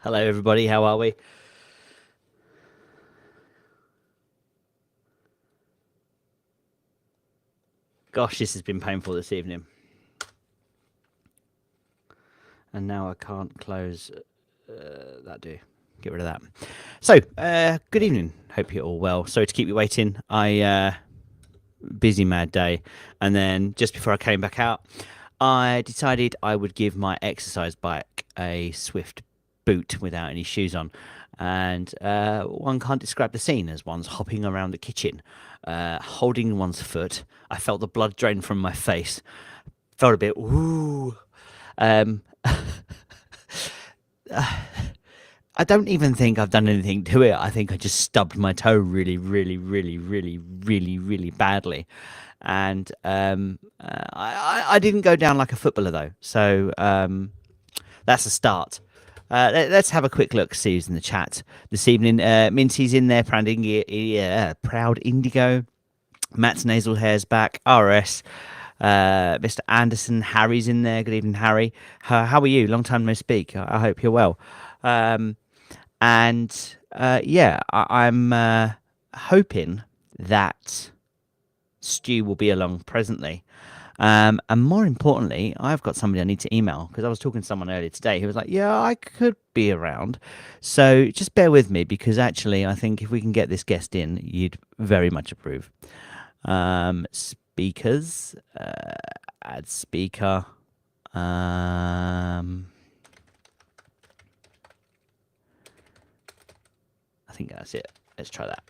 Hello, everybody. How are we? Gosh, this has been painful this evening. And now I can't close that. Get rid of that. So, good evening. Hope you're all well. Sorry to keep you waiting. Busy mad day. And then just before I came back out, I decided I would give my exercise bike a swift boot without any shoes on. And one can't describe the scene as one's hopping around the kitchen, holding one's foot. I felt the blood drain from my face. Felt a bit, ooh. Um, I don't even think I've done anything to it. I think I just stubbed my toe really, really, really, really, really, really badly. And I didn't go down like a footballer, though. So that's a start. Let's have a quick look, see who's in the chat this evening. Minty's in there, Proud Indigo. Matt's nasal hair's back. RS. Mr. Anderson, Harry's in there. Good evening, Harry. How are you? Long time no speak. I hope you're well. I'm hoping that Stu will be along presently. And more importantly, I've got somebody I need to email because I was talking to someone earlier today who was like, yeah, I could be around. So just bear with me because actually I think if we can get this guest in, you'd very much approve. Speakers, add speaker. I think that's it. Let's try that.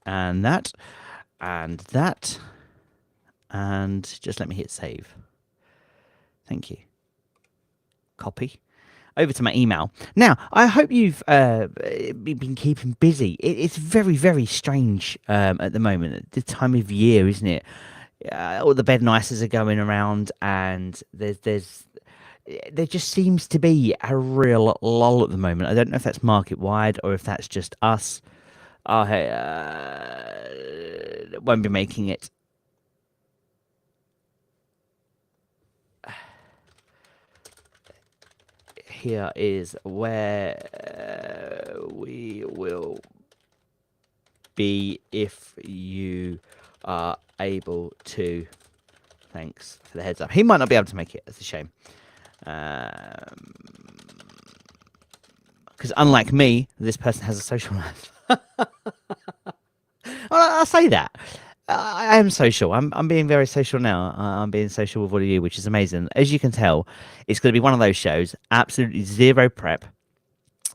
And that, and that, and just let me hit save. Thank you. Copy. Over to my email. Now, I hope you've been keeping busy. It's very, very strange at the moment. The time of year, isn't it? All the bed nicers are going around, and there just seems to be a real lull at the moment. I don't know if that's market wide or if that's just us. I won't be making it. Here is where we will be if you are able to. Thanks for the heads up. He might not be able to make it. That's a shame. Because unlike me, this person has a social life. I'll say that. I am social. I'm being very social now. I'm being social with all of you, which is amazing. As you can tell, it's going to be one of those shows. Absolutely zero prep.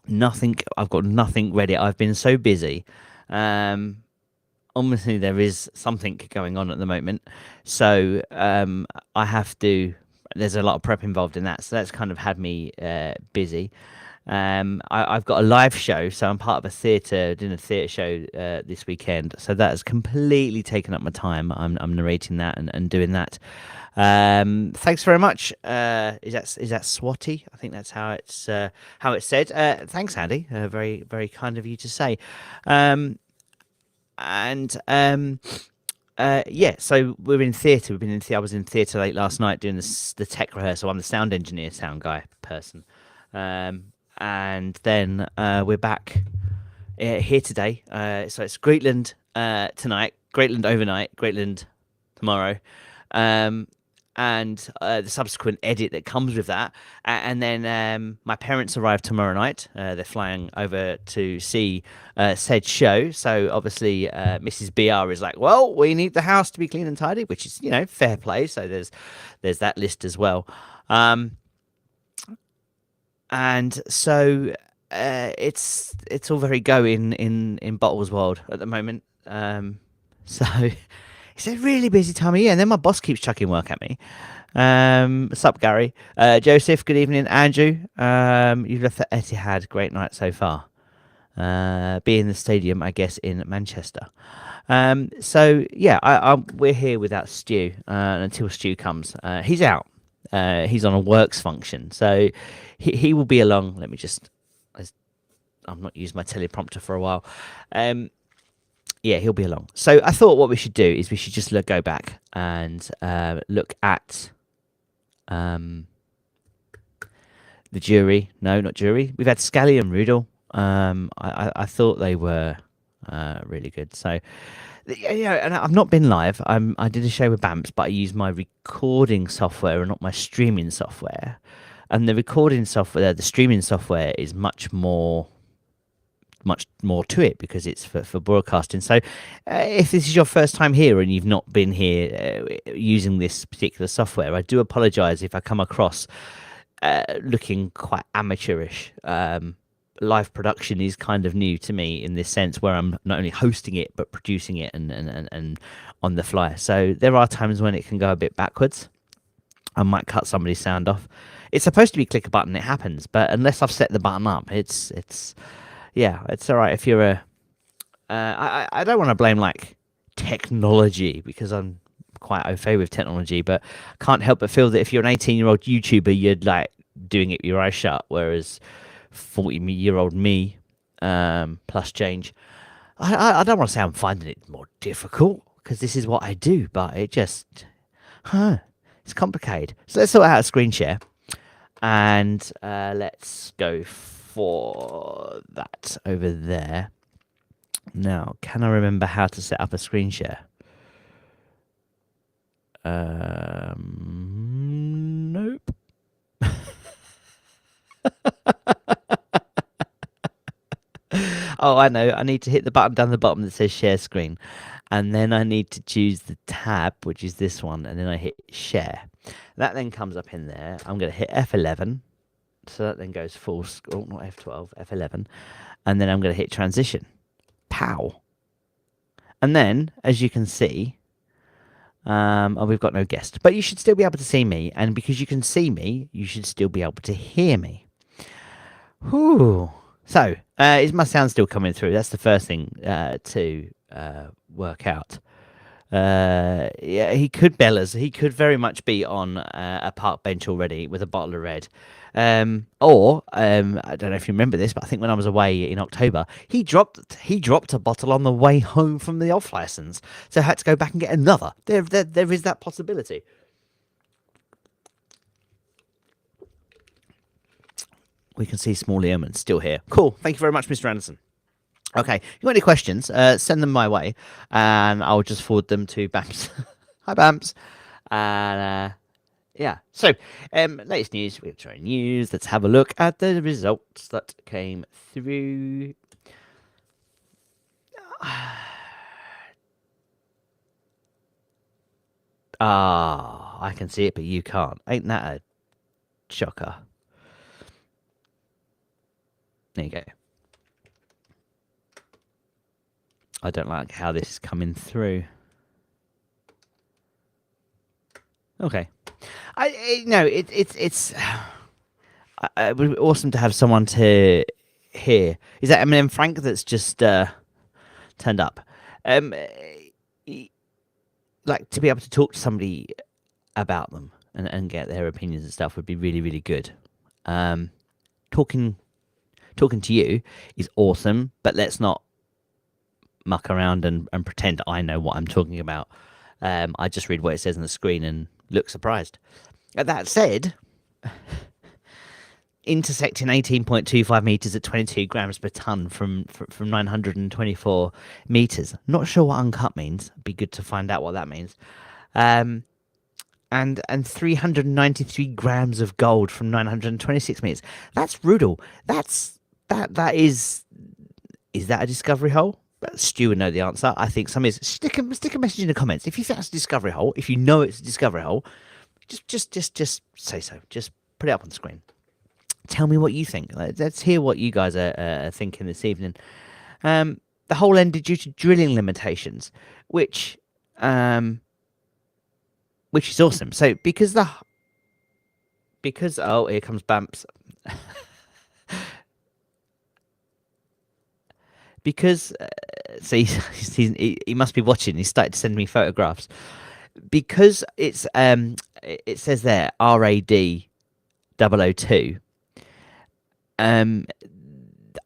Nothing. I've got nothing ready. I've been so busy. Obviously, there is something going on at the moment. So I have to. There's a lot of prep involved in that. So that's kind of had me busy. I've got a live show, so I'm part of doing a theatre show this weekend. So that has completely taken up my time. I'm narrating that and doing that. Thanks very much. Is that Swati? I think that's how it's said. Thanks, Andy. Very very kind of you to say. So we're in theatre. I was in theatre late last night doing the tech rehearsal. I'm the sound engineer, sound guy person. And then we're back here today. So it's Greatland tonight, Greatland overnight, Greatland tomorrow, and the subsequent edit that comes with that. And then my parents arrive tomorrow night. They're flying over to see said show. So obviously Mrs. BR is like, well, we need the house to be clean and tidy, which is, fair play. So there's that list as well. And so it's all very go in Bottles World at the moment. So it's a really busy time of year. And then my boss keeps chucking work at me. Sup, Gary? Joseph, good evening. Andrew, you've left the Etihad. Great night so far. Be in the stadium, I guess, in Manchester. We're here without Stu until Stu comes. He's out. He's on a works function. So he will be along. Let me just... I've not used my teleprompter for a while. yeah, he'll be along. So I thought what we should do is we should just go back and look at the Juri. No, not Juri. We've had Scally and Ruddall. I thought they were really good. So yeah, and I've not been live. I did a show with Bamps, but I used my recording software and not my streaming software. And the recording software, the streaming software, is much more to it because it's for broadcasting. So if this is your first time here and you've not been here using this particular software, I do apologize if I come across looking quite amateurish. Live production is kind of new to me in this sense where I'm not only hosting it but producing it and on the fly. So there are times when it can go a bit backwards. I might cut somebody's sound off. It's supposed to be click a button, it happens, but unless I've set the button up, it's all right if you're a I don't want to blame like technology because I'm quite au fait with technology, but I can't help but feel that if you're an 18-year-old YouTuber, you're like doing it with your eyes shut, whereas 40-year-old me plus change, I don't want to say I'm finding it more difficult because this is what I do, but it just it's complicated. So let's sort out a screen share and let's go for that over there. Now, can I remember how to set up a screen share? Nope. Oh, I know. I need to hit the button down the bottom that says share screen. And then I need to choose the tab, which is this one. And then I hit share. That then comes up in there. I'm going to hit F11. So that then goes full screen. Not F12, F11. And then I'm going to hit transition. Pow. And then, as you can see, we've got no guest. But you should still be able to see me. And because you can see me, you should still be able to hear me. Whew. So, is my sound still coming through? That's the first thing to work out. Yeah, he could bellows. He could very much be on a park bench already with a bottle of red. Or I don't know if you remember this, but I think when I was away in October, he dropped a bottle on the way home from the off license, so I had to go back and get another. There is that possibility. We can see Small Eamon still here. Cool. Thank you very much, Mr. Anderson. Okay, you got any questions? Send them my way, and I'll just forward them to Bamps. Hi, Bamps. And yeah, so latest news. We're trying news. Let's have a look at the results that came through. I can see it, but you can't. Ain't that a shocker? There you go. I don't like how this is coming through. Okay, it's it would be awesome to have someone to hear. Is that Eminem Frank that's just turned up? Like to be able to talk to somebody about them and get their opinions and stuff would be really, really good. Talking to you is awesome, but let's not muck around and pretend I know what I'm talking about. I just read what it says on the screen and look surprised. That said, intersecting 18.25 meters at 22 grams per ton from 924 meters. Not sure what uncut means. Be good to find out what that means. And 393 grams of gold from 926 meters. That's Ruddall. That is that a discovery hole? Stu would know the answer. I think some is. Stick a message in the comments if you think it's a discovery hole. If you know it's a discovery hole, just say so. Just put it up on the screen. Tell me what you think. Let's hear what you guys are thinking this evening. The hole ended due to drilling limitations, which is awesome. So because oh, here comes Bamps. Because see, he must be watching. He started to send me photographs. Because it's it says there RAD 002.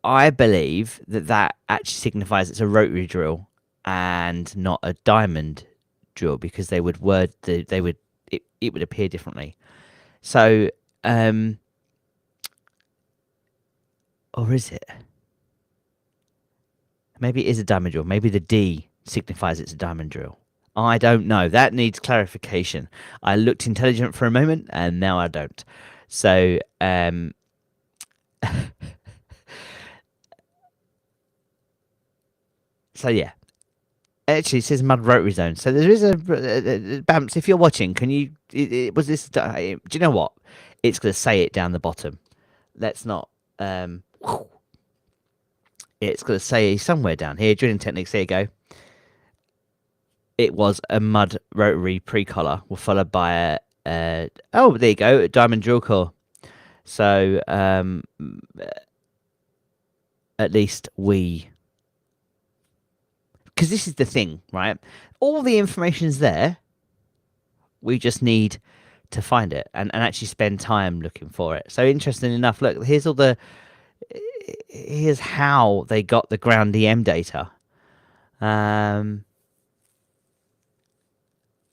I believe that actually signifies it's a rotary drill, and not a diamond drill, because they would word it would appear differently. So, or is it? Maybe it is a diamond drill. Maybe the D signifies it's a diamond drill. I don't know. That needs clarification. I looked intelligent for a moment, and now I don't. So, so yeah. Actually, it says mud rotary zone. So there is a Bamps. If you're watching, can you? Was this? Do you know what? It's going to say it down the bottom. Let's not. It's going to say somewhere down here. Drilling techniques. There you go. It was a mud rotary pre-collar, followed by oh, there you go, a diamond drill core. So at least because this is the thing, right? All the information's there. We just need to find it and actually spend time looking for it. So interesting enough, look, here's how they got the ground EM data.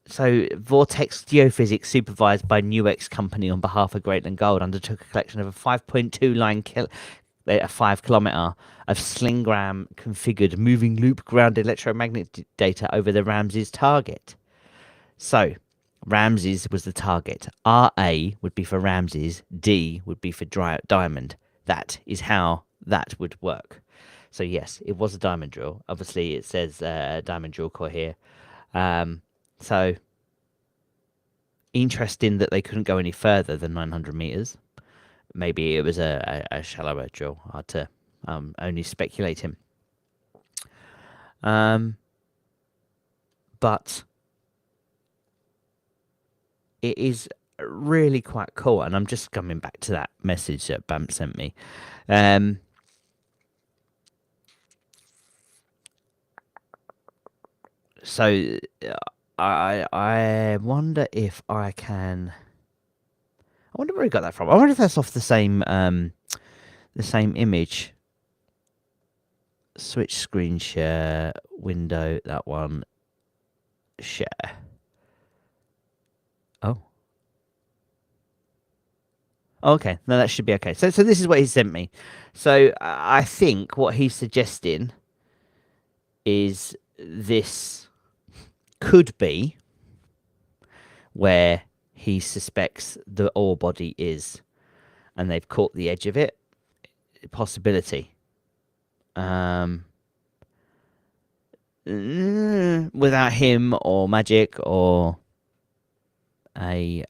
So Vortex Geophysics, supervised by Nuex Company on behalf of Greatland Gold, undertook a collection of a 5.2 line a 5 kilometer of slingram configured moving loop ground electromagnetic data over the Ramses target. So Ramses was the target. RA would be for Ramses, D would be for diamond. That is how that would work. So yes, it was a diamond drill. Obviously it says diamond drill core here. So interesting that they couldn't go any further than 900 meters. Maybe it was a shallower drill. Hard to only speculating. But it is really quite cool, and I'm just coming back to that message that Bamp sent me. So I wonder if I can. I wonder where he got that from. I wonder if that's off the same image. Switch screen share window. That one. Share. Oh. Okay. No, that should be okay. So this is what he sent me. So I think what he's suggesting is this could be where he suspects the ore body is, and they've caught the edge of it. Possibility. Without him or Magic or a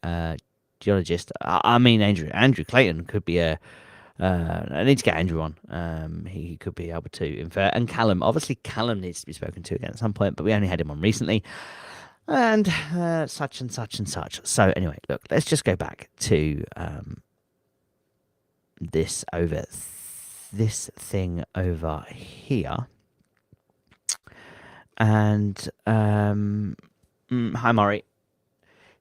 geologist, I mean Andrew Clayton could be a. I need to get Andrew on. He could be able to infer, and Callum. Obviously, Callum needs to be spoken to again at some point, but we only had him on recently. And such and such and such. So anyway, look, let's just go back to this thing over here. And hi, Murray.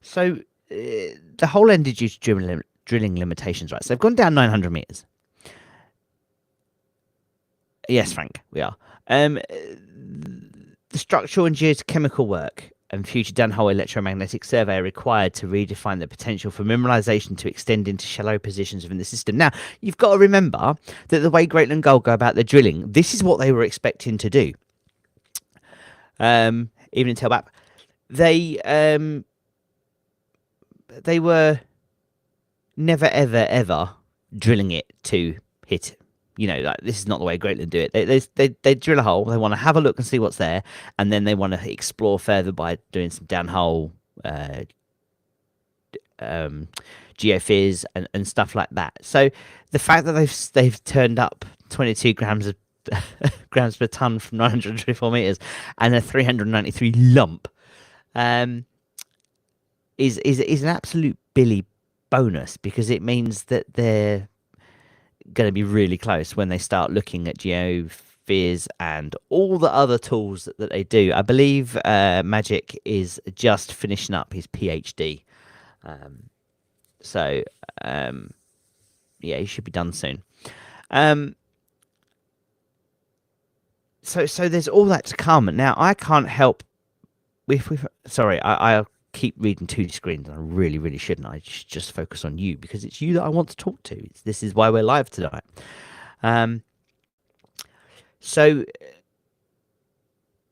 So the hole ended due to drilling limitations, right? So they've gone down 900 meters. Yes, Frank, we are. The structural and geochemical work and future downhole electromagnetic survey are required to redefine the potential for mineralization to extend into shallow positions within the system. Now, you've got to remember that the way Greatland Gold go about their drilling, this is what they were expecting to do. Even in Telbap, they were never, ever, ever drilling it to hit it. You know, like this is not the way Greatland do it. They drill a hole. They want to have a look and see what's there, and then they want to explore further by doing some downhole geophys and stuff like that. So the fact that they've turned up 22 grams per ton from 924 meters and a 393 lump is an absolute Billy bonus, because it means that they're going to be really close when they start looking at geophys and all the other tools that they do. I believe Magic is just finishing up his PhD. So he should be done soon. so there's all that to come. Now I can't help sorry, I keep reading two screens, and I really shouldn't. I should just focus on you, because it's you that I want to talk to. This is why we're live tonight. So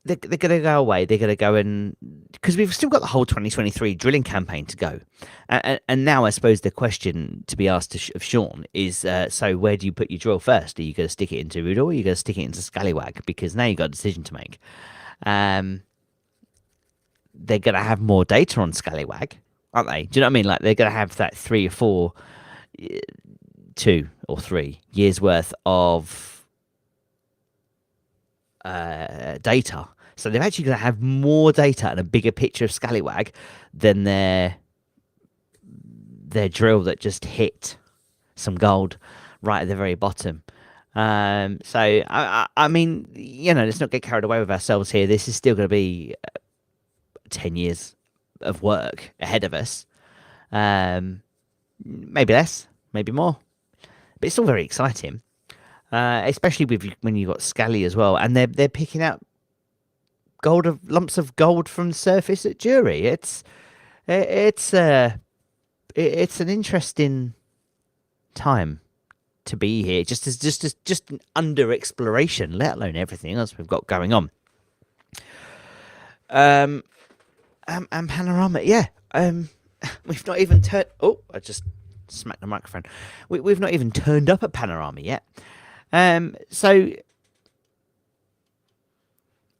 they're going to go away. They're going to go, and because we've still got the whole 2023 drilling campaign to go, and now I suppose the question to be asked of Sean is, so where do you put your drill first? Are you going to stick it into Ruddall, or are you going to stick it into Scallywag? Because now you've got a decision to make. They're going to have more data on Scallywag, aren't they? Do you know what I mean? Like, they're going to have that 3 or 4, 2 or 3 years worth of data. So they're actually going to have more data and a bigger picture of Scallywag than their drill that just hit some gold right at the very bottom. So I mean, let's not get carried away with ourselves here. This is still going to be 10 years of work ahead of us. Maybe less, maybe more, but it's all very exciting. Especially when you've got Scally as well, and they're picking out lumps of gold from the surface at Juri. It's an interesting time to be here, just under exploration, let alone everything else we've got going on. And Panorama, yeah. We've not even turned. Oh, I just smacked the microphone. We've not even turned up at Panorama yet. So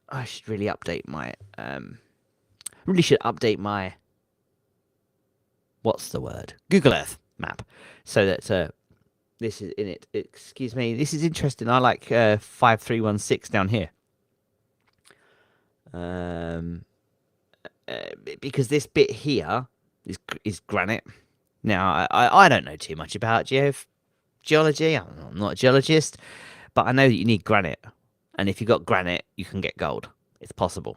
I should really update my. Really should update my. What's the word? Google Earth map, so that this is in it. Excuse me. This is interesting. I like 5316 down here. Because this bit here is granite. Now, I don't know too much about geology. I'm not a geologist, but I know that you need granite, and if you've got granite, you can get gold. It's possible.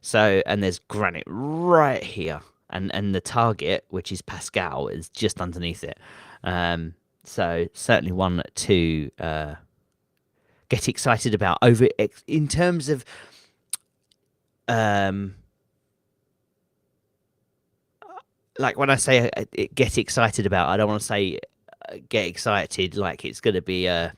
So, and there's granite right here, and the target, which is Pascal, is just underneath it. So certainly one to get excited about in terms of like when I say get excited about, I don't want to say get excited like it's going to be a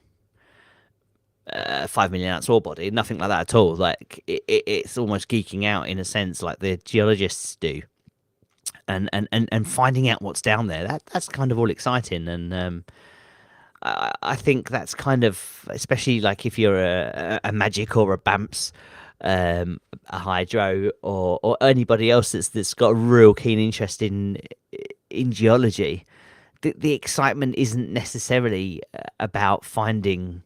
5 million ounce ore body. Nothing like that at all. Like it's almost geeking out in a sense, like the geologists do, and finding out what's down there. That's kind of all exciting, and I think that's kind of, especially like if you're a Magic or a Bamps, a Hydro, or anybody else that's got a real keen interest in geology. The excitement isn't necessarily about finding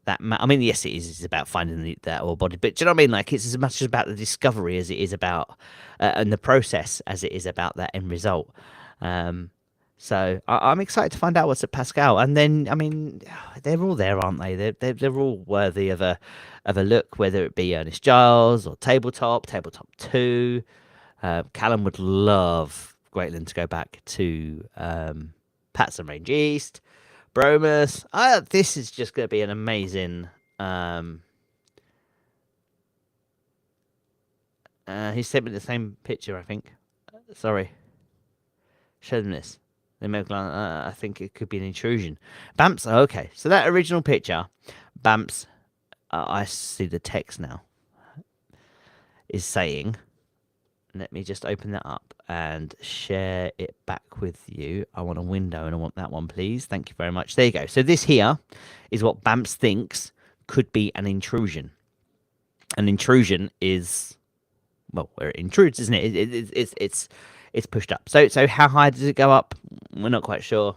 that. I mean, yes, it is. It's about finding that ore body, but do you know what I mean? Like, it's as much about the discovery as it is about and the process as it is about that end result. So I'm excited to find out what's at Pascal, and then I mean, they're all there, aren't they? They're all worthy of a look, whether it be Ernest Giles or Tabletop 2. Callum would love Greatland to go back to Patson Range East, Bromus. This is just going to be an amazing. He sent me the same picture, I think. Sorry, showed him this. I think it could be an intrusion. Bamps. Okay, so that original picture, Bamps. I see the text now. Is saying. Let me just open that up and share it back with you. I want a window and I want that one, please. Thank you very much. There you go. So this here is what Bamps thinks could be an intrusion. An intrusion is, well, where it intrudes, isn't it? It's pushed up. So how high does it go up? We're not quite sure.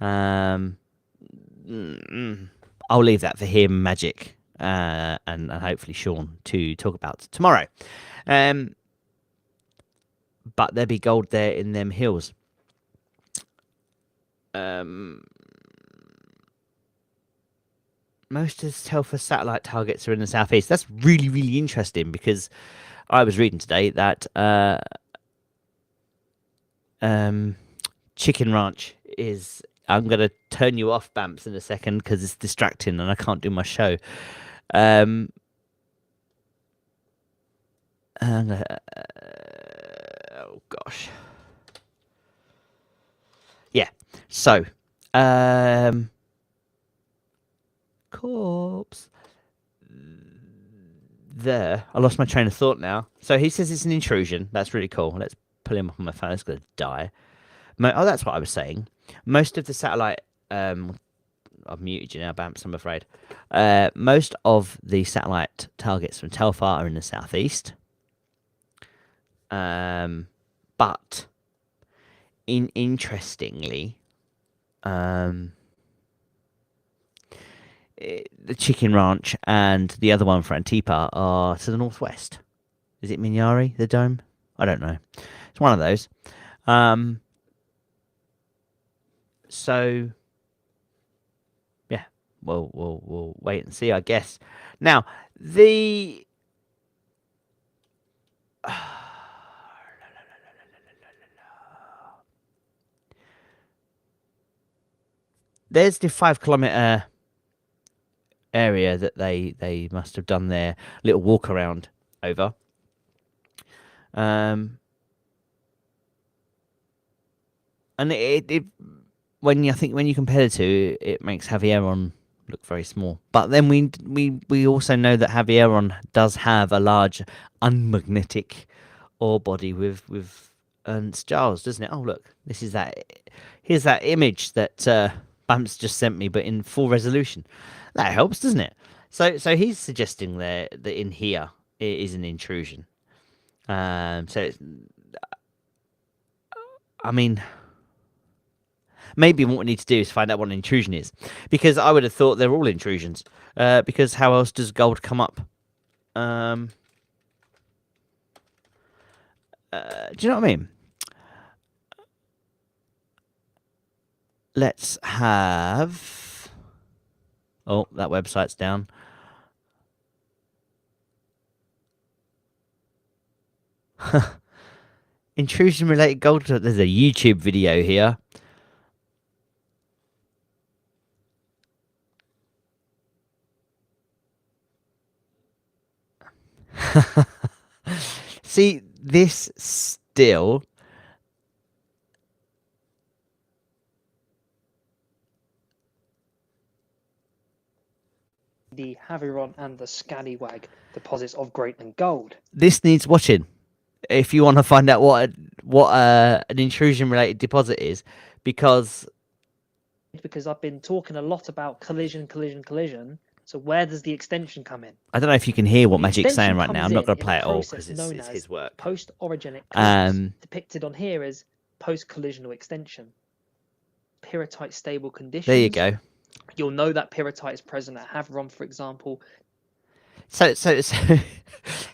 I'll leave that for him, Magic, and hopefully Sean to talk about tomorrow. But there be gold there in them hills. Most of the Telfer satellite targets are in the southeast. That's really, really interesting, because I was reading today that Chicken Ranch is... I'm going to turn you off, Bamps, in a second, because it's distracting and I can't do my show. Oh gosh. Yeah. So, corpse. There. I lost my train of thought now. So he says it's an intrusion. That's really cool. Let's pull him up on my phone. It's going to die. Oh, that's what I was saying. Most of the satellite. I've muted you now, Bamps, I'm afraid. Most of the satellite targets from Telfar are in the southeast. But interestingly, the Chicken Ranch and the other one for Antipa are to the northwest. Is it Minyari, the dome? I don't know. It's one of those. So yeah, we'll wait and see, I guess. Now the there's the 5 kilometer area that they must have done their little walk around over. And it when you compare the two, it makes Havieron look very small. But then we also know that Havieron does have a large unmagnetic ore body with Ernst Giles, doesn't it? Oh look, here's that image that Bumps just sent me, but in full resolution. That helps, doesn't it? So he's suggesting there that in here it is an intrusion. So it's, I mean, maybe what we need to do is find out what an intrusion is, because I would have thought they're all intrusions. Because how else does gold come up? Do you know what I mean? Let's have. Oh, that website's down. Intrusion related gold. There's a YouTube video here. See, this still. The Havieron and the Scallywag deposits of Greatland gold. This needs watching if you want to find out what an intrusion related deposit is, because I've been talking a lot about collision. So where does the extension come in? I don't know if you can hear what Magic's saying right now. I'm not going to play it all because it's his work. Post-orogenic collapse, depicted on here as post-collisional extension. Pyrrhotite stable conditions. There you go. You'll know that pyrrhotite is present at Havieron, for example. So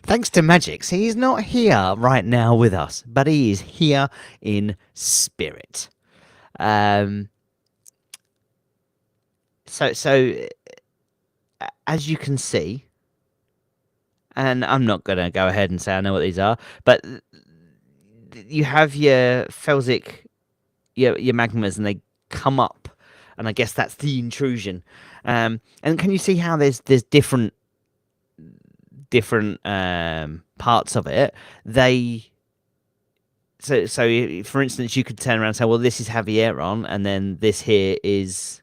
thanks to Magic. See, he's not here right now with us, but he is here in spirit. So as you can see, and I'm not going to go ahead and say I know what these are, but you have your felsic, your magmas, and they come up, and I guess that's the intrusion. And can you see how there's different parts of it? So for instance, you could turn around and say, well, this is Havieron, and then this here is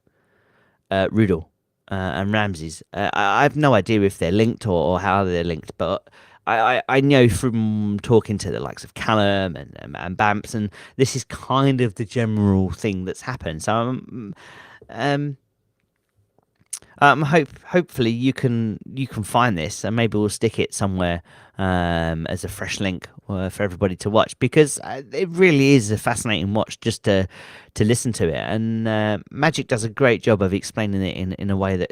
Ruddall and Ramses. I have no idea if they're linked or how they're linked, but I know from talking to the likes of Callum and Bamps, and this is kind of the general thing that's happened. So hopefully you can find this, and maybe we'll stick it somewhere as a fresh link for everybody to watch, because it really is a fascinating watch just to listen to it. And Magic does a great job of explaining it in a way that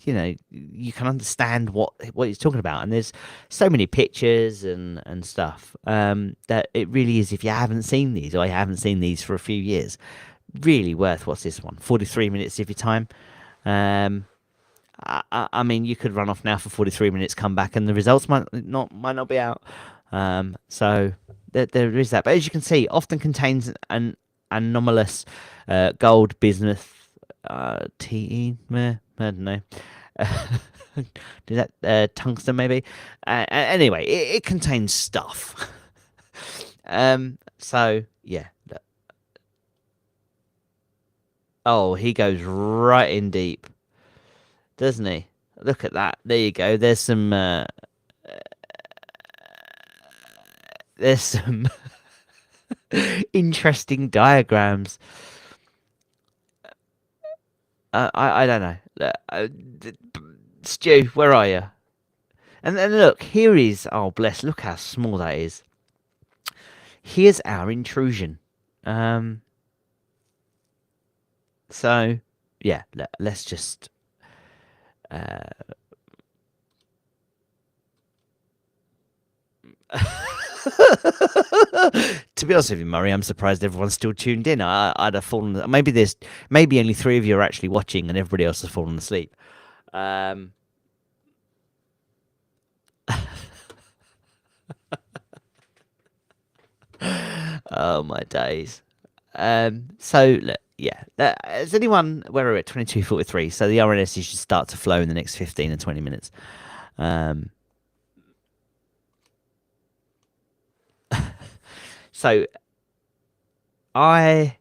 you can understand what he's talking about. And there's so many pictures and stuff that it really is, if you haven't seen these, or you haven't seen these for a few years, really worth. What's this one? 43 minutes of your time. I mean, you could run off now for 43 minutes, come back, and the results might not be out. So there is that. But as you can see, often contains an anomalous gold, bismuth, TE, I don't know, Is that tungsten maybe? Anyway, it contains stuff. So yeah. Oh, he goes right in deep, doesn't he? Look at that. There you go. There's some interesting diagrams. I don't know. Stu, where are you? And then look, here is. Oh, bless. Look how small that is. Here's our intrusion. So yeah, let's just. To be honest with you, Murray, I'm surprised everyone's still tuned in. I'd have fallen. Maybe only 3 of you are actually watching, and everybody else has fallen asleep. Oh my days. So look, yeah. Is anyone where we're at 22:43? So the RNS should start to flow in the next 15 and 20 minutes. So I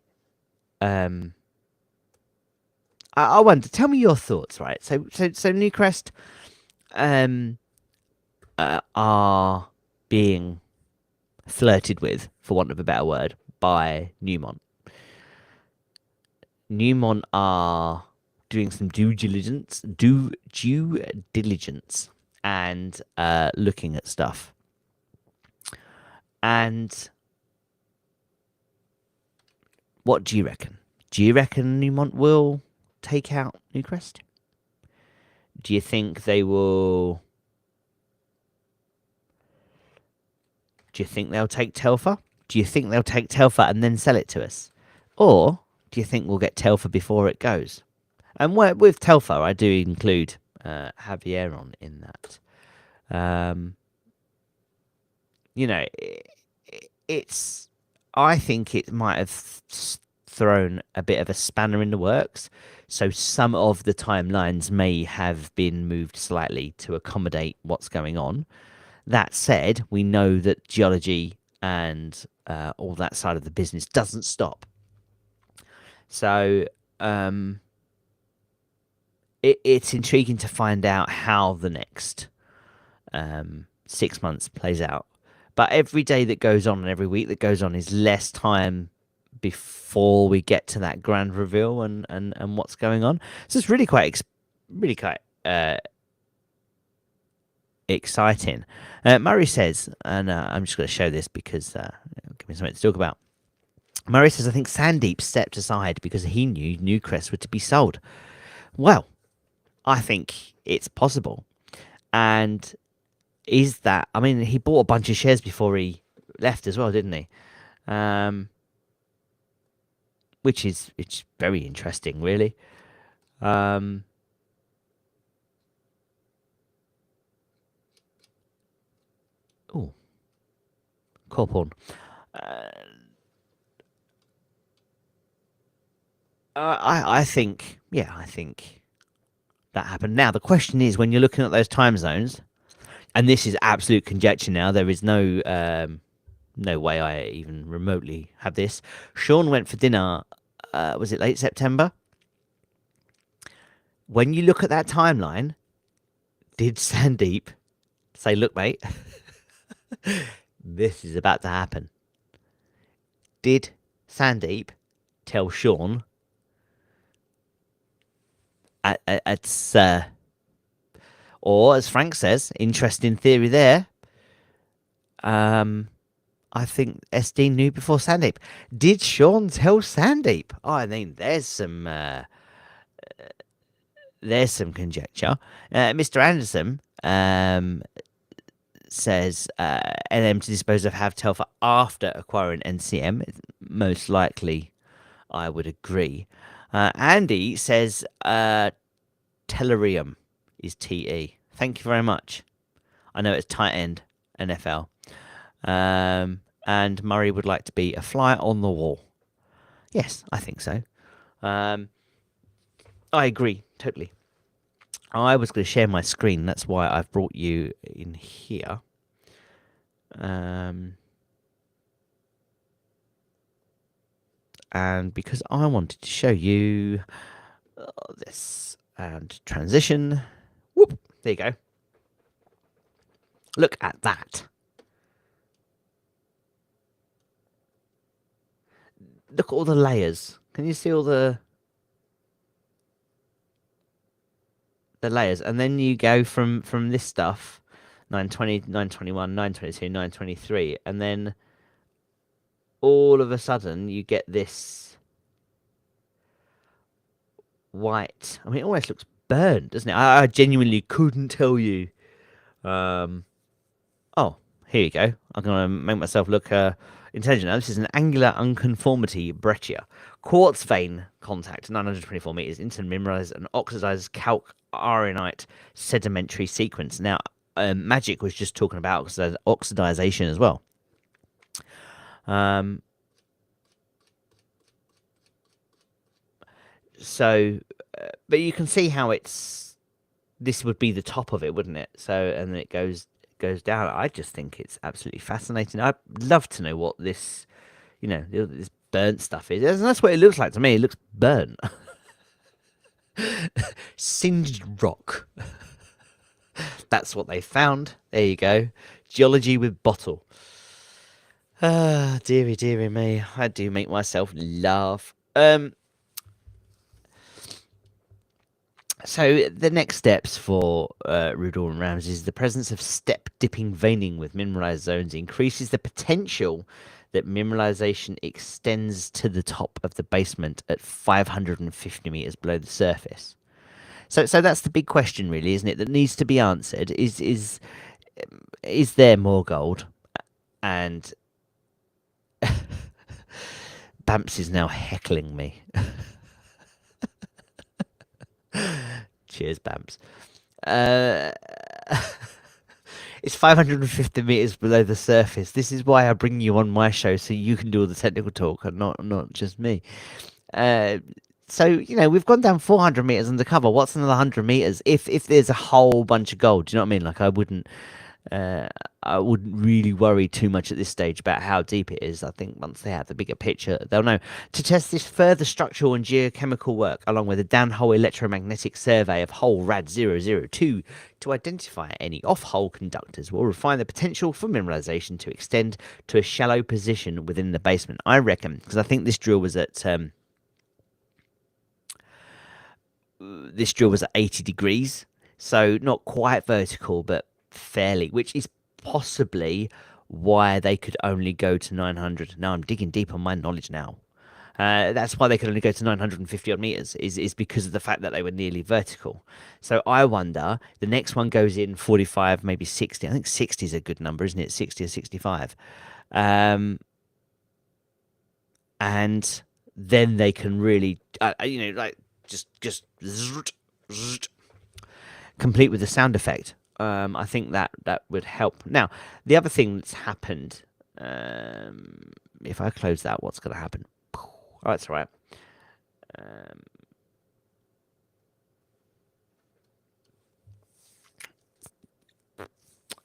wonder. Tell me your thoughts, right? So Newcrest are being flirted with, for want of a better word, by Newmont. Newmont are doing some due diligence, and looking at stuff. And what do you reckon? Do you reckon Newmont will take out Newcrest? Do you think they will? Do you think they'll take Telfer? Do you think they'll take Telfer and then sell it to us? Or do you think we'll get Telfer before it goes? And with Telfer, I do include Havieron in that. It's. I think it might have thrown a bit of a spanner in the works. So some of the timelines may have been moved slightly to accommodate what's going on. That said, we know that geology and all that side of the business doesn't stop. So it's intriguing to find out how the next 6 months plays out. But every day that goes on and every week that goes on is less time before we get to that grand reveal and what's going on. So it's really quite exciting. Murray says, and I'm just going to show this because give me something to talk about. Murray says, I think Sandeep stepped aside because he knew Newcrest were to be sold. Well, I think it's possible. And is that, I mean, he bought a bunch of shares before he left as well, didn't he? Which is, it's very interesting, really. Oh, call porn. I think, yeah, I think that happened. Now, the question is, when you're looking at those time zones, and this is absolute conjecture now, there is no way I even remotely have this. Sean went for dinner, was it late September? When you look at that timeline, did Sandeep say, look, mate, this is about to happen? Did Sandeep tell Sean, or as Frank says, interesting theory there, I think SD knew before Sandeep. Did Sean tell Sandeep? Oh, I mean, there's some conjecture. Mr. Anderson says NM to dispose of have Telfer after acquiring NCM. Most likely, I would agree. Andy says Tellurium is TE. Thank you very much. I know it's tight end NFL. And Murray would like to be a fly on the wall. Yes, I think so. I agree totally. I was going to share my screen. That's why I've brought you in here. And because I wanted to show you this and transition. Whoop, there you go. Look at that. Look at all the layers. Can you see all the layers? And then you go from this stuff, 920, 921, 922, 923, and then all of a sudden you get this white. I mean, it almost looks burned, doesn't it? I genuinely couldn't tell you. Oh, here you go. I'm going to make myself look intelligent. Now, this is an angular unconformity breccia. Quartz vein contact, 924 meters, into mineralized and oxidized calc arenite sedimentary sequence. Now, Magic was just talking about oxidization as well. So, but you can see how this would be the top of it, wouldn't it? So, and then it goes down. I just think it's absolutely fascinating. I'd love to know what this, this burnt stuff is. And that's what it looks like to me. It looks burnt. Singed rock. That's what they found. There you go. Geology with bottle. Ah, dearie, dearie me. I do make myself laugh. So the next steps for Ruddall and Rams is the presence of step-dipping veining with mineralized zones increases the potential that mineralization extends to the top of the basement at 550 meters below the surface. So that's the big question, really, isn't it? That needs to be answered. Is there more gold? And Bamps is now heckling me. Cheers, Bamps. It's 550 meters below the surface. This is why I bring you on my show, so you can do all the technical talk and not just me. So we've gone down 400 meters undercover. What's another 100 meters? If there's a whole bunch of gold, do you know what I mean? Like I wouldn't really worry too much at this stage about how deep it is. I think once they have the bigger picture, they'll know. To test this further structural and geochemical work, along with a downhole electromagnetic survey of hole RAD 002 to identify any off-hole conductors, will refine the potential for mineralization to extend to a shallow position within the basement. I reckon, because I think this drill was at 80 degrees, so not quite vertical, but fairly, which is possibly why they could only go to 900. Now I'm digging deep on my knowledge now. That's why they could only go to 950 odd meters, is because of the fact that they were nearly vertical. So I wonder, the next one goes in 45, maybe 60. I think 60 is a good number, isn't it? 60 or 65. And then they can really, just complete with the sound effect. I think that would help. Now, the other thing that's happened, if I close that, what's going to happen? Oh, that's all right.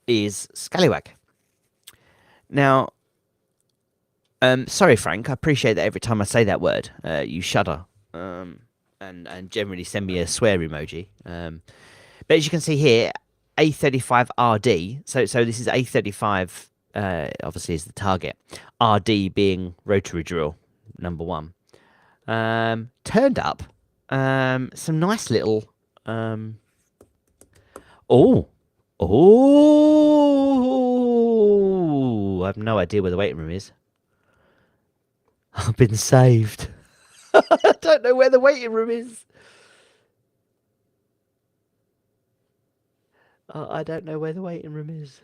Is Scallywag. Now, sorry, Frank. I appreciate that every time I say that word, you shudder and generally send me a swear emoji. But as you can see here, A35 Rd. So this is A35. Obviously, is the target. Rd being rotary drill number 1. Turned up some nice little. Oh. I have no idea where the waiting room is. I've been saved. I don't know where the waiting room is. I don't know where the waiting room is.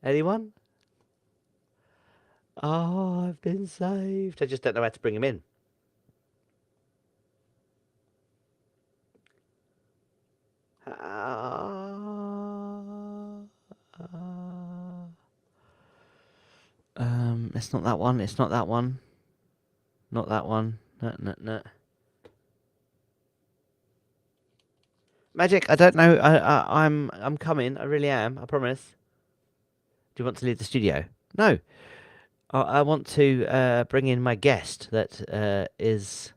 Anyone? Oh, I've been saved. I just don't know how to bring him in. It's not that one. It's not that one. Not that one. No. Magic, I don't know. I'm coming. I really am. I promise. Do you want to leave the studio? No. I want to bring in my guest that is.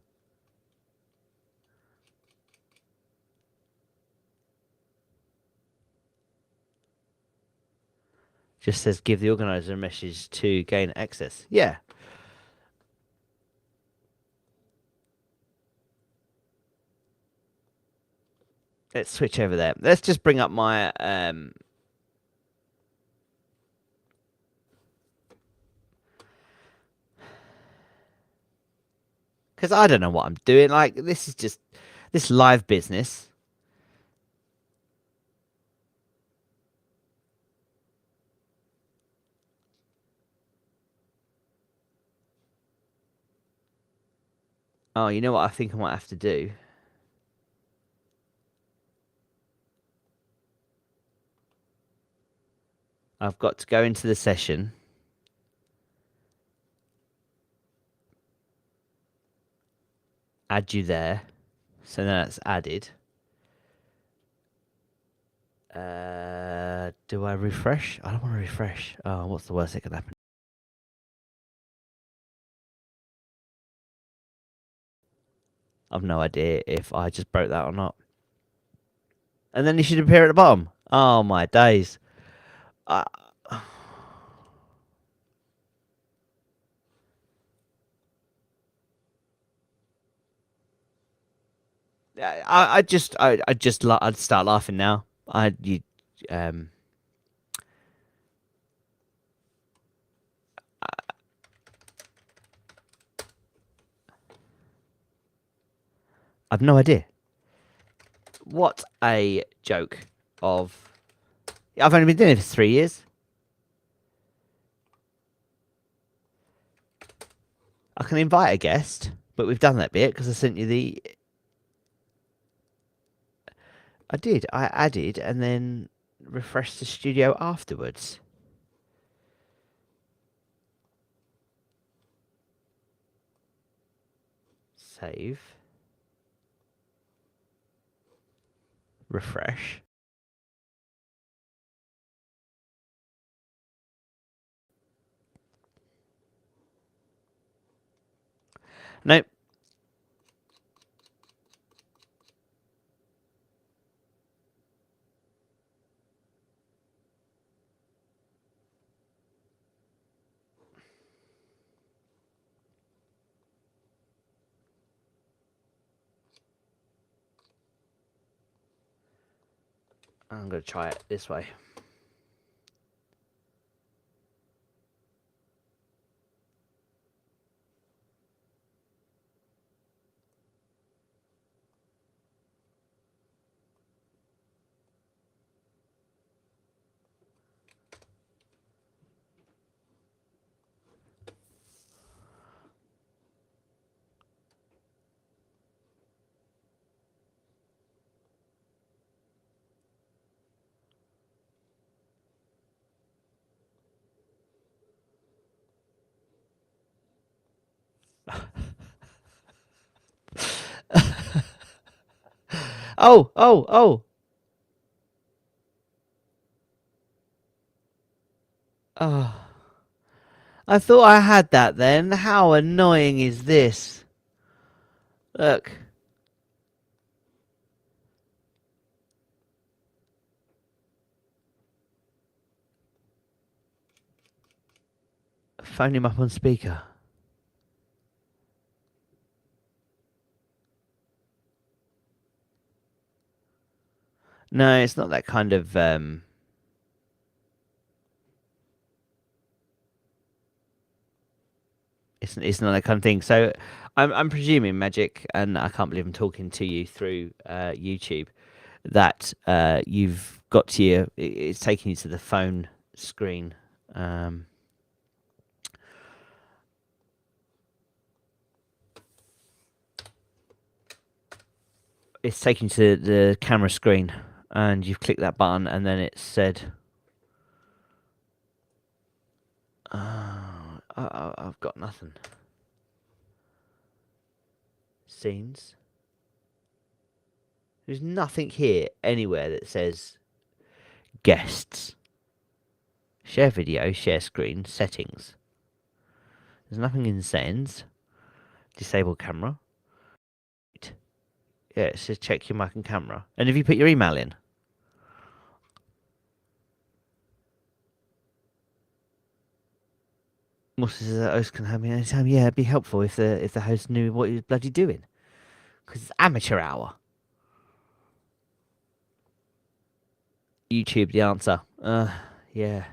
Just says give the organizer a message to gain access. Yeah. Let's switch over there. Let's just bring up my because I don't know what I'm doing. Like this is just this live business. Oh, you know what I think I might have to do? I've got to go into the session. Add you there. So now that's added. Do I refresh? I don't want to refresh. Oh, what's the worst that could happen? I've no idea if I just broke that or not. And then he should appear at the bottom. Oh my days. I, I'd start laughing now. Um, I've no idea. What a joke of. I've only been doing it for 3 years. I can invite a guest, but we've done that bit because I sent you the. I did. I added and then refreshed the studio afterwards. Save. Refresh. Nope. I'm going to try it this way. Oh. Oh. I thought I had that then. How annoying is this? Look. Phone him up on speaker. No, it's not that kind of it's not that kind of thing. So I'm presuming Magic, and I can't believe I'm talking to you through YouTube, that you've got to your it's taking you to the phone screen. It's taking you to the camera screen, and you've clicked that button, and then it said, I've got nothing. scenes. There's nothing here anywhere that says guests. Share video, share screen, settings. There's nothing in settings. Disable camera. Yeah, it says check your mic and camera. And if you put your email in. Moss says the host can have me anytime. Yeah, it'd be helpful if the host knew what he was bloody doing. Because it's amateur hour. YouTube, the answer. Yeah.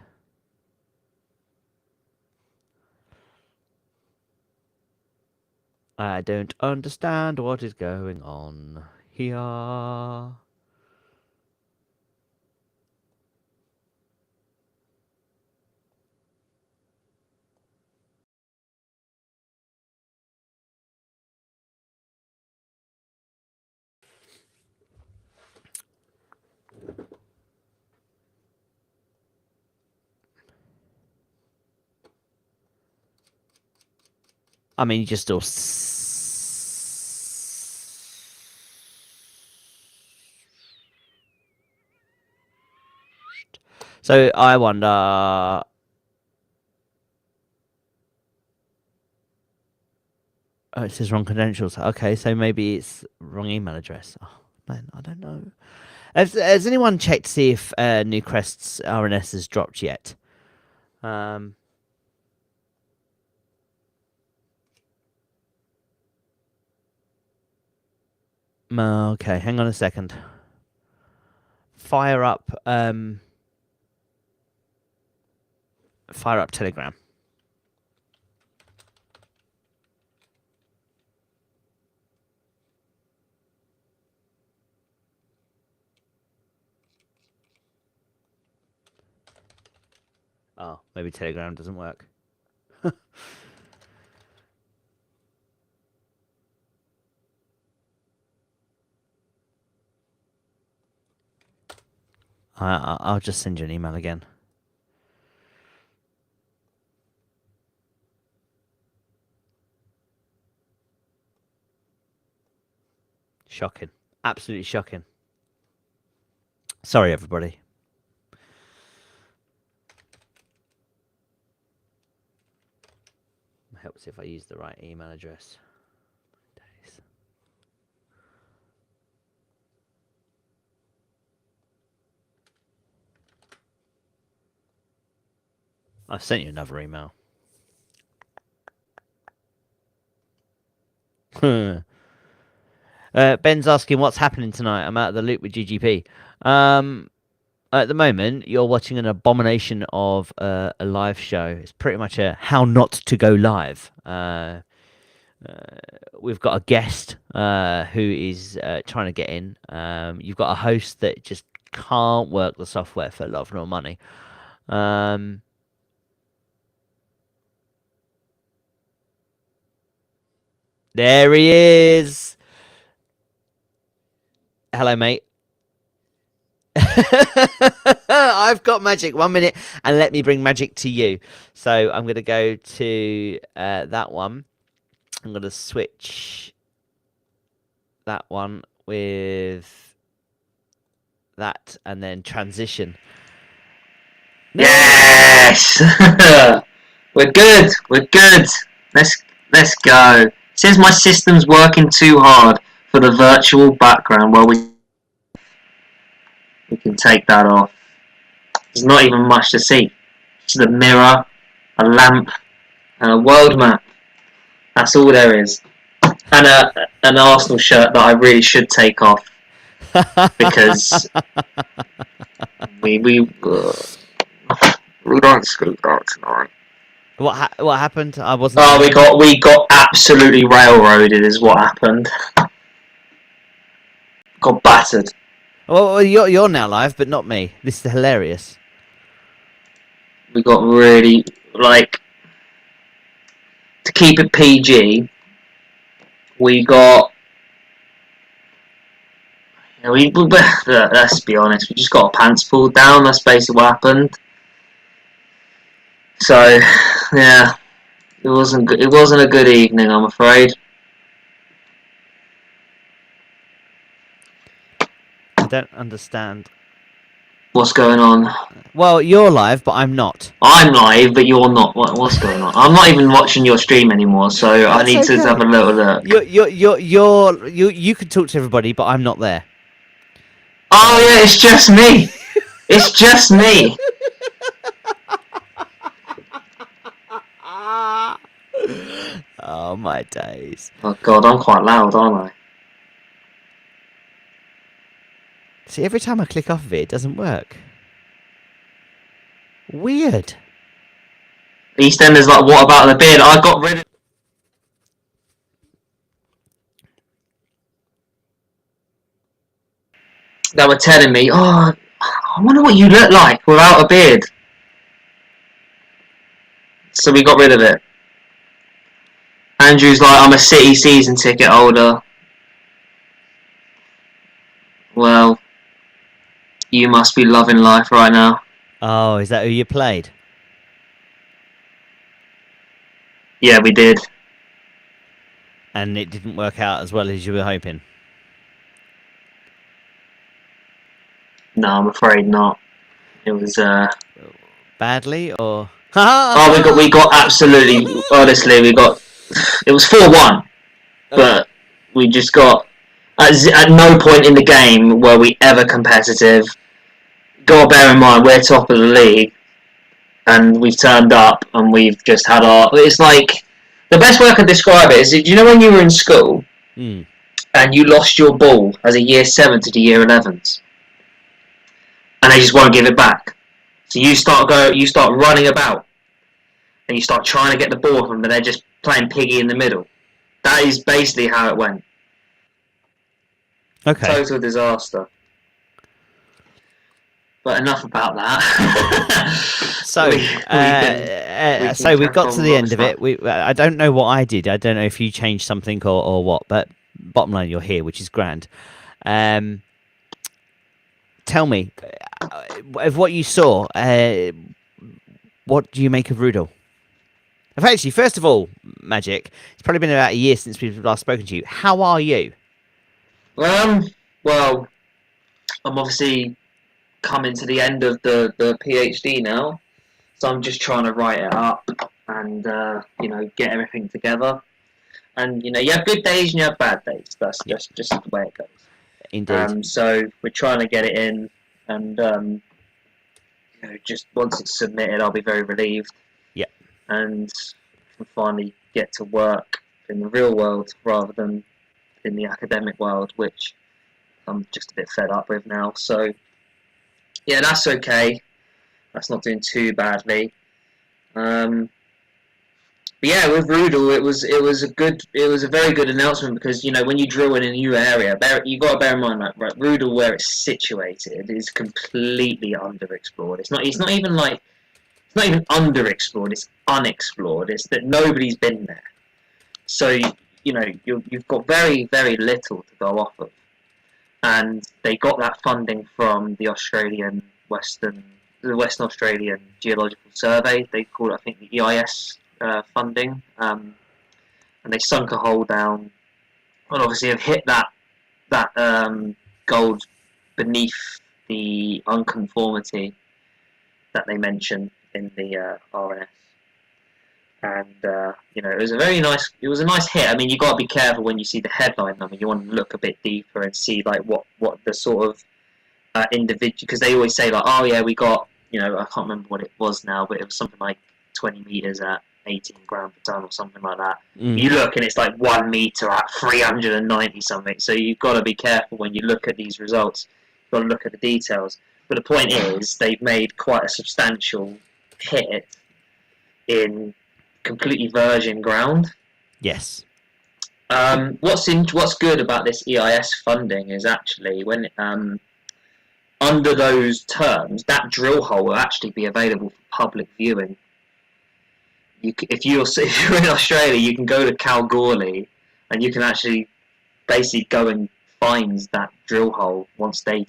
I don't understand what is going on here. I mean, you just still. So I wonder. Oh, it says wrong credentials. Okay, so maybe it's wrong email address. Oh man, I don't know. Has anyone checked to see if Newcrest's RNS has dropped yet? Okay, hang on a second. Fire up Telegram. Oh, maybe Telegram doesn't work. I'll just send you an email again. Shocking. Absolutely shocking. Sorry, everybody. Helps if I use the right email address. I've sent you another email. Ben's asking what's happening tonight. I'm out of the loop with GGP. At the moment, you're watching an abomination of a live show. It's pretty much a how not to go live. We've got a guest who is trying to get in. You've got a host that just can't work the software for love nor money. There he is. Hello, mate. I've got magic. 1 minute, and let me bring magic to you. So I'm going to go to that one. I'm going to switch that one with that, and then transition. Yes, we're good. We're good. Let's go. It says my system's working too hard for the virtual background. Well, we can take that off. There's not even much to see. Just a mirror, a lamp, and a world map. That's all there is. And an Arsenal shirt that I really should take off because we don't speak that tonight. What happened? I wasn't. Oh, we got absolutely railroaded. Is what happened. Got battered. Well, you're now live, but not me. This is hilarious. We got really to keep it PG. We got. Let's be honest. We just got our pants pulled down. That's basically what happened. So, yeah, it wasn't good. It wasn't a good evening, I'm afraid. don't understand. What's going on? Well, you're live, but I'm not. I'm live, but you're not. What's going on? I'm not even watching your stream anymore, so I need to have a little look. You can talk to everybody, but I'm not there. Oh yeah, it's just me. It's just me. Oh my days. Oh god, I'm quite loud, aren't I? See, every time I click off of it, it doesn't work. Weird. EastEnders like, what about the beard? I got rid of. They were telling me, oh, I wonder what you look like without a beard. So we got rid of it. Andrew's like, I'm a City season ticket holder. Well, you must be loving life right now. Oh, is that who you played? Yeah, we did. And it didn't work out as well as you were hoping? No, I'm afraid not. It was Badly, or? Oh, we got absolutely. Honestly, it was 4-1, but we just got at no point in the game were we ever competitive. Got to bear in mind we're top of the league, and we've turned up and we've just had our. It's like the best way I could describe it is, do you know when you were in school and you lost your ball as a year 7 to the year 11s, and they just won't give it back. So you start running about, and you start trying to get the ball from them, but they're just playing piggy in the middle. That is basically how it went. Okay. Total disaster. But enough about that. So we got to the end of it. I don't know what I did. I don't know if you changed something or what. But bottom line, you're here, which is grand. Tell me, of what you saw, what do you make of Ruddall? Actually, first of all, Magic, it's probably been about a year since we've last spoken to you. How are you? Well, I'm obviously coming to the end of the PhD now, so I'm just trying to write it up and get everything together. And you have good days and you have bad days. That's just the way it goes. Indeed. So we're trying to get it in, and just once it's submitted, I'll be very relieved. Yeah. And can finally get to work in the real world rather than in the academic world, which I'm just a bit fed up with now. So yeah, that's okay. That's not doing too badly. But yeah, with Ruddall, it was a very good announcement, because when you drill in a new area, you got to bear in mind, right, Ruddall, where it's situated, is completely underexplored. It's not even underexplored. It's unexplored. It's that nobody's been there. So you've got very, very little to go off of, and they got that funding from the Western Australian Geological Survey. They call it, I think, the EIS. Funding, and they sunk a hole down, and obviously have hit that gold beneath the unconformity that they mentioned in the RNS, and it was a nice hit. I mean, you got to be careful when you see the headline number. You want to look a bit deeper and see like what the sort of individual, because they always say like, oh yeah, we got, I can't remember what it was now, but it was something like 20 meters at 18 gram per ton or something like that. You look and it's like 1 meter at 390 something. So you've got to be careful when you look at these results. You've got to look at the details. But the point is, they've made quite a substantial hit in completely virgin ground. Yes. What's good about this EIS funding is actually when under those terms, that drill hole will actually be available for public viewing. If you're in Australia, you can go to Kalgoorlie and you can actually basically go and find that drill hole once they're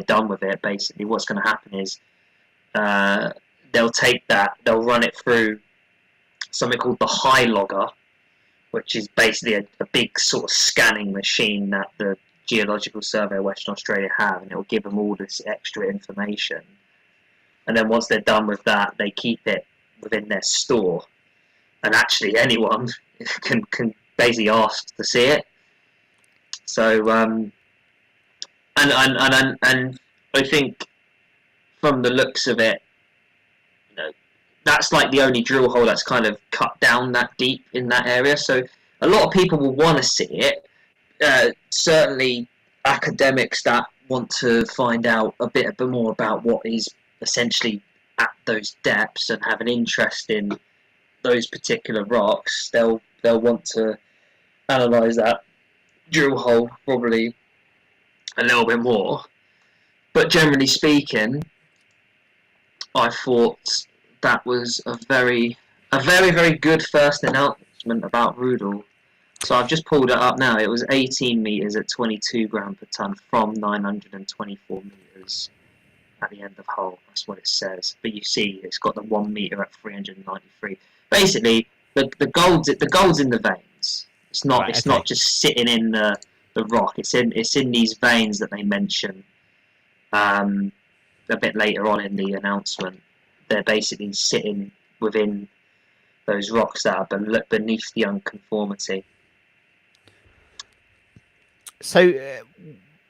done with it. Basically, what's going to happen is they'll take that, they'll run it through something called the high logger, which is basically a big sort of scanning machine that the Geological Survey of Western Australia have, and it will give them all this extra information. And then once they're done with that, they keep it within their store, and actually anyone can basically ask to see it. So and I think from the looks of it, you know, that's like the only drill hole that's kind of cut down that deep in that area. So a lot of people will want to see it. Certainly academics that want to find out a bit more about what is essentially at those depths and have an interest in those particular rocks, they'll want to analyse that drill hole probably a little bit more. But generally speaking, I thought that was a very good first announcement about Ruddall. So I've just pulled it up now. It was 18 metres at 22 gram per tonne from 924 metres at the end of hole. That's what it says. But you see, it's got the 1 metre at 393. Basically, the gold's in the veins. It's not. Right, it's not just sitting in the rock. It's in these veins that they mention a bit later on in the announcement. They're basically sitting within those rocks that are beneath the unconformity. So,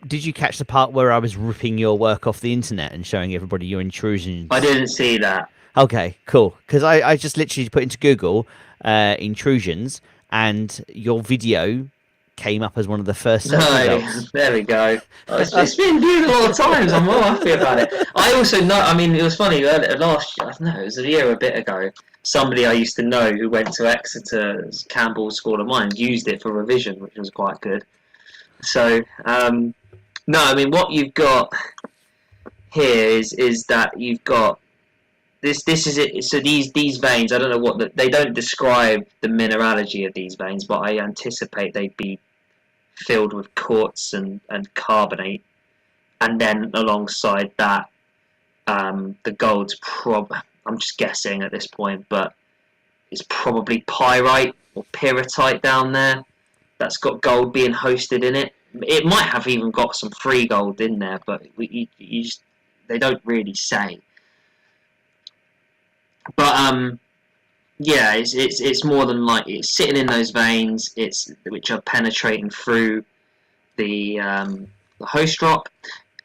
did you catch the part where I was ripping your work off the internet and showing everybody your intrusions? I didn't see that. Okay, cool. Because I just literally put into Google intrusions, and your video came up as one of the first search results. There we go. It's been viewed a lot of times. I'm more happy about it. I also know, I mean, it was funny, last year, I don't know, it was a bit ago, somebody I used to know who went to Exeter's Campbell School of Mines used it for revision, which was quite good. So, no, I mean, what you've got here is that you've got this is it. So these veins, I don't know they don't describe the mineralogy of these veins, but I anticipate they'd be filled with quartz and carbonate, and then alongside that, the gold's I'm just guessing at this point, but it's probably pyrite or pyrrhotite down there that's got gold being hosted in it. It might have even got some free gold in there, but they don't really say. But yeah, it's more than likely it's sitting in those veins. Which are penetrating through the host rock.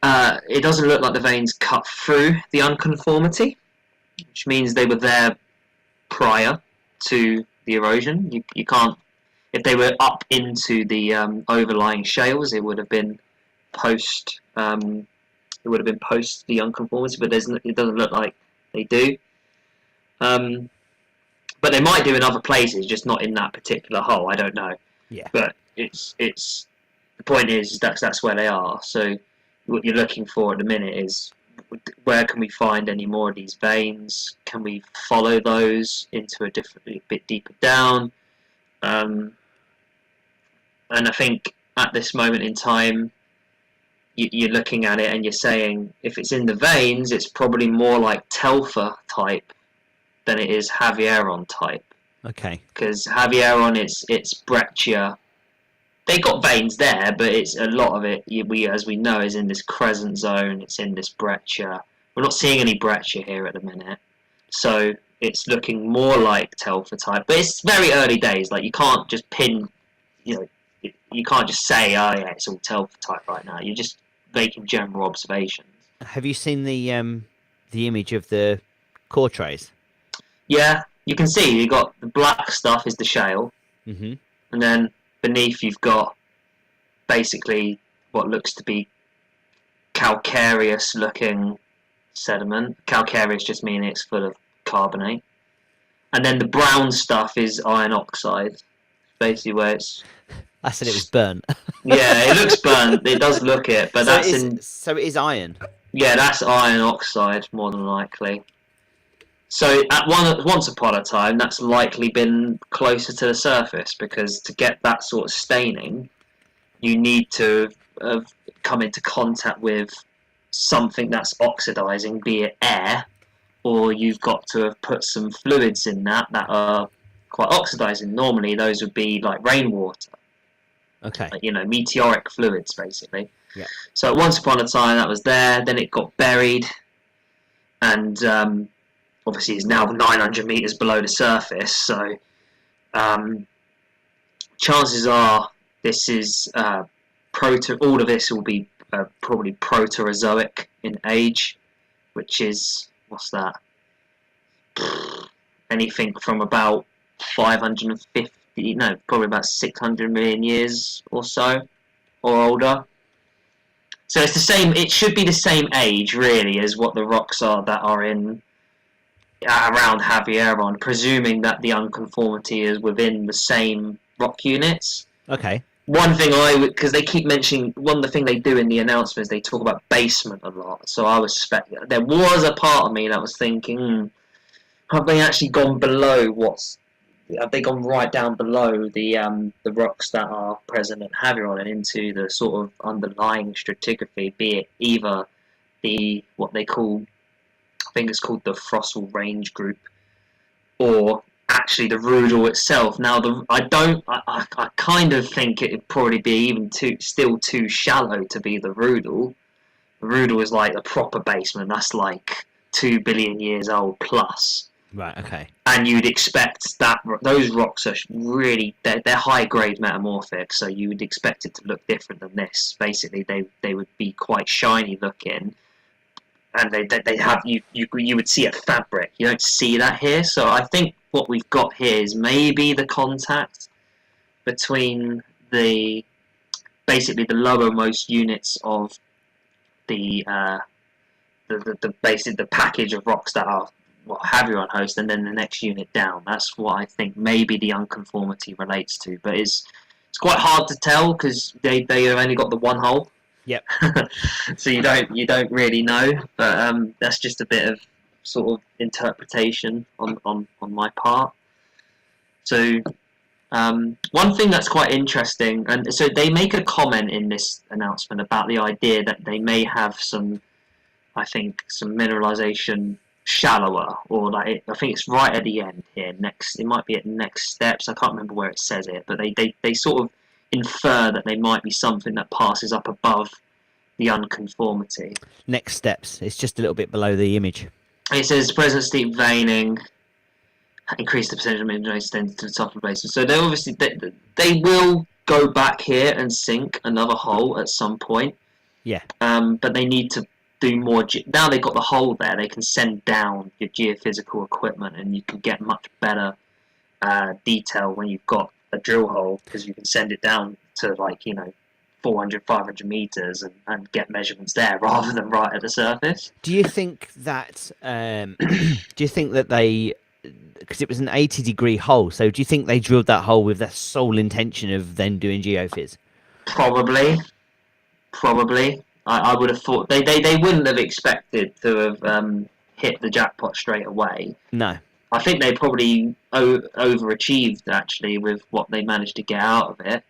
It doesn't look like the veins cut through the unconformity, which means they were there prior to the erosion. You can't. If they were up into the overlying shales, it would have been post. It would have been post the unconformity, but it doesn't look like they do. But they might do in other places, just not in that particular hole. I don't know. Yeah. But it's the point is that's where they are. So what you're looking for at the minute is where can we find any more of these veins? Can we follow those into a bit deeper down? And I think at this moment in time, you're looking at it and you're saying if it's in the veins, it's probably more like Telfer type than it is Havieron type. Okay. Because Havieron, it's breccia. They got veins there, but it's a lot of it. As we know, is in this crescent zone. It's in this breccia. We're not seeing any breccia here at the minute, so it's looking more like Telfer type. But it's very early days. Like you can't just pin, you can't just say, oh yeah, it's all Telfer type right now. You're just making general observations. Have you seen the image of the core trays? Yeah, you can see you got the black stuff is the shale, and then beneath you've got basically what looks to be calcareous looking sediment. Calcareous just meaning it's full of carbonate, and then the brown stuff is iron oxide. Basically where it's. I said it was burnt. Yeah, it looks burnt. It does look it, but so it is iron. Yeah, that's iron oxide more than likely. So once upon a time, that's likely been closer to the surface, because to get that sort of staining, you need to have come into contact with something that's oxidizing, be it air, or you've got to have put some fluids in that are quite oxidizing. Normally, those would be like rainwater. Okay. Meteoric fluids, basically. Yeah. So once upon a time that was there, then it got buried, and obviously is now 900 meters below the surface. So chances are this is all of this will be probably Proterozoic in age, which is, what's that? Anything from about 550, no, probably about 600 million years or so, or older. So it's the same. It should be the same age, really, as what the rocks are that are in around Havieron, presuming that the unconformity is within the same rock units. Okay. One thing because they keep mentioning, one of the things they do in the announcements, they talk about basement a lot. So I was there was a part of me that was thinking, have they actually gone below have they gone right down below the rocks that are present at Havieron and into the sort of underlying stratigraphy, be it either what they call, I think it's called the Fossil Range Group, or actually the Ruddall itself. Now I kind of think it'd probably be even still too shallow to be the Ruddall. The Ruddall is like the proper basement. That's like 2 billion years old plus. Right. Okay. And you'd expect that those rocks are really they're high grade metamorphic, so you would expect it to look different than this. Basically, they would be quite shiny looking, and they have you would see a fabric. You don't see that here, so I think what we've got here is maybe the contact between basically the lowermost units of the package of rocks that are what Havieron host, and then the next unit down. That's what I think maybe the unconformity relates to, but it's quite hard to tell because they have only got the one hole. Yep. So you don't really know, but that's just a bit of sort of interpretation on my part. So one thing that's quite interesting, and so they make a comment in this announcement about the idea that they may have some mineralization shallower, or I think it's right at the end here. It might be at next steps. I can't remember where it says it, but they sort of infer that they might be something that passes up above the unconformity. Next steps. It's just a little bit below the image. It says present steep veining, increase the percentage of mineral extended to the top of the basin. So they obviously they will go back here and sink another hole at some point. Yeah. But they need to do more. Now they've got the hole there, they can send down your geophysical equipment, and you can get much better detail when you've got a drill hole, because you can send it down to 400, 500 meters and get measurements there rather than right at the surface. Do you think that they, because it was an 80-degree hole, so do you think they drilled that hole with the sole intention of then doing geophys? Probably. I would have thought they wouldn't have expected to have hit the jackpot straight away. No. I think they probably overachieved actually with what they managed to get out of it.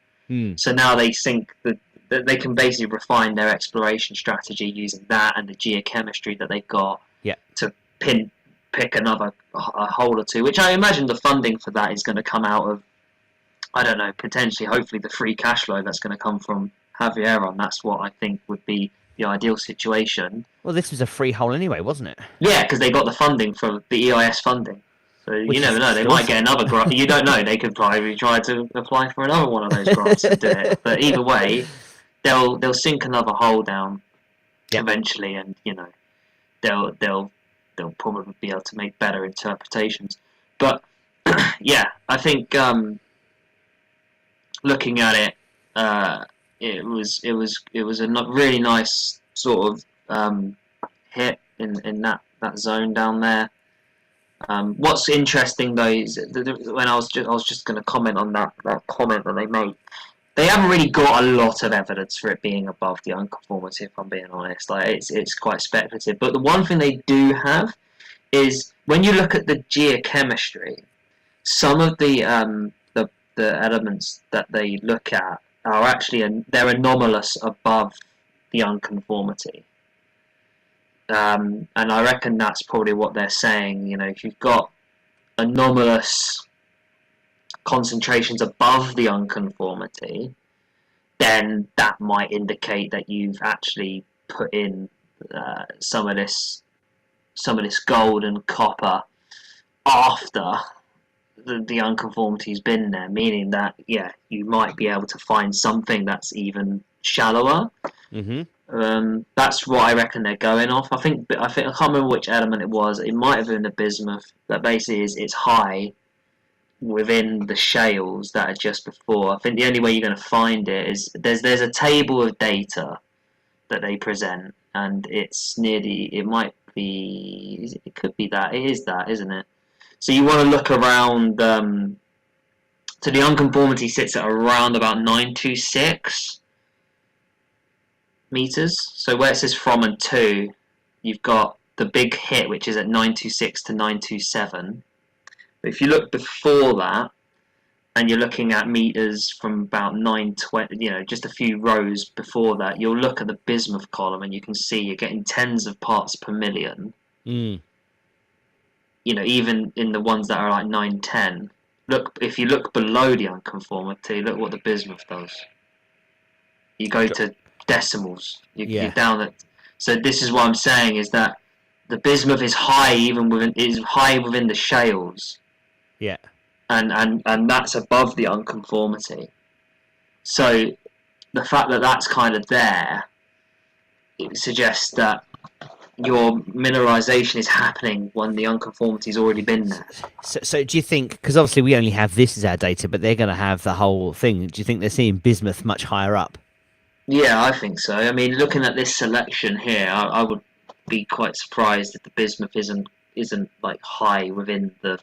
So now they think that they can basically refine their exploration strategy using that and the geochemistry that they've got to pick another a hole or two, which I imagine the funding for that is going to come out of, I don't know, potentially, hopefully the free cash flow that's going to come from Havieron. That's what I think would be the ideal situation. Well, this was a free hole anyway, wasn't it? Yeah, because they got the funding from the EIS funding. So you never know, they might get another grant. You don't know, they could probably try to apply for another one of those grants and do it. But either way, they'll sink another hole down eventually, and they'll probably be able to make better interpretations. But yeah, I think looking at it, it was a really nice sort of hit in that zone down there. What's interesting though is when I was just going to comment on that comment that they made. They haven't really got a lot of evidence for it being above the unconformity, if I'm being honest. It's quite speculative. But the one thing they do have is when you look at the geochemistry, some of the elements that they look at are actually they're anomalous above the unconformity. And I reckon that's probably what they're saying. If you've got anomalous concentrations above the unconformity, then that might indicate that you've actually put in some of this gold and copper after the unconformity's been there, meaning that you might be able to find something that's even shallower. That's what I reckon they're going off. I can't remember which element it was. It might have been the bismuth. That basically it's high within the shales that are just before. I think the only way you're going to find it is there's a table of data that they present, and it's it might be, it could be that, it is that, isn't it? So you want to look around, so the unconformity sits at around about 926 meters. So where it says from and to, you've got the big hit, which is at 926 to 927. But if you look before that, and you're looking at meters from about 920, just a few rows before that, you'll look at the bismuth column and you can see you're getting tens of parts per million. Even in the ones that are like 910. If you look below the unconformity, look what the bismuth does. You go to decimals. You're down at. So this is what I'm saying, is that the bismuth is high within the shales. Yeah. And that's above the unconformity. So the fact that that's kind of there, it suggests that your mineralization is happening when the unconformity's already been there. So do you think, because obviously we only have this as our data, but they're going to have the whole thing, do you think they're seeing bismuth much higher up? Yeah, I think so. I mean, looking at this selection here, I would be quite surprised if the bismuth isn't like high within the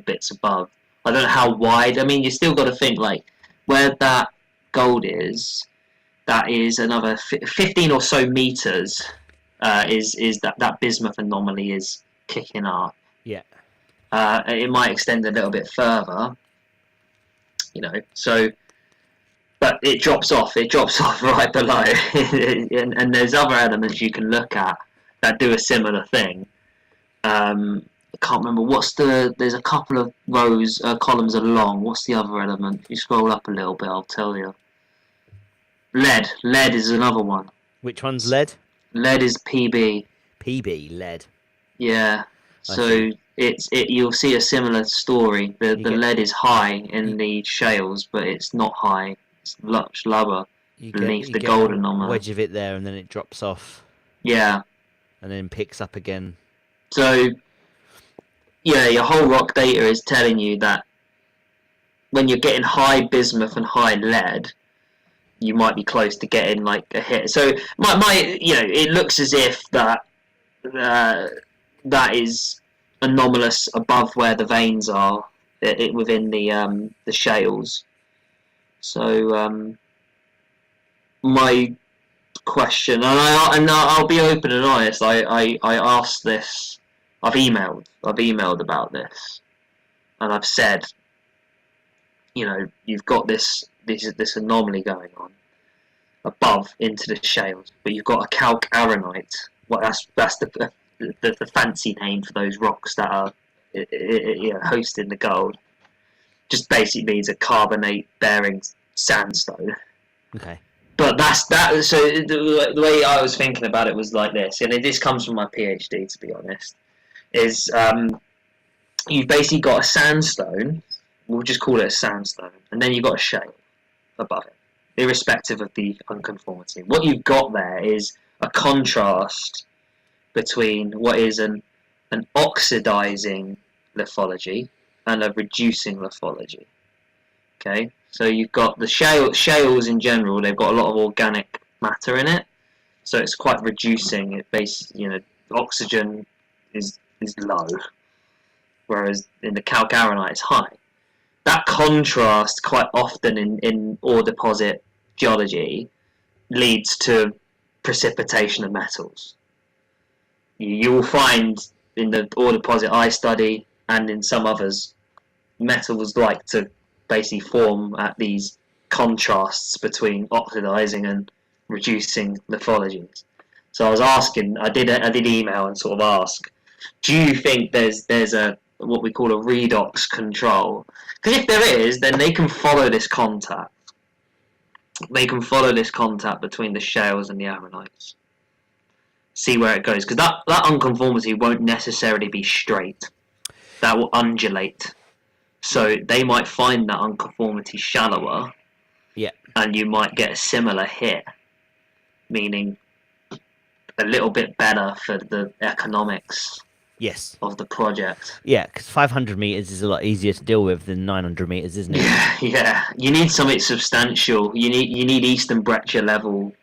bits above. I don't know how wide. I mean, you still got to think, like, where that gold is, that is another 15 or so meters. Is that bismuth anomaly is kicking up. Yeah. It might extend a little bit further. So, but it drops off. It drops off right below, and there's other elements you can look at that do a similar thing. I can't remember there's a couple of columns along. What's the other element? If you scroll up a little bit, I'll tell you. Lead is another one. Which one's lead? Lead is PB. PB, lead. Yeah. So you'll see a similar story. The lead is high in the shales, but it's not high. It's much lower beneath the gold anomaly. Wedge of it there, and then it drops off. Yeah. And then picks up again. So, your whole rock data is telling you that when you're getting high bismuth and high lead, you might be close to getting like a hit. So it looks as if that is anomalous above where the veins are within the shales. So my question, and I'll be open and honest. I asked this. I've emailed about this, and I've said, you've got this anomaly going on above into the shales, but you've got a calcarenite. Well, that's the fancy name for those rocks that are hosting the gold. Just basically means a carbonate bearing sandstone. Okay. But that's that. So the way I was thinking about it was like this, and this comes from my PhD, to be honest. Is you've basically got a sandstone. We'll just call it a sandstone, and then you've got a shale above it, irrespective of the unconformity. What you've got there is a contrast between what is an oxidizing lithology and a reducing lithology. Okay, so you've got the shales in general. They've got a lot of organic matter in it, so it's quite reducing. It oxygen is low, whereas in the calcarenite it's high. That contrast quite often in ore deposit geology leads to precipitation of metals. You will find in the ore deposit I study and in some others, metals like to basically form at these contrasts between oxidizing and reducing lithologies. So I was asking, I did email and sort of ask, do you think there's a what we call a redox control? Because if there is, then they can follow this contact. they can follow this contact between the shales and the ammonites, see where it goes, because that unconformity won't necessarily be straight. That will undulate. So they might find that unconformity shallower, Yeah. and you might get a similar hit, meaning a little bit better for the economics Yes. of the project. Yeah, because 500 meters is a lot easier to deal with than 900 meters, isn't it? Yeah. You need something substantial. You need Eastern breccia level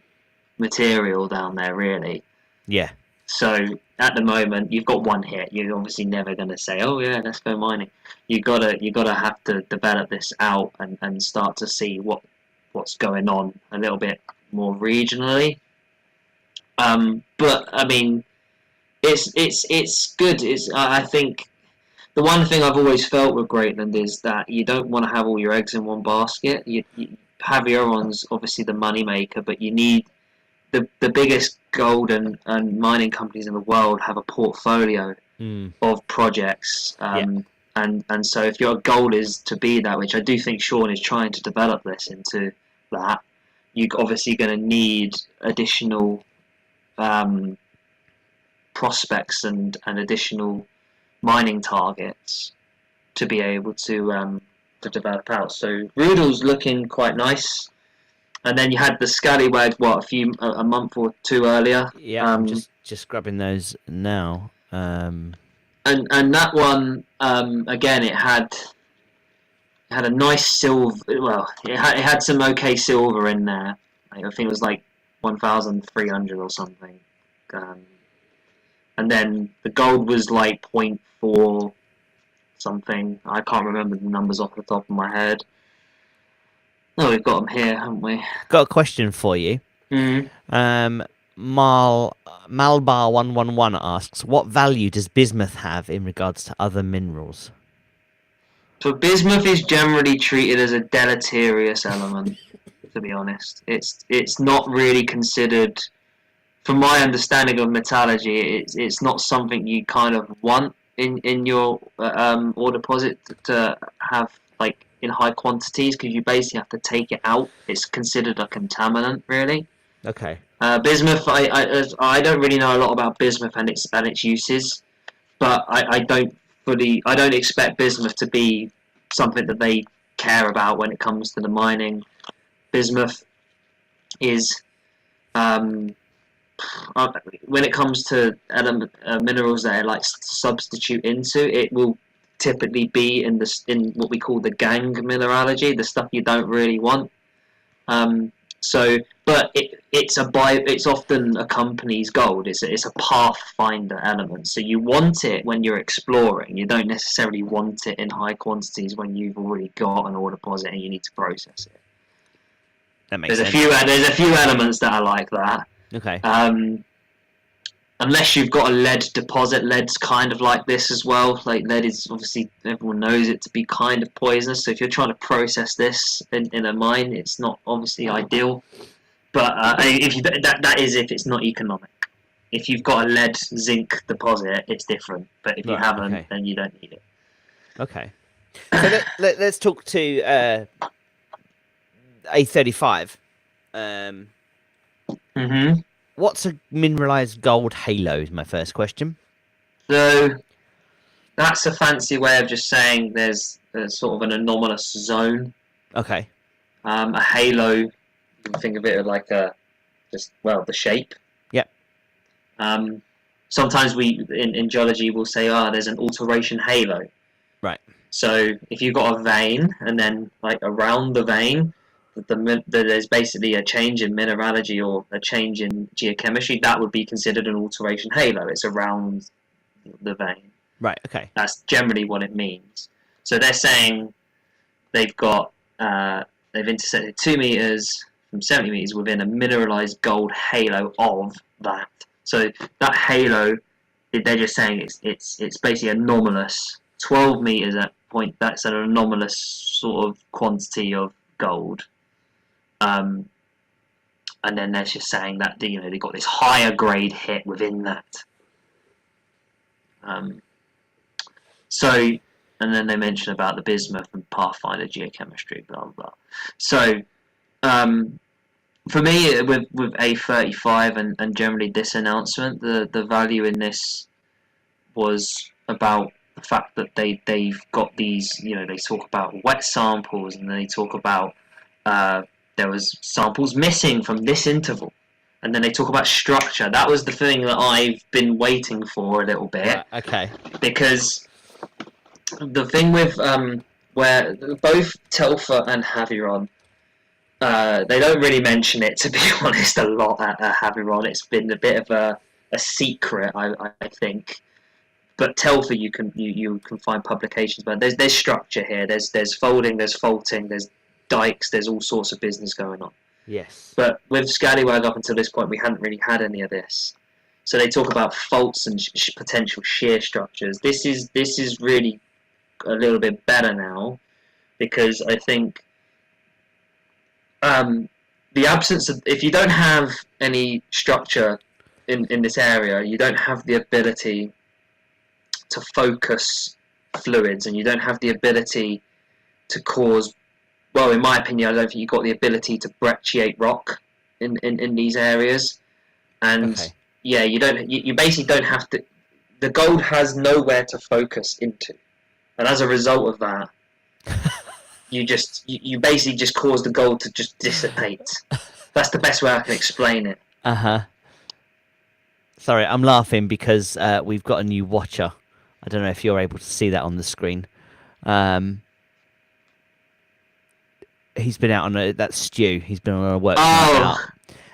material down there, really. Yeah. So at the moment, you've got one hit. You're obviously never going to say, "Oh yeah, let's go mining." You gotta have to develop this out and start to see what's going on a little bit more regionally. But I mean, it's good. I think the one thing I've always felt with Greatland is that you don't want to have all your eggs in one basket. Havieron's obviously the money maker, but you need the biggest gold and mining companies in the world have a portfolio of projects. And so if your goal is to be that, which I do think Sean is trying to develop this into that, you're obviously going to need additional prospects and additional mining targets to be able to develop out. So Ruddall's looking quite nice. And then you had the Scallywag, a month or two earlier. Yeah, I'm just grabbing those now. And that one, again, it had a nice silver. Well, it had some okay silver in there. I think it was like 1,300 or something. And then the gold was like 0.4 something. I can't remember the numbers off the top of my head. Oh, we've got them here, haven't we? Got a question for you. Malbar111 asks, what value does bismuth have in regards to other minerals? So bismuth is generally treated as a deleterious element, to be honest. It's not really considered, from my understanding of metallurgy, it's not something you kind of want in your ore deposit to have like in high quantities, because you basically have to take it out. It's considered a contaminant, really. Okay. Bismuth, I don't really know a lot about bismuth and its uses, but I don't expect bismuth to be something that they care about when it comes to the mining. Bismuth is when it comes to minerals that are like substitute into, it will typically be in what we call the gang mineralogy, the stuff you don't really want. But it's often a company's gold. It's a pathfinder element. So you want it when you're exploring. You don't necessarily want it in high quantities when you've already got an ore deposit and you need to process it. That makes sense. There's a few elements that are like that. Okay. Unless you've got a lead deposit, lead's kind of like this as well. Like lead is obviously, everyone knows it to be kind of poisonous. So if you're trying to process this in a mine, it's not obviously ideal. But that is if it's not economic. If you've got a lead zinc deposit, it's different. But if you haven't, then you don't need it. Okay. So let's talk to A35. What's a mineralized gold halo is my first question. So that's a fancy way of just saying there's sort of an anomalous zone. Okay. A halo, you can think of it like the shape. Yep. Sometimes in geology we'll say, there's an alteration halo. Right. So if you've got a vein and then like around the vein, there's basically a change in mineralogy or a change in geochemistry, that would be considered an alteration halo. It's around the vein. Right, okay. That's generally what it means. So they're saying they've intersected 2 meters from 70 meters within a mineralized gold halo of that. So that halo, they're just saying it's basically anomalous. 12 meters at point, that's an anomalous sort of quantity of gold. And then they're just saying that they've got this higher grade hit within that. And then they mention about the bismuth and pathfinder geochemistry, blah blah blah. So for me, with A35 and generally this announcement, the value in this was about the fact that they've got these, they talk about wet samples, and they talk about there was samples missing from this interval, and then they talk about structure. That was the thing that I've been waiting for a little bit. Okay. Because the thing with where both Telfer and Havieron, they don't really mention it, to be honest, a lot at Havieron. It's been a bit of a secret, I think. But Telfer, you can find publications, but there's structure here. There's folding, there's faulting, there's dikes, there's all sorts of business going on. Yes. But with Scallywag, up until this point, we hadn't really had any of this. So they talk about faults and potential shear structures. This is really a little bit better now, because I think the absence of, if you don't have any structure in this area, you don't have the ability to focus fluids, and you don't have the ability to cause, well, in my opinion, I don't think you've got the ability to brecciate rock in these areas. And Okay. yeah, you basically don't have to, the gold has nowhere to focus into, and as a result of that, you basically just cause the gold to just dissipate. That's the best way I can explain it. Sorry, I'm laughing because we've got a new watcher. I don't know if you're able to see that on the screen. He's been out on that's Stu. He's been on a work night out,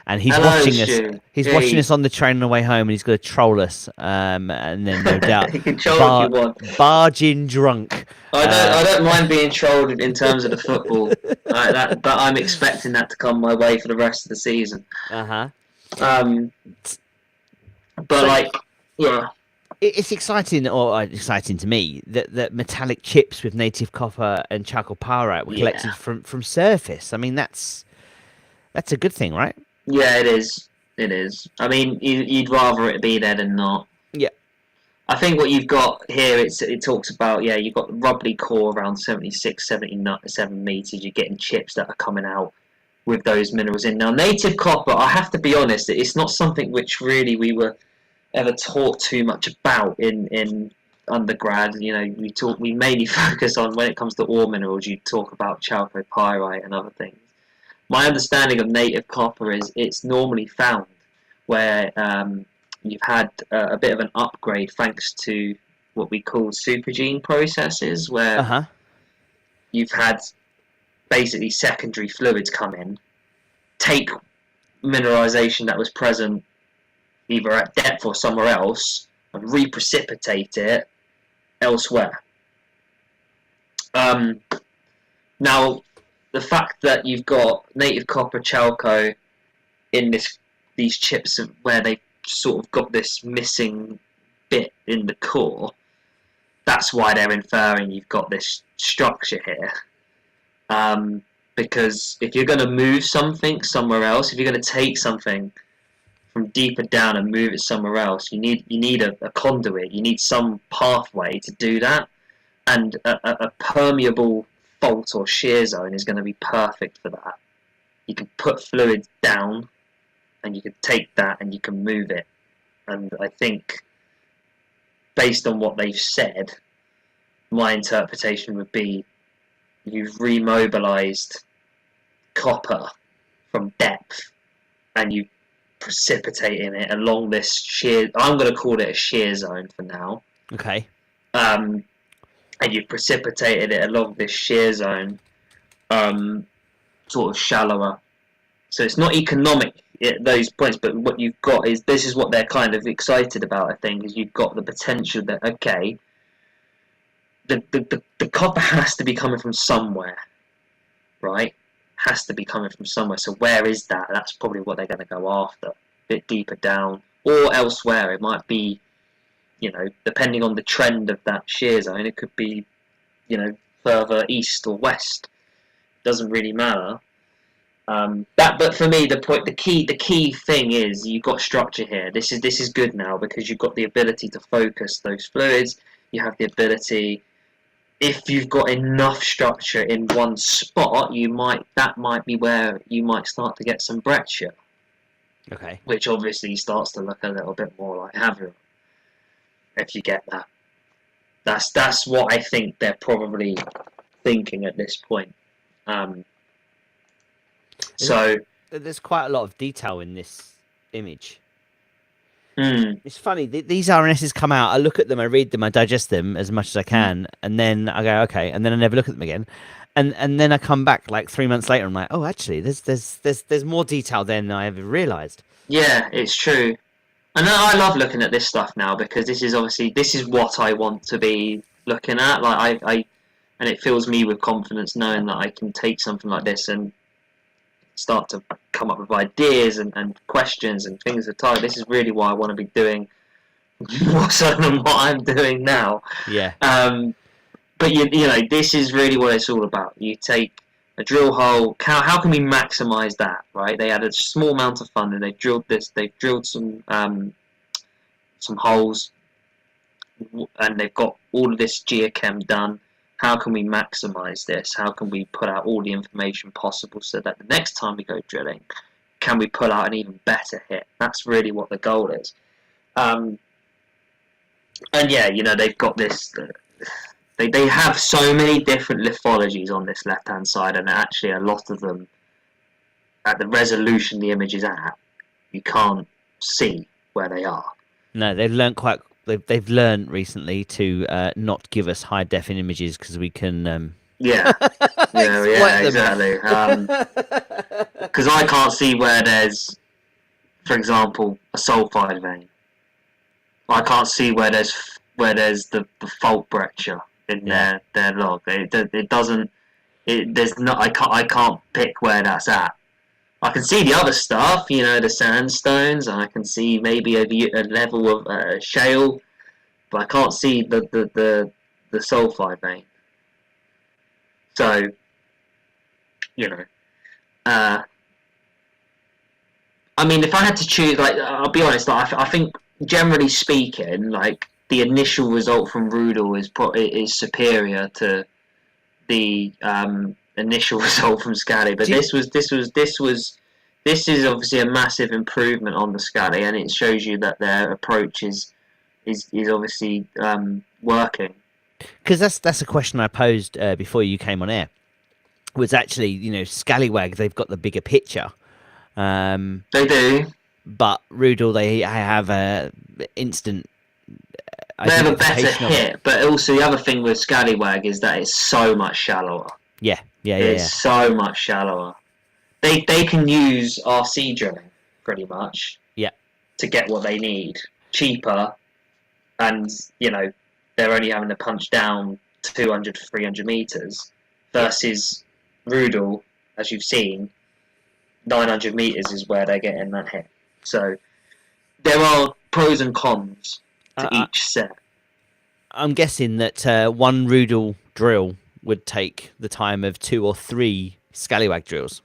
and he's hello, watching Stu. us. He's watching us on the train on the way home, and he's going to troll us. And then no doubt, You can troll if you want. Barge in drunk. I don't mind being trolled in terms of the football, but I'm expecting that to come my way for the rest of the season. But yeah. It's exciting, or exciting to me, that metallic chips with native copper and charcoal pyrite were collected from surface. I mean, that's a good thing, right? Yeah, it is. It is. I mean, you'd rather it be there than not. Yeah. I think what you've got here, it talks about, you've got the rubbly core around 76, 77 metres. You're getting chips that are coming out with those minerals in. Now, native copper, I have to be honest, it's not something which really we were ever taught too much about in undergrad. We mainly focus on, when it comes to ore minerals, you talk about chalcopyrite and other things. My understanding of native copper is it's normally found where you've had a bit of an upgrade thanks to what we call supergene processes, where you've had basically secondary fluids come in, take mineralization that was present either at depth or somewhere else, and reprecipitate it elsewhere. Now, the fact that you've got native copper chalco in these chips where they sort of got this missing bit in the core, that's why they're inferring you've got this structure here. Because if you're going to move something somewhere else, if you're going to take something from deeper down and move it somewhere else, you need a conduit. You need some pathway to do that, and a permeable fault or shear zone is going to be perfect for that. You can put fluid down, and you can take that and you can move it. And I think, based on what they've said, my interpretation would be you've remobilized copper from depth, and you precipitating it along this shear, I'm going to call it a shear zone for now. Okay. And you precipitated it along this shear zone, sort of shallower. So it's not economic at those points, but what you've got is, this is what they're kind of excited about, I think, is you've got the potential that, okay, the copper has to be coming from somewhere, right? Has to be coming from somewhere. So where is that? That's probably what they're going to go after, a bit deeper down or elsewhere. It might be, depending on the trend of that shear zone, it could be, further east or west. Doesn't really matter. But for me, the key thing is you've got structure here. This is good now, because you've got the ability to focus those fluids. You have the ability, if you've got enough structure in one spot, that might be where you might start to get some breccia, Okay. which obviously starts to look a little bit more like Havieron. If you get that, that's what I think they're probably thinking at this point. So there's quite a lot of detail in this image. mm, It's funny, these RNSs come out, I look at them, I read them, I digest them as much as I can, and then I go, okay, and then I never look at them again. And then I come back like 3 months later, I'm like, oh, actually, there's more detail than I ever realised. yeah, it's true. And I love looking at this stuff now because this is what I want to be looking at. Like and it fills me with confidence knowing that I can take something like this and start to come up with ideas and questions and things of type. This is really what I want to be doing more so than what I'm doing now. Yeah. But you know, this is really what it's all about. You take a drill hole. How can we maximise that? Right? They had a small amount of funding. They drilled this. They drilled some holes, and they've got all of this geochem done. How can we maximise this? How can we put out all the information possible so that the next time we go drilling, can we pull out an even better hit? That's really what the goal is. And yeah, you know, they've got this. They have so many different lithologies on this left-hand side, and actually a lot of them, at the resolution the image is at, you can't see where they are. No, they've learned recently to not give us high definition images because we can Yeah, exactly. Because I can't see where there's, for example, a sulfide vein. I can't see where there's the fault breccia in their log. It doesn't. There's not. I can't pick where that's at. I can see the other stuff, you know, the sandstones, and I can see maybe a level of shale, but I can't see the sulfide vein. So, you know, I mean, if I had to choose, like, I'll be honest, I think generally speaking, like, the initial result from Ruddall is superior to the initial result from Scally, but this is obviously a massive improvement on the Scally, and it shows you that their approach is obviously working. Because that's a question I posed before you came on air. Was actually, you know, Scallywag, they've got the bigger picture. They do, but Ruddall, they have a instant. They have a better hit, but also the other thing with Scallywag is that it's so much shallower. Yeah. It's so much shallower. They can use RC drilling pretty much. Yeah. To get what they need cheaper, and you know they're only having to punch down 200 to 300 meters versus Ruddall, as you've seen, 900 meters is where they're getting that hit. So there are pros and cons to each set. I'm guessing that one Ruddall drill would take the time of 2 or 3 Scallywag drills.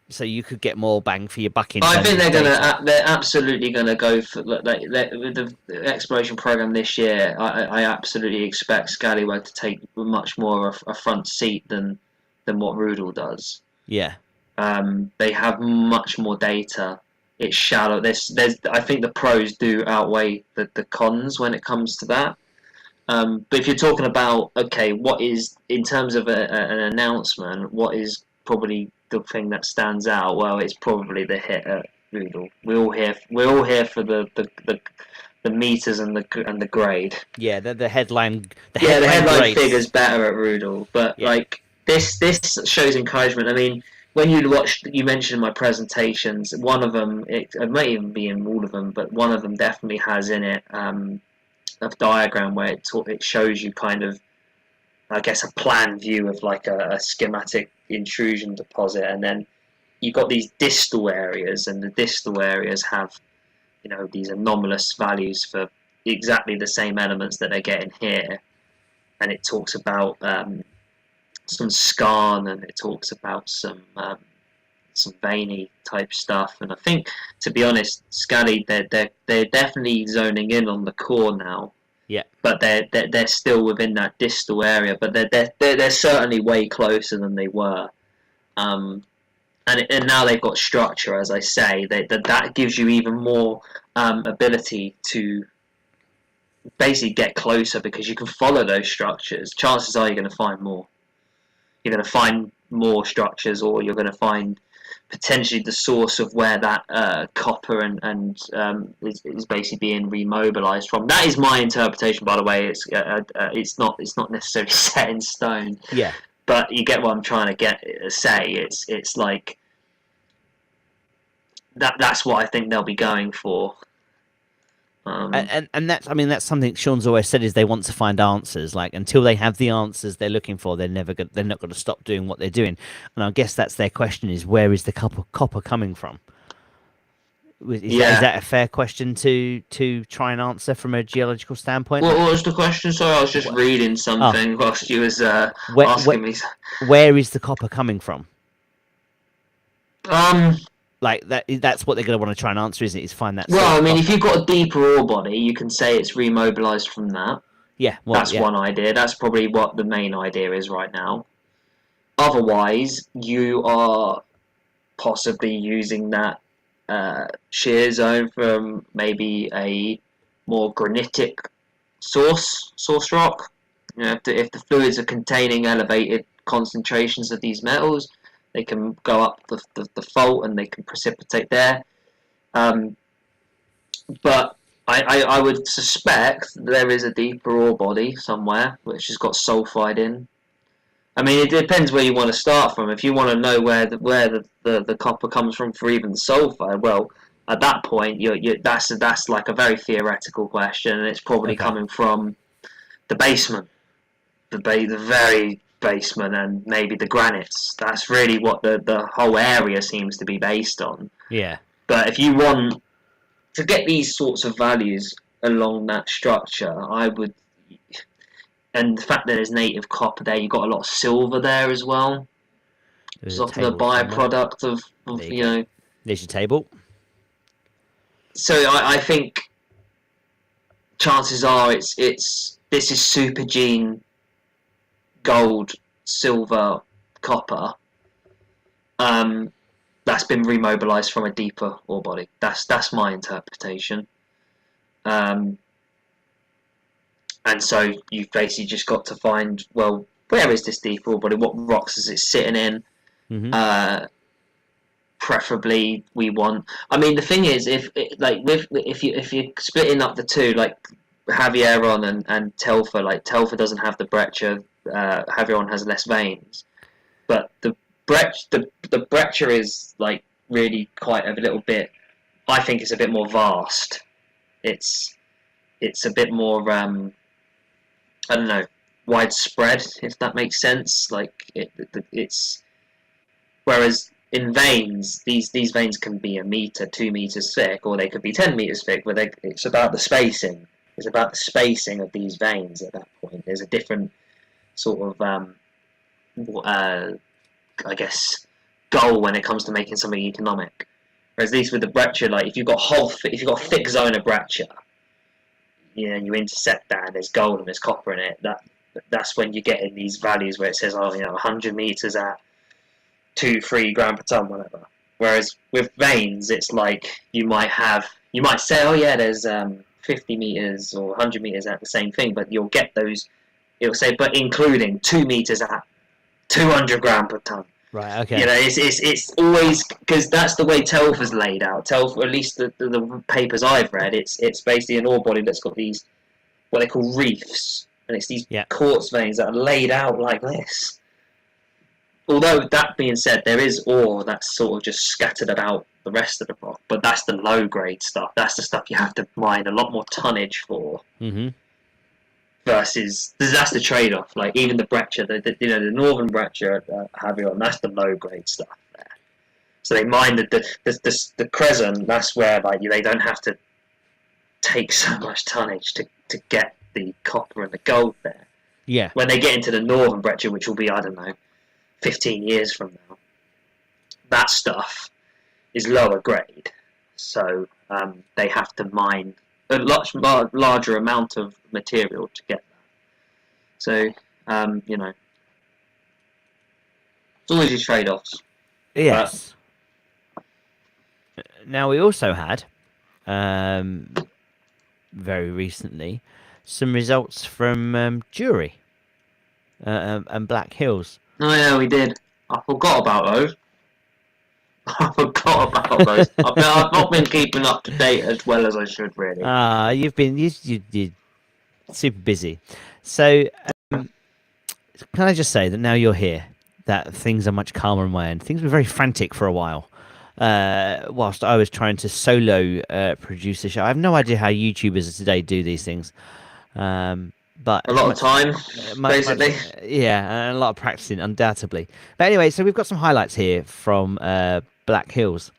So you could get more bang for your buck. I think they're absolutely gonna go for with the exploration program this year. I absolutely expect Scallywag to take much more of a front seat than what Ruddall does. Yeah. They have much more data. It's shallow. I think the pros do outweigh the cons when it comes to that. But if you're talking about, okay, what is, in terms of an announcement, what is probably the thing that stands out? Well, it's probably the hit at Ruddall. We're all here for the meters and the grade. Yeah, the headline. The headline figure's better at Ruddall, but like this shows encouragement. I mean, when you mentioned in my presentations, one of them, it may even be in all of them, but one of them definitely has in it a diagram where it shows you kind of, I guess, a plan view of like a schematic intrusion deposit, and then you've got these distal areas, and the distal areas have, you know, these anomalous values for exactly the same elements that they're getting here, and it talks about some skarn, and it talks about some veiny type stuff. And I think, to be honest, Scally, they're definitely zoning in on the core now. Yeah. But they're still within that distal area. But they're certainly way closer than they were. And now they've got structure, as I say. That gives you even more ability to basically get closer, because you can follow those structures. Chances are you're going to find more. You're going to find more structures, or you're going to find potentially the source of where that copper and is basically being remobilized from. That is my interpretation, by the way. It's not necessarily set in stone. Yeah. But you get what I'm trying to say. It's like that's what I think they'll be going for. And that's something Sean's always said, is they want to find answers. Like, until they have the answers they're looking for, they're not going to stop doing what they're doing. And I guess that's their question: is where is the copper coming from? Is that a fair question to try and answer from a geological standpoint? What was the question? Sorry, I was just reading something whilst you was asking me. Where is the copper coming from? Like that's what they're going to want to try and answer, isn't it? Is find that. Well, I mean, if you've got a deeper ore body, you can say it's remobilized from that. Yeah, that's one idea. That's probably what the main idea is right now. Otherwise, you are possibly using that shear zone from maybe a more granitic source rock. You know, if the fluids are containing elevated concentrations of these metals, they can go up the fault and they can precipitate there. But I would suspect there is a deeper ore body somewhere which has got sulfide in. I mean, it depends where you want to start from. If you want to know where the copper comes from for even the sulfide, well, at that point, that's like a very theoretical question, and it's probably coming from the basement, the very basement, and maybe the granites. That's really what the whole area seems to be based on. Yeah. But if you want to get these sorts of values along that structure, I would, and the fact that there's native copper there, you've got a lot of silver there as well. It's often a byproduct of you know. There's your table. So I think chances are this is supergene gold, silver, copper. That's been remobilized from a deeper ore body. That's my interpretation. And so you've basically just got to find, well, where is this deeper ore body? What rocks is it sitting in? Mm-hmm. Preferably, we want. I mean, the thing is, if you're splitting up the two, like Havieron and Telfer, like Telfer doesn't have the breccia, Havieron has less veins, but the breccia is like really quite a little bit. I think it's a bit more vast. It's a bit more I don't know, widespread, if that makes sense. Like it's whereas in veins, these veins can be 1 meter, 2 meters thick, or they could be 10 meters thick. But it's about the spacing. It's about the spacing of these veins at that point. There's a different sort of I guess goal when it comes to making something economic. Whereas these with the breccia, like if you've got a thick zone of breccia, you intersect that and there's gold and there's copper in it. That's when you're getting these values where it says 100 meters at 2-3 gram per ton, whatever. Whereas with veins, it's like you might say, oh yeah, there's 50 meters or 100 meters at the same thing, but you'll get those. It'll say, but including 2 meters at 200 gram per ton. Right. Okay. It's always, because that's the way Telfer's laid out. Telfer, at least the papers I've read, it's basically an ore body that's got these what they call reefs, and it's these quartz veins that are laid out like this. Although, that being said, there is ore that's sort of just scattered about the rest of the rock, but that's the low-grade stuff. That's the stuff you have to mine a lot more tonnage for. Mm-hmm. Versus, that's the trade-off. Like, even the breccia, the northern breccia at Havieron, that's the low-grade stuff there. So they mine the crescent, that's where they don't have to take so much tonnage to get the copper and the gold there. Yeah. When they get into the northern breccia, which will be, I don't know, 15 years from now, that stuff is lower grade, so they have to mine larger amount of material to get that. So you know, it's always your trade-offs. Yes. Now we also had, very recently, some results from Juri and Black Hills. Oh yeah, we did. I forgot about those. I forgot about those. I've not been keeping up to date as well as I should, really. You've been you're super busy. So can I just say that now you're here, that things are much calmer on my end. Things were very frantic for a while. Whilst I was trying to solo produce the show. I have no idea how YouTubers of today do these things. But a lot of time, basically. Yeah, and a lot of practicing, undoubtedly. But anyway, so we've got some highlights here from Black Hills.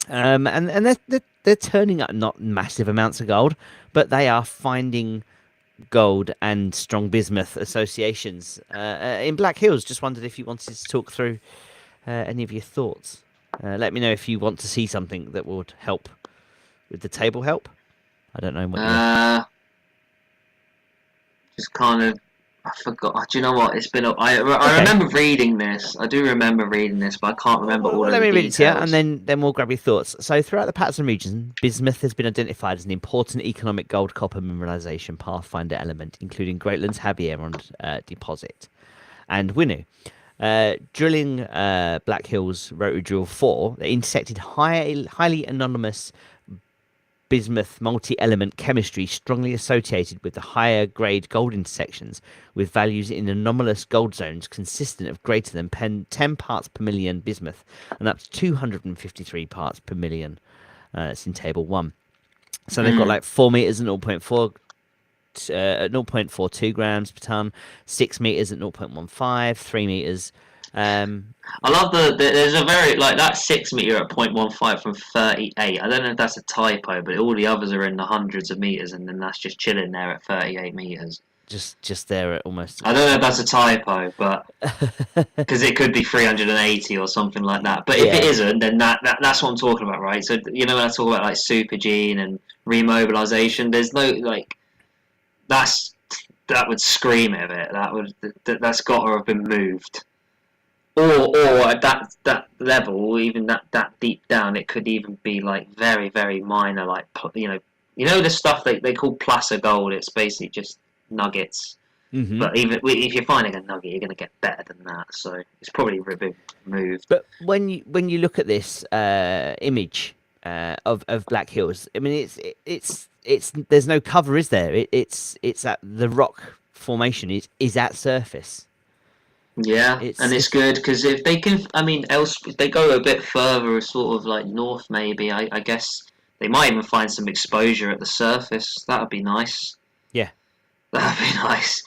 And they're turning up not massive amounts of gold, but they are finding gold and strong bismuth associations in Black Hills. Just wondered if you wanted to talk through any of your thoughts. Let me know if you want to see something that would help with the table help. I don't know what. Just kind of, I forgot. Do you know what? It's been. I remember reading this. I do remember reading this, but I can't remember all of the details. Let me read it to you, and then we'll grab your thoughts. So, throughout the Patterson region, bismuth has been identified as an important economic gold-copper mineralization pathfinder element, including Greatland's Havieron deposit and Winu. Drilling Black Hills Rotary Drill 4, they intersected highly anonymous bismuth multi-element chemistry strongly associated with the higher grade gold intersections, with values in anomalous gold zones consistent of greater than 10 parts per million bismuth and up to 253 parts per million. It's in table 1. So they've got like 4 meters at 0.42 grams per ton, 6 meters at 0.15, 3 meters. I love there's a very, like, that 6 meter at 0.15 from 38. I don't know if that's a typo, but all the others are in the hundreds of meters, and then that's just chilling there at 38 meters. Just there at almost. I don't know if that's a typo, but because it could be 380 or something like that. But if it isn't, then that's what I'm talking about, right? So you know when I talk about like supergene and remobilization, there's no like that would scream of it. That's got to have been moved. Or at that level, even that deep down, it could even be like very, very minor, like you know the stuff they call placer gold. It's basically just nuggets. Mm-hmm. But even if you're finding a nugget, you're going to get better than that. So it's probably been moved. But when you look at this image of Black Hills, I mean it's there's no cover, is there? It's at the rock formation is at surface. Yeah, it's good because if they can, I mean, if they go a bit further, sort of like north, maybe, I guess they might even find some exposure at the surface. That would be nice. Yeah, that'd be nice.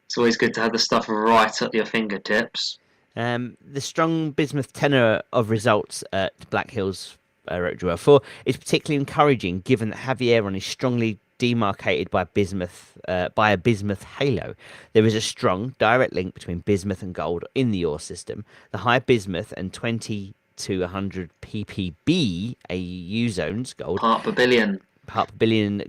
It's always good to have the stuff right at your fingertips. The strong bismuth tenor of results at Black Hills Rotary Drill 4 is particularly encouraging, given that Havieron is strongly demarcated by a bismuth halo. There is a strong direct link between bismuth and gold in the ore system. The high bismuth and 20 to 100 ppb AU zones gold part per billion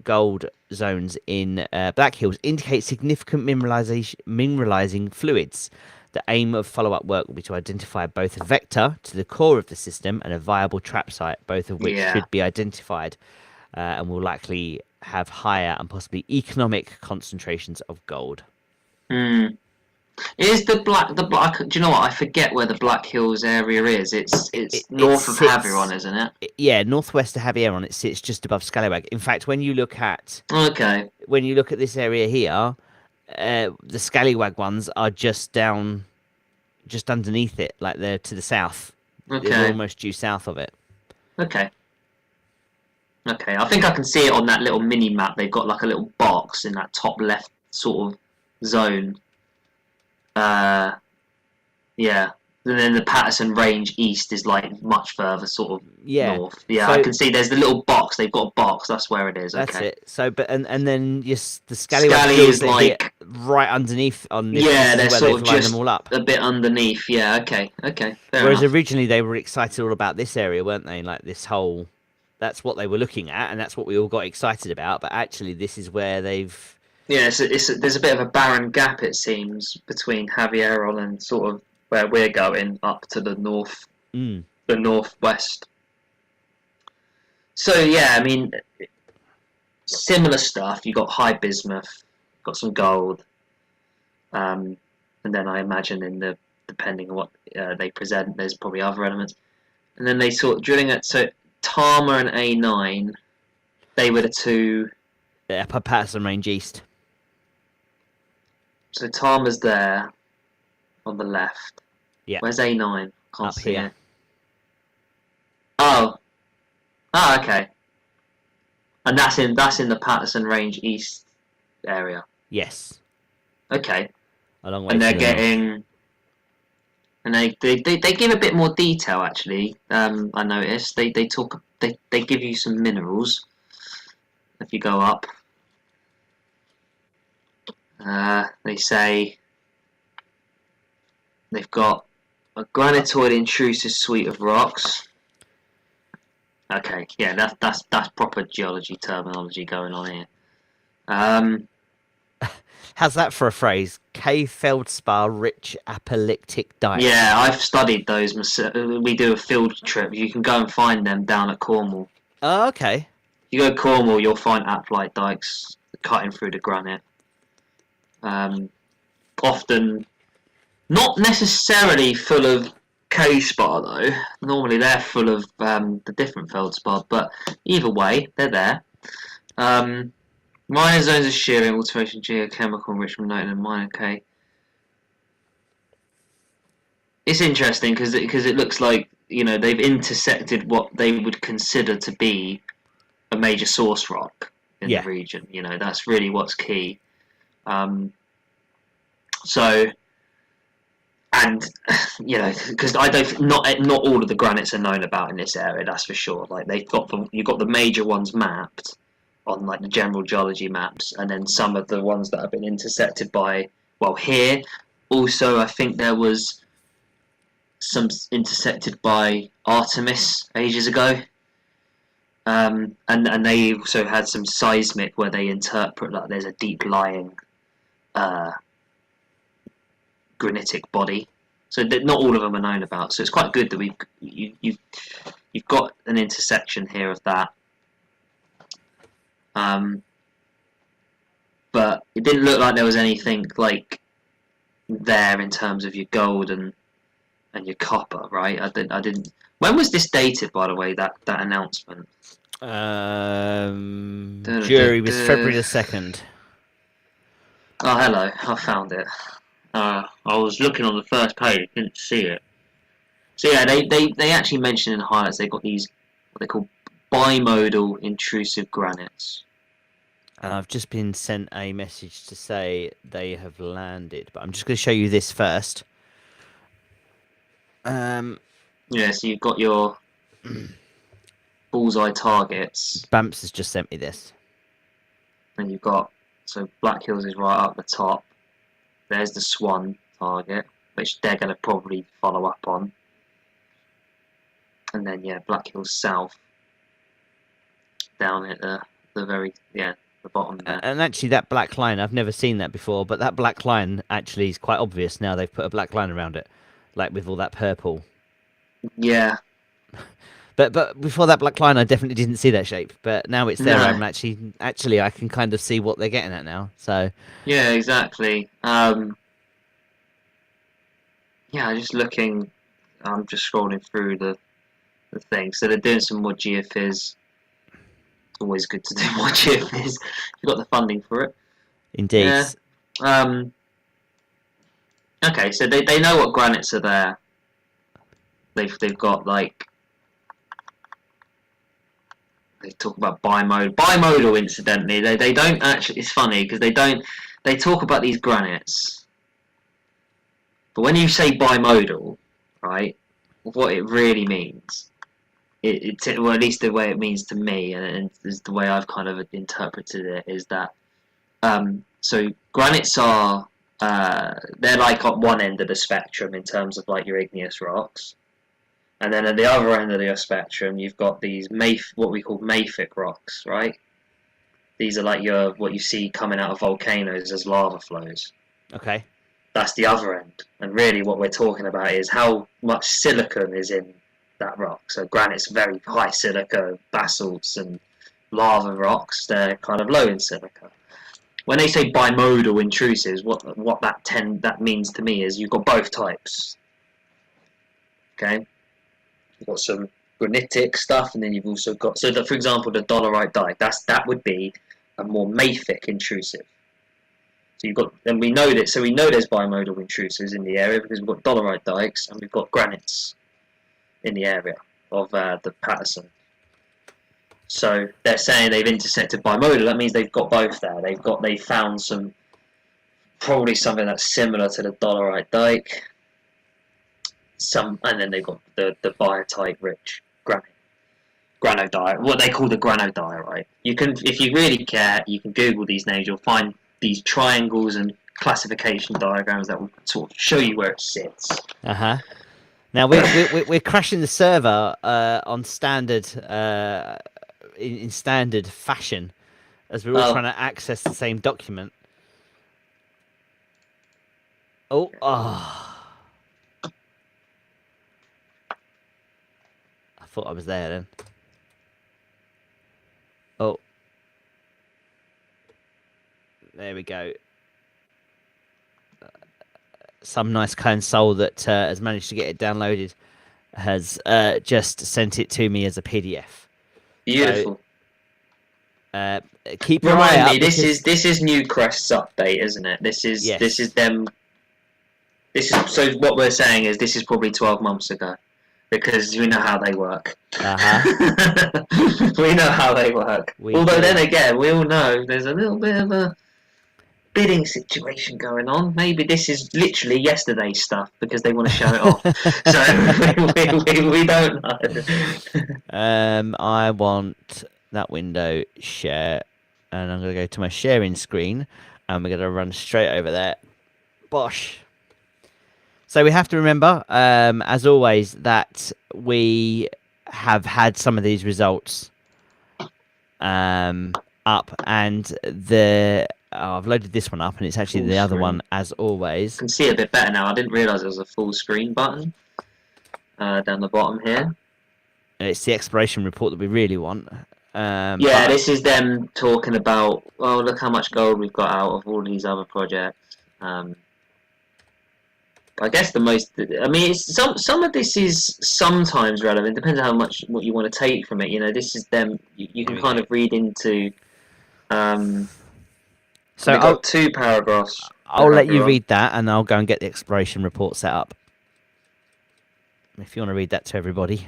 gold zones in Black Hills indicate significant mineralizing fluids. The aim of follow-up work will be to identify both a vector to the core of the system and a viable trap site, both of which should be identified and will likely have higher and possibly economic concentrations of gold. Is the black? Do you know what? I forget where the Black Hills area is. It's north of Havieron, isn't it? Yeah, northwest of Havieron. It sits just above Scallywag. In fact, when you look at this area here, the Scallywag ones are just underneath it, like they're to the south. Okay, they're almost due south of it. Okay, I think I can see it on that little mini map. They've got like a little box in that top left sort of zone. Yeah. And then the Patterson Range East is like much further sort of north. Yeah, so, I can see there's the little box. They've got a box. That's where it is. That's okay. it. So, but and then yes, the Scallywag is like right underneath on this. Yeah, they're where sort of just them all up. A bit underneath. Yeah. Okay. Fair Whereas enough. originally they were excited all about this area, weren't they? Like this whole that's what they were looking at, and that's what we all got excited about. But actually, this is where they've Yeah, there's a bit of a barren gap, it seems, between Havieron and sort of where we're going up to the northwest. So yeah, I mean, similar stuff. You got high bismuth, got some gold, and then I imagine depending on what they present, there's probably other elements. And then they sort of drilling it. So Tama and A9, they were the two. Upper Patterson Range East. So Tama's there on the left. Yeah. Where's A9? Can't Up see here. it. Oh, okay. And that's in the Patterson Range East area. Yes. Okay. A long way. And they're to the north. getting, and they give a bit more detail actually. I noticed they give you some minerals if you go up. They say they've got a granitoid intrusive suite of rocks. Okay, yeah, that's proper geology terminology going on here. How's that for a phrase? Cave feldspar rich apoplectic dikes. Yeah, I've studied those. We do a field trip. You can go and find them down at Cornwall. Oh, okay. You go to Cornwall, you'll find apoplectic dikes cutting through the granite. Often not necessarily full of K-spar though. Normally they're full of the different feldspar, but either way, they're there. Minor zones of shearing, alteration, geochemical enrichment, noted in minor K. It's interesting because it looks like, you know, they've intersected what they would consider to be a major source rock in the region. You know, that's really what's key. So, and you know, because not all of the granites are known about in this area. That's for sure. Like you've got the major ones mapped on like the general geology maps, and then some of the ones that have been intersected by, well, here. Also, I think there was some intersected by Artemis ages ago. And they also had some seismic where they interpret that there's a deep lying granitic body. So that not all of them are known about. So it's quite good that you've got an intersection here of that. But it didn't look like there was anything like there in terms of your gold and your copper, right? I didn't. When was this dated, by the way? That announcement. Jury was February the 2nd. Oh, hello! I found it. I was looking on the first page, didn't see it. So yeah, they actually mentioned in highlights they've got these what they call bimodal intrusive granites. And I've just been sent a message to say they have landed, but I'm just going to show you this first. Yeah, so you've got your bullseye targets. Bamps has just sent me this. And you've got, so Black Hills is right up the top. There's the Swan target, which they're going to probably follow up on. And then, yeah, Black Hills South. Down at the very, the bottom there. And actually that black line, I've never seen that before, but that black line actually is quite obvious now. They've put a black line around it, like with all that purple. Yeah. But before that black line, I definitely didn't see that shape. But now it's there. No. I'm actually I can kind of see what they're getting at now. So yeah, exactly. Yeah, just looking. I'm just scrolling through the thing. So they're doing some more geophys. It's always good to do more geophys. You've got the funding for it. Indeed. Yeah. Okay, so they know what granites are there. They've got like. They talk about bimodal. Incidentally, they don't actually. It's funny because they talk about these granites, but when you say bimodal, right, what it really means, well, at least the way it means to me, and is the way I've kind of interpreted it, is that so granites are they're like on one end of the spectrum in terms of like your igneous rocks, And then at the other end of the spectrum, you've got these what we call mafic rocks, right? These are like what you see coming out of volcanoes as lava flows. Okay. That's the other end. And really what we're talking about is how much silicon is in that rock. So granite's very high silica, basalts and lava rocks, they're kind of low in silica. When they say bimodal intrusives, what that means to me is you've got both types. Okay? You've got some granitic stuff, and then you've also got, for example, the dolerite dike, that would be a more mafic intrusive. So you've got, and we know that, so we know there's bimodal intrusives in the area because we've got dolerite dikes and we've got granites in the area of the Patterson. So they're saying they've intersected bimodal. That means they've got both there. They found probably something that's similar to the dolerite dike. And then they've got the biotite rich granodiorite, what they call the granodiorite. You can, if you really care, you can Google these names. You'll find these triangles and classification diagrams that will sort of show you where it sits. Now we're crashing the server on standard in standard fashion as we're all trying to access the same document. I thought I was there then. Oh, there we go. Some nice kind soul that has managed to get it downloaded has just sent it to me as a PDF. Beautiful. So, keep your eye out. This is Newcrest's update, isn't it? This is them. So what we're saying is this is probably 12 months ago, because we know how they work. We know how they work. Although then again, we all know there's a little bit of a bidding situation going on. Maybe this is literally yesterday's stuff because they want to show it off. So we don't know. I want that window share, and I'm going to go to my sharing screen, and we're going to run straight over there. Bosh. So we have to remember, as always, that we have had some of these results up, and I've loaded this one up, and it's actually the other one, as always. I can see it a bit better now. I didn't realise there was a full screen button down the bottom here. It's the exploration report that we really want. This is them talking about, well, look how much gold we've got out of all these other projects. I guess some of this is sometimes relevant. Depends on what you want to take from it. You know, this is them. You can kind of read into. So I've got 2 paragraphs. I'll let you read that, and I'll go and get the exploration report set up. If you want to read that to everybody.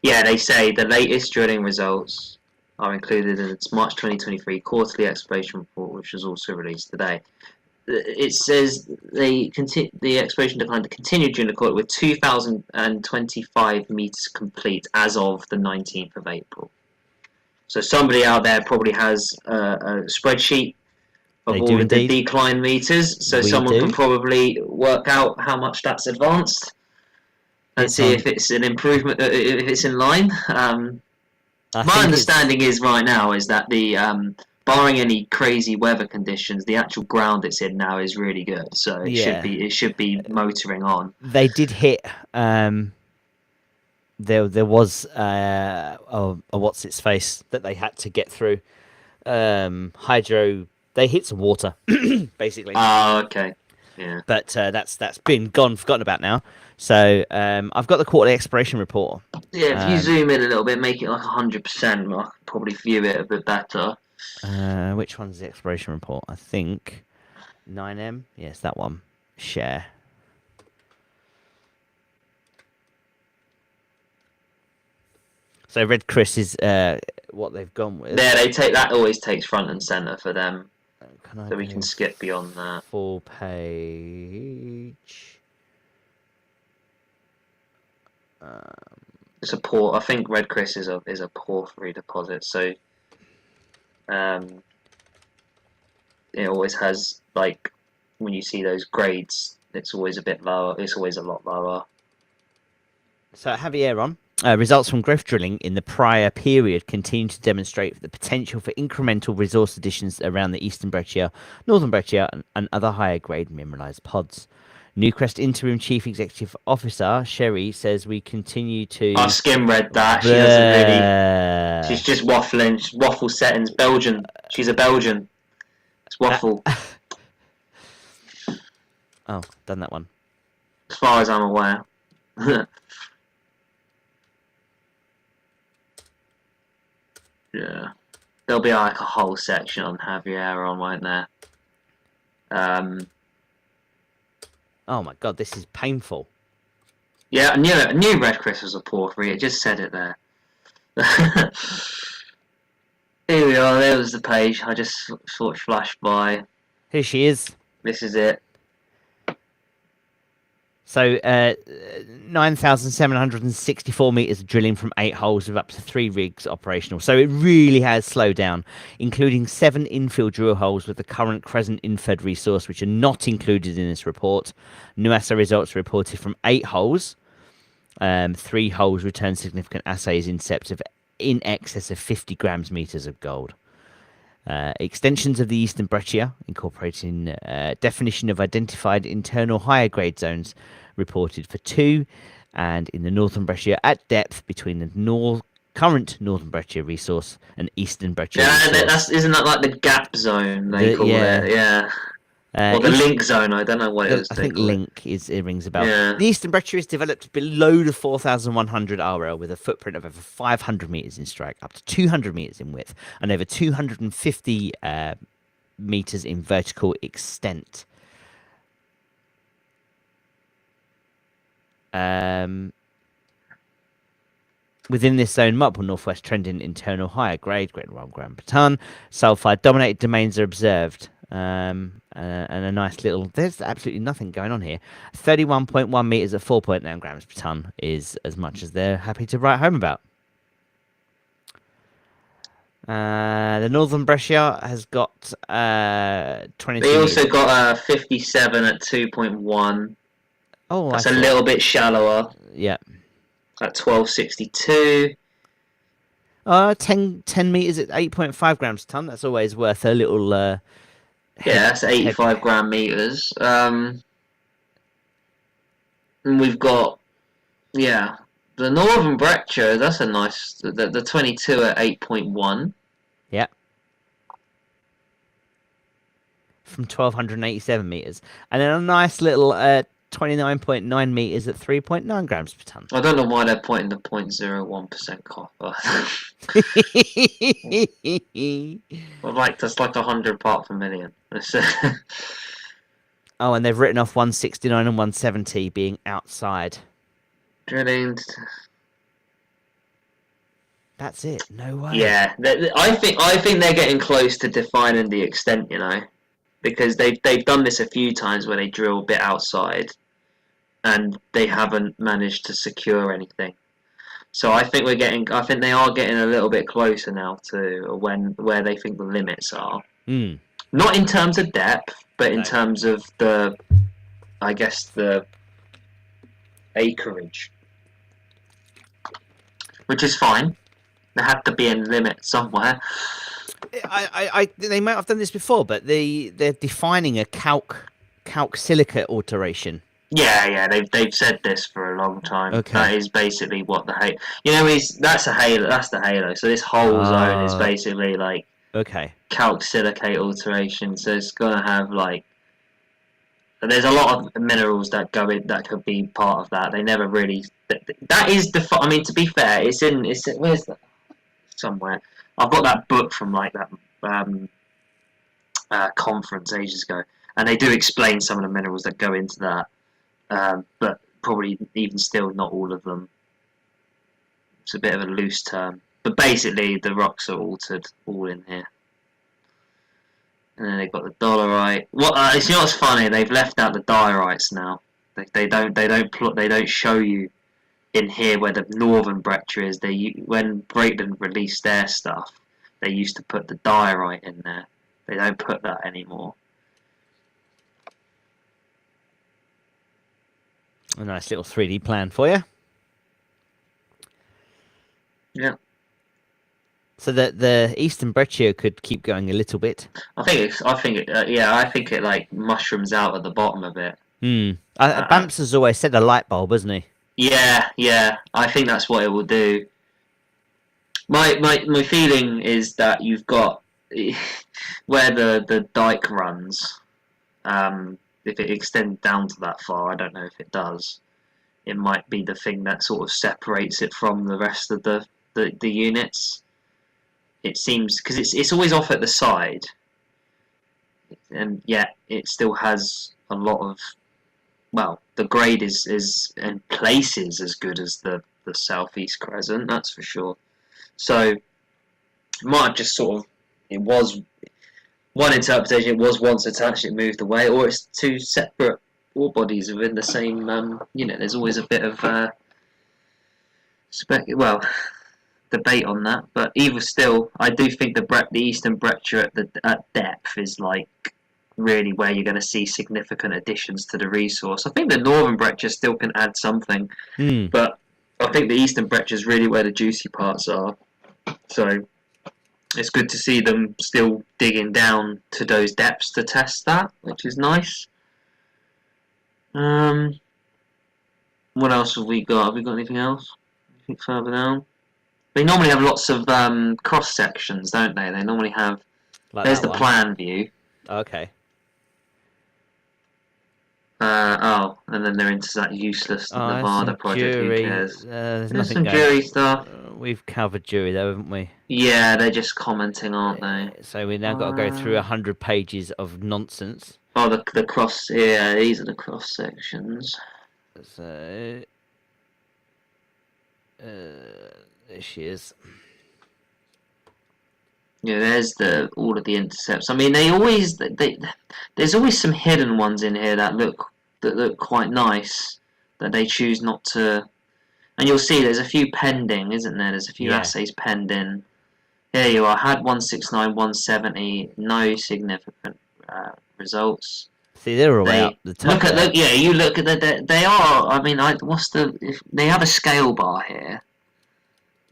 Yeah, they say the latest drilling results are included in its March 2023 quarterly exploration report, which was also released today. It says the exploration decline continued during the quarter with 2,025 meters complete as of the 19th of April. So somebody out there probably has a spreadsheet of all of the decline meters, so someone can probably work out how much that's advanced. And see if it's an improvement, if it's in line. My understanding is right now is that barring any crazy weather conditions, the actual ground it's in now is really good. So it should be motoring on. They did hit. There was a what's its face that they had to get through. Hydro. They hit some water, basically. Oh, okay. Yeah. But that's been forgotten about now. So I've got the quarterly exploration report. Yeah, if you zoom in a little bit, make it like 100%, I could probably view it a bit better. Which one's the exploration report? I think 9M. Yes, that one. Share. So Red Chris is what they've gone with. Yeah, that always takes front and center for them. So we can skip beyond that. Full page. It's a I think red Chris is a porphyry deposit, so it always has, like, when you see those grades, it's always a bit lower. It's always a lot lower. So Havieron, results from growth drilling in the prior period continue to demonstrate the potential for incremental resource additions around the Eastern Breccia, Northern Breccia, and other higher grade mineralized pods. Newcrest Interim Chief Executive Officer Sherry says we continue to. I skim read that. She doesn't really. She's just waffling. Waffle settings. Belgian. She's a Belgian. It's waffle. Oh, done that one. As far as I'm aware. Yeah. There'll be like a whole section on Havieron, won't there? Oh my god, this is painful. Yeah, I knew Red Chris was a porphyry. It just said it there. Here we are. There was the page. I just sort of flashed by. Here she is. This is it. So, 9,764 meters of drilling from 8 holes with up to 3 rigs operational. So it really has slowed down, including 7 infill drill holes with the current Crescent inferred resource, which are not included in this report. New assay results are reported from 8 holes. 3 holes returned significant assays in excess of 50 grams meters of gold. Extensions of the Eastern Breccia, incorporating definition of identified internal higher grade zones, reported for 2, and in the Northern Breccia at depth between the current Northern Breccia resource and Eastern Breccia resource. Isn't that like the gap zone they call it? Yeah. Or the link zone, I don't know what it is. I think link it rings a bell. Yeah. The Eastern Breccia is developed below the 4,100 RL with a footprint of over 500 meters in strike, up to 200 meters in width, and over 250 meters in vertical extent. Within this zone, multiple northwest trending internal higher grade, greater than 1 gram per ton, sulfide dominated domains are observed. And a nice little, there's absolutely nothing going on here. 31.1 meters at 4.9 grams per ton is as much as they're happy to write home about. The Northern Breccia has got 22 They also meters. got 57 at 2.1. Oh, that's a little bit shallower. Yeah. At 1262. 10 meters at 8.5 grams per ton. That's always worth a little. Yeah, that's 85 gram meters. And we've got, the Northern Breccia. That's a nice. The 22 at 8.1. Yeah. From 1,287 meters, and then a nice little 29.9 meters at 3.9 grams per ton. I don't know why they're pointing the 0.01% copper. That's like 100 part per million. Oh, and they've written off 169 and 170 being outside. Drilling. That's it. No way. Yeah, I think they're getting close to defining the extent, because they've done this a few times where they drill a bit outside, and they haven't managed to secure anything. So I think they are getting a little bit closer now to where they think the limits are. Mm. Not in terms of depth, but in terms of the acreage, which is fine. There had to be a limit somewhere. They might have done this before, but they're defining a calc silicate alteration. Yeah, they've said this for a long time. Okay. That is basically what the halo. That's a halo. That's the halo. So this whole zone is basically like calc silicate alteration. So it's gonna have there's a lot of minerals that go in that could be part of that. They never really. That is I mean, to be fair, it's where's that? Somewhere. I've got that book from that conference ages ago, and they do explain some of the minerals that go into that, but probably even still not all of them. It's a bit of a loose term, but basically the rocks are altered all in here. And then they've got the dolerite. What's funny? They've left out the diorites now. They don't show you in here where the northern breccia is, when Breitland released their stuff, they used to put the diorite in there. They don't put that anymore. A nice little 3D plan for you. Yeah. So that the Eastern Breccia could keep going a little bit. I think it like mushrooms out at the bottom of it. Bamps has always said a light bulb, hasn't he? Yeah. I think that's what it will do. My feeling is that you've got where the dike runs. If it extends down to that far, I don't know if it does. It might be the thing that sort of separates it from the rest of the units. It seems because it's always off at the side, and yet it still has a lot of. Well, the grade is in places as good as the southeast crescent, that's for sure. So it might have just sort of it was one interpretation. It was once attached, it moved away, or it's two separate ore bodies within the same. There's always a bit of debate on that, but either still, I do think the Eastern Breccia at depth is like really where you're going to see significant additions to the resource. I think the Northern Breccia still can add something, but I think the Eastern Breccia is really where the juicy parts are. So it's good to see them still digging down to those depths to test that, which is nice. What else have we got? Have we got anything else? Anything further down? They normally have lots of cross sections, don't they? They normally have. Like there's the one. plan view. Okay. And then they're into that useless Nevada project. Juri. Who cares? There's some Juri stuff. We've covered Juri though, haven't we? Yeah, they're just commenting, aren't they? So we now got to go through 100 pages of nonsense. Oh, the cross. Yeah, these are the cross sections. So there she is. Yeah, there's all of the intercepts. I mean, there's always some hidden ones in here that look quite nice that they choose not to. And you'll see there's a few pending, isn't there? There's a few assays pending. Here you are. Had 169, 170, no significant results. See, they're all way up the top. You look at they are. I mean, they have a scale bar here.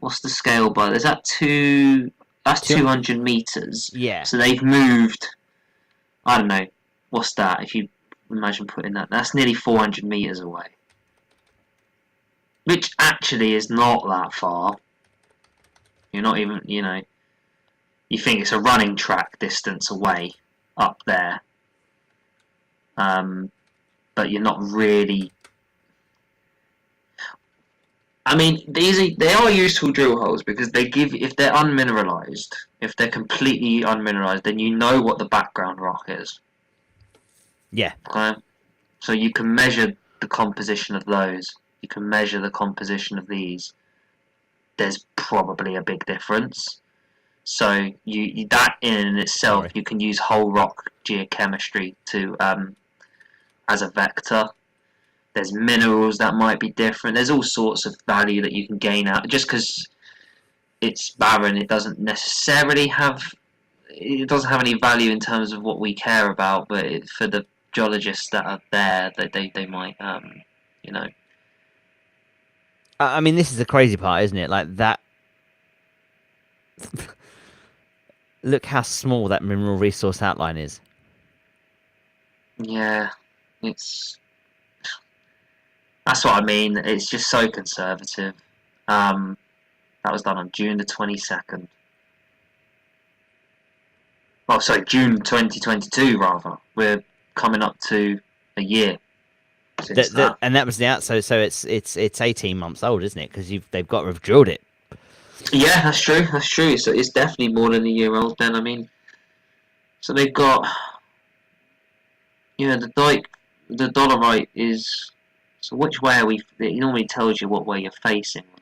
What's the scale bar? Is that two? That's 200 meters. Yeah. So they've moved. I don't know. What's that? If you imagine putting that, that's nearly 400 meters away. Which actually is not that far. You're not even, you think it's a running track distance away up there. But you're not really. I mean, they are useful drill holes because they give, if they're unmineralized, if they're completely unmineralized, then you know what the background rock is. Yeah. Okay? So you can measure the composition of those. You can measure the composition of these. There's probably a big difference. So that in itself, you can use whole rock geochemistry to as a vector. There's minerals that might be different. There's all sorts of value that you can gain out. Just because it's barren, it doesn't necessarily have. It doesn't have any value in terms of what we care about. But for the geologists that are there, they might, I mean, this is the crazy part, isn't it? Like that. Look how small that mineral resource outline is. Yeah, that's what I mean. It's just so conservative. That was done on June the 22nd. Oh, sorry, June 2022, rather. We're coming up to a year since that. And that was the outside, so it's 18 months old, isn't it? Because they've got to have drilled it. Yeah, that's true. That's true. So it's definitely more than a year old. Then I mean, so they've got, the dolerite is. So which way are we? It normally tells you what way you're facing on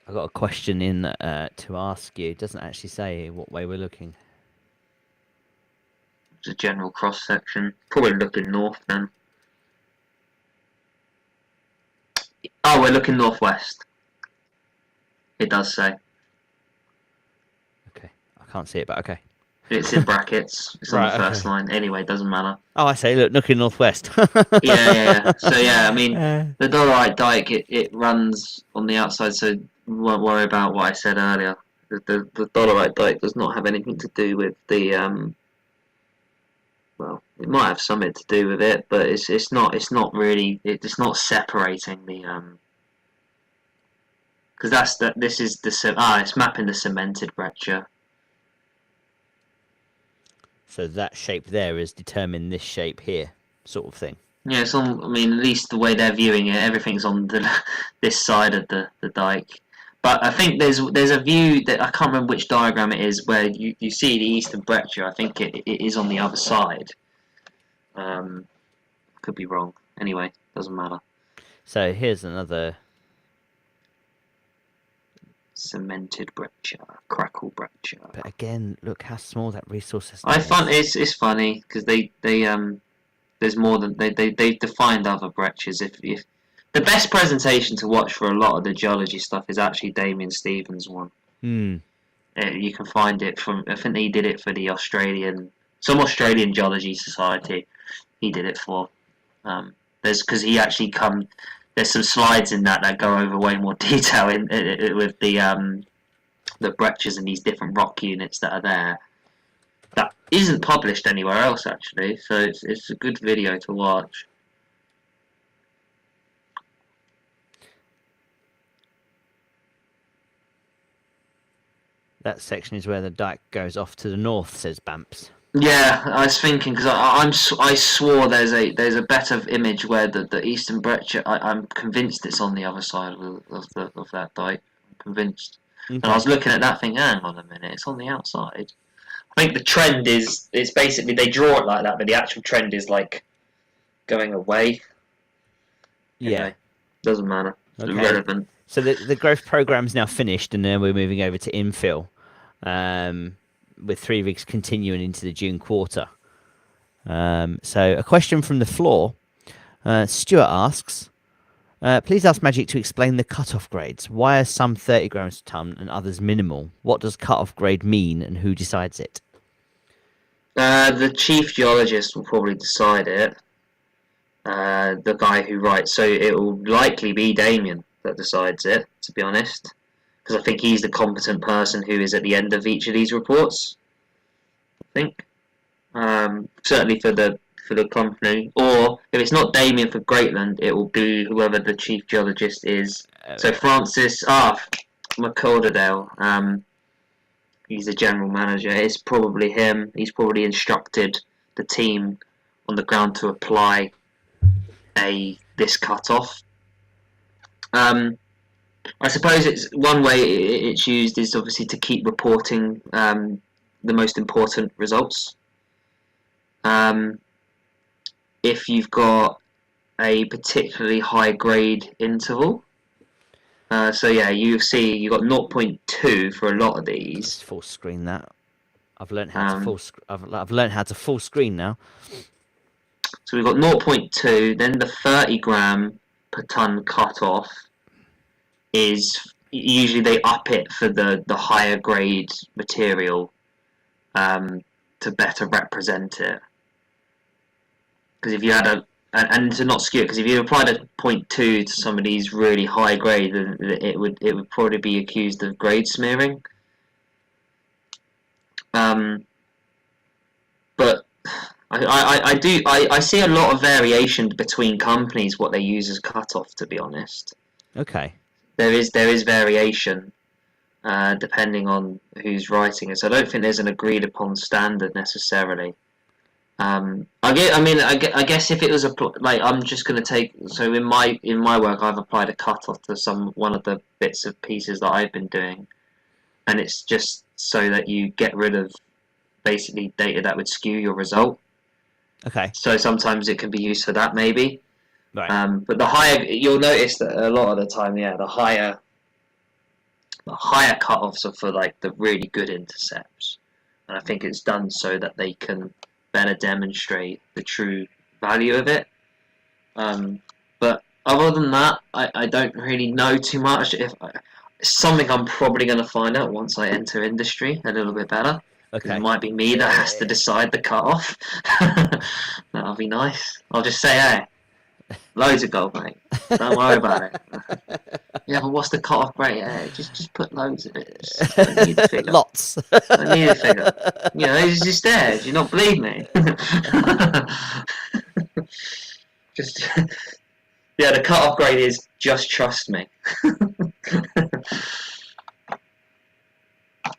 these. I got a question in to ask you. It doesn't actually say what way we're looking. It's a general cross section. Probably looking north then. Oh, we're looking northwest. It does say. Okay, I can't see it, but okay. It's in brackets. It's on Right, the first okay. line. Anyway, doesn't matter. Oh, I say, look, looking northwest. Yeah. So yeah, I mean, the dolerite dike it runs on the outside, so we won't worry about what I said earlier. The dolerite dike does not have anything to do with the well, it might have something to do with it, but it's not really it's not separating the because this is the it's mapping the cemented breccia. So that shape there is determining this shape here, sort of thing. Yeah, it's on. I mean, at least the way they're viewing it, everything's on this side of the dike. But I think there's a view that I can't remember which diagram it is where you see the eastern breccia. I think it is on the other side. Could be wrong. Anyway, doesn't matter. So here's another Cemented breccia, crackle breccia. But again, look how small that resource is. I find it's funny because they there's more than they've defined other breccias. If the best presentation to watch for a lot of the geology stuff is actually Damien Stevens' one. You can find it from, I think he did it for the Australian Geology Society. He did it for. Because he actually there's some slides in that go over way more detail with the breccias and these different rock units that are there. That isn't published anywhere else actually, so it's a good video to watch. That section is where the dike goes off to the north, says Bamps. Yeah, I was thinking because I swore there's a better image where the eastern breccia. I'm convinced it's on the other side of that dike. I'm convinced. Okay. And I was looking at that thing. Hang on a minute, it's on the outside. I think the trend is it's basically they draw it like that, but the actual trend is like going away. Yeah, anyway, doesn't matter. It's Okay. irrelevant. So the growth program's now finished, and then we're moving over to infill, with 3 rigs continuing into the June quarter. So a question from the floor. Stuart asks, please ask Magic to explain the cut-off grades. Why are some 30 grams per tonne and others minimal? What does cut-off grade mean, and who decides it? The chief geologist will probably decide it. The guy who writes, so it will likely be Damien that decides it, to be honest, because I think he's the competent person who is at the end of each of these reports. I think, certainly for the company, or if it's not Damien for Greatland, it will be whoever the chief geologist is. So Francis McCorderdale, he's the general manager. It's probably him. He's probably instructed the team on the ground to apply this cutoff. I suppose it's one way it's used is obviously to keep reporting the most important results. If you've got a particularly high grade interval, so yeah, you see you got 0.2 for a lot of these. Just full screen that. I've learned how to I've learned how to full screen now. So we've got 0.2, then the 30 gram per tonne cutoff is usually they up it for the higher grade material to better represent it. Because if you had and to not skew it, because if you applied a 0.2 to some of these really high grade, then it would probably be accused of grade smearing. But I see a lot of variation between companies what they use as cutoff. To be honest, Okay. there is variation depending on who's writing it. So I don't think there's an agreed upon standard necessarily. I guess if it was I'm just going to take, so in my work I've applied a cutoff to one of the bits of pieces that I've been doing, and it's just so that you get rid of basically data that would skew your result. Okay. So sometimes it can be used for that maybe. Right. But the higher, you'll notice that a lot of the time, yeah, the higher The higher cut-offs are for like the really good intercepts, and I think it's done so that they can better demonstrate the true value of it. But other than that, I don't really know too much. It's something I'm probably going to find out once I enter industry a little bit better. Because it might be me that has to decide the cut-off. That'll be nice. I'll just say, hey, loads of gold, mate. Don't worry about it. Yeah, but what's the cut-off rate? Yeah, just put loads of it. Don't need a figure. Lots. Don't need a figure. You know, it's just there. Do you not believe me? Just, yeah, the cut-off grade is just trust me.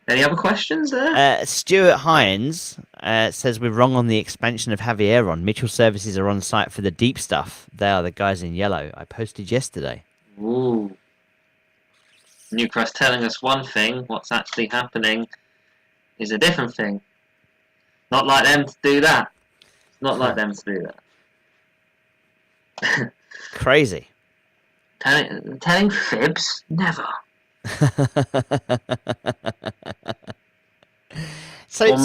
Any other questions there? Stuart Hines says we're wrong on the expansion of Havieron. Mitchell Services are on site for the deep stuff. They are the guys in yellow. I posted yesterday. Ooh. Newcrest telling us one thing, what's actually happening is a different thing. Not like them to do that. Not like them to do that. Crazy. Telling fibs? Never. So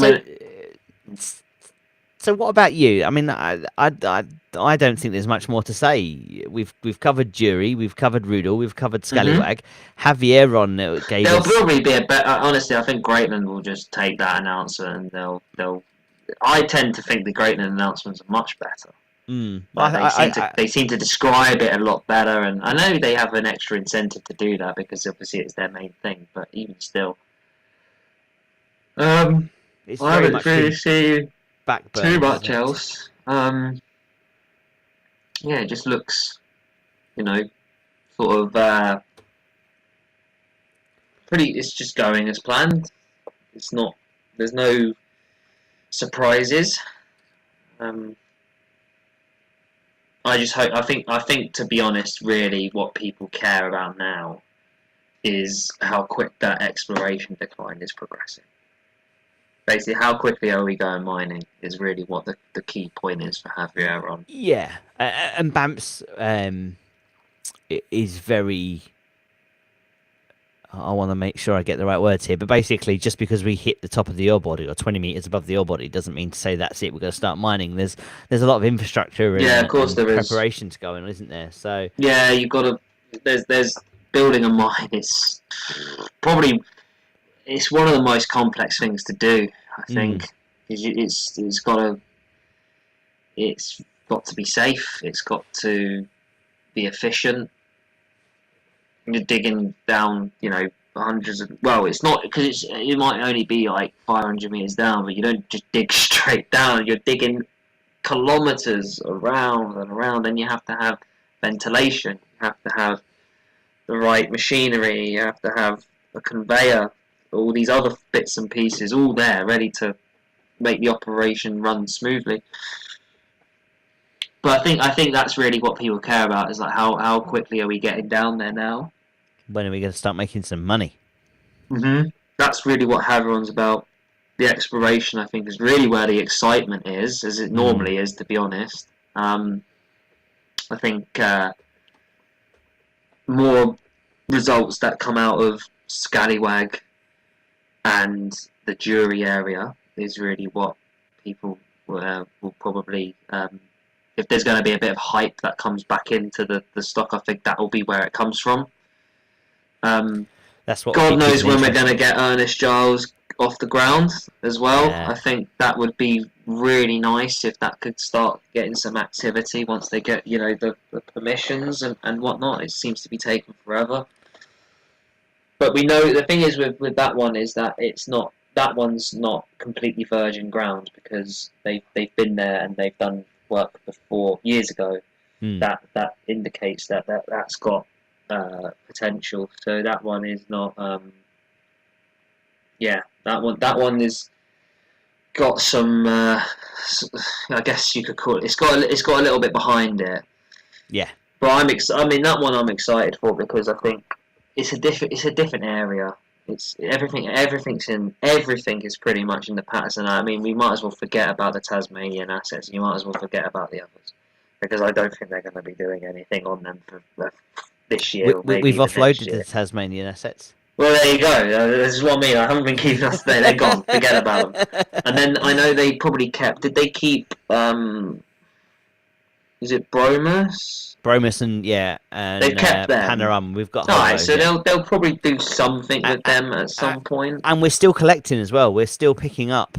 what about you? I mean, I don't think there's much more to say. We've covered Juri, we've covered Ruddall, we've covered Scallywag. Havieron gave There'll us... probably be a better. Honestly, I think Greatland will just take that announcement and they'll. I tend to think the Greatland announcements are much better. They seem to describe it a lot better, and I know they have an extra incentive to do that because obviously it's their main thing. But even still, it's I haven't really seen too much else. Yeah, it just looks, sort of pretty. It's just going as planned. It's not. There's no surprises. I just hope. I think to be honest, really, what people care about now is how quick that exploration decline is progressing. Basically, how quickly are we going mining is really what the key point is for Havieron. Yeah, and Bamps is very... I want to make sure I get the right words here, but basically, just because we hit the top of the ore body or 20 meters above the ore body doesn't mean to say that's it. We're going to start mining. There's a lot of infrastructure and, of course there is preparations going on, isn't there? So yeah, you've got to. There's building a mine. It's probably one of the most complex things to do. I think it's got to be safe. It's got to be efficient. You're digging down, hundreds of... Well, it's not... Because it might only be like 500 meters down, but you don't just dig straight down. You're digging kilometers around and around, and you have to have ventilation. You have to have the right machinery. You have to have a conveyor. All these other bits and pieces, all there, ready to make the operation run smoothly. But I think that's really what people care about, is like how quickly are we getting down there now? When are we going to start making some money? That's really what Havieron's about. The exploration, I think, is really where the excitement is, as it normally is, to be honest. I think more results that come out of Scallywag and the Juri area is really what people will probably... if there's going to be a bit of hype that comes back into the stock, I think that will be where it comes from. That's what God knows when we're going to get Ernest Giles off the ground as well. Yeah. I think that would be really nice if that could start getting some activity once they get, the permissions and whatnot. It seems to be taking forever. But we know the thing is with that one is that that one's not completely virgin ground, because they've been there and they've done work before years ago. That indicates that's got potential. So that one is not. That one is got some. I guess you could call it. It's got a little bit behind it. Yeah. But that one I'm excited for, because I think it's a different area. It's everything is pretty much in the Patterson. I mean, we might as well forget about the Tasmanian assets. You might as well forget about the others, because I don't think they're going to be doing anything on them for this year. We've offloaded the Tasmanian assets. Well, there you go. This is what I mean. I haven't been keeping us today. They're gone. Forget about them. And then I know they probably kept. Did they keep? Is it Bromus? Bromus and They've kept them. Panorama. We've got. All right, those, so yeah. they'll probably do something with them at some point. And we're still collecting as well. We're still picking up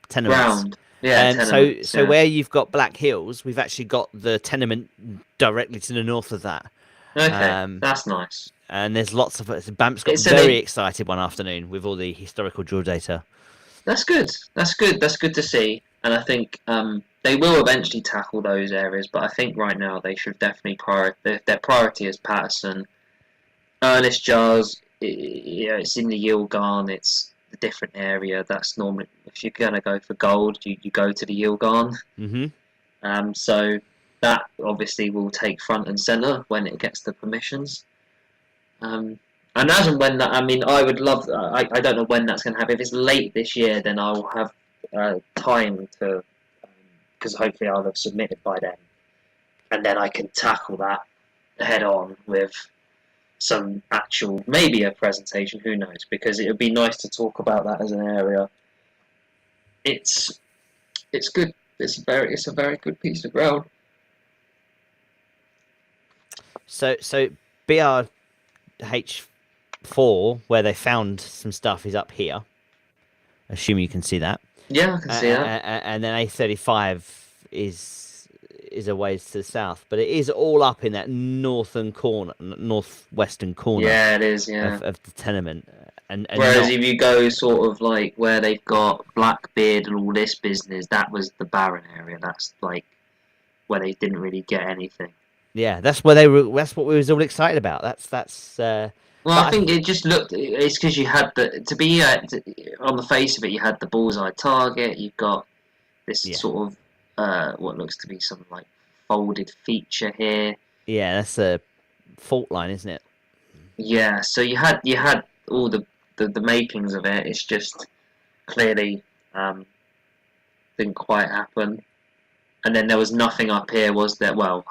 tenements. Ground. Yeah, tenements, so where you've got Black Hills, we've actually got the tenement directly to the north of that. Okay, that's nice. And there's lots of Bamp's got very excited one afternoon with all the historical drill data. That's good. That's good. That's good to see. And I think they will eventually tackle those areas, but I think right now they should definitely their priority is Patterson, Ernest Jars. It's in the Yilgarn. It's a different area. That's normally if you're gonna go for gold, you go to the Yilgarn. Mm-hmm. So that obviously will take front and center when it gets the permissions. And as and when that, I mean, I would love. I don't know when that's going to happen. If it's late this year, then I'll have time to, because hopefully I'll have submitted by then, and then I can tackle that head on with some actual, maybe a presentation. Who knows? Because it would be nice to talk about that as an area. It's good. It's a very good piece of ground. So BRH4, where they found some stuff, is up here. Assume you can see that. Yeah, I can see that. And then A35 is a ways to the south, but it is all up in that northwestern corner. Yeah, it is. Yeah, of the tenement. And whereas if you go sort of like where they've got Blackbeard and all this business, that was the barren area. That's like where they didn't really get anything. Yeah, that's where they were. That's what we was all excited about. That's. Well, I think it just looked. It's because you had on the face of it, you had the bullseye target. You've got this sort of what looks to be some like folded feature here. Yeah, that's a fault line, isn't it? Yeah. So you had all the makings of it. It's just clearly didn't quite happen. And then there was nothing up here, was there? Well,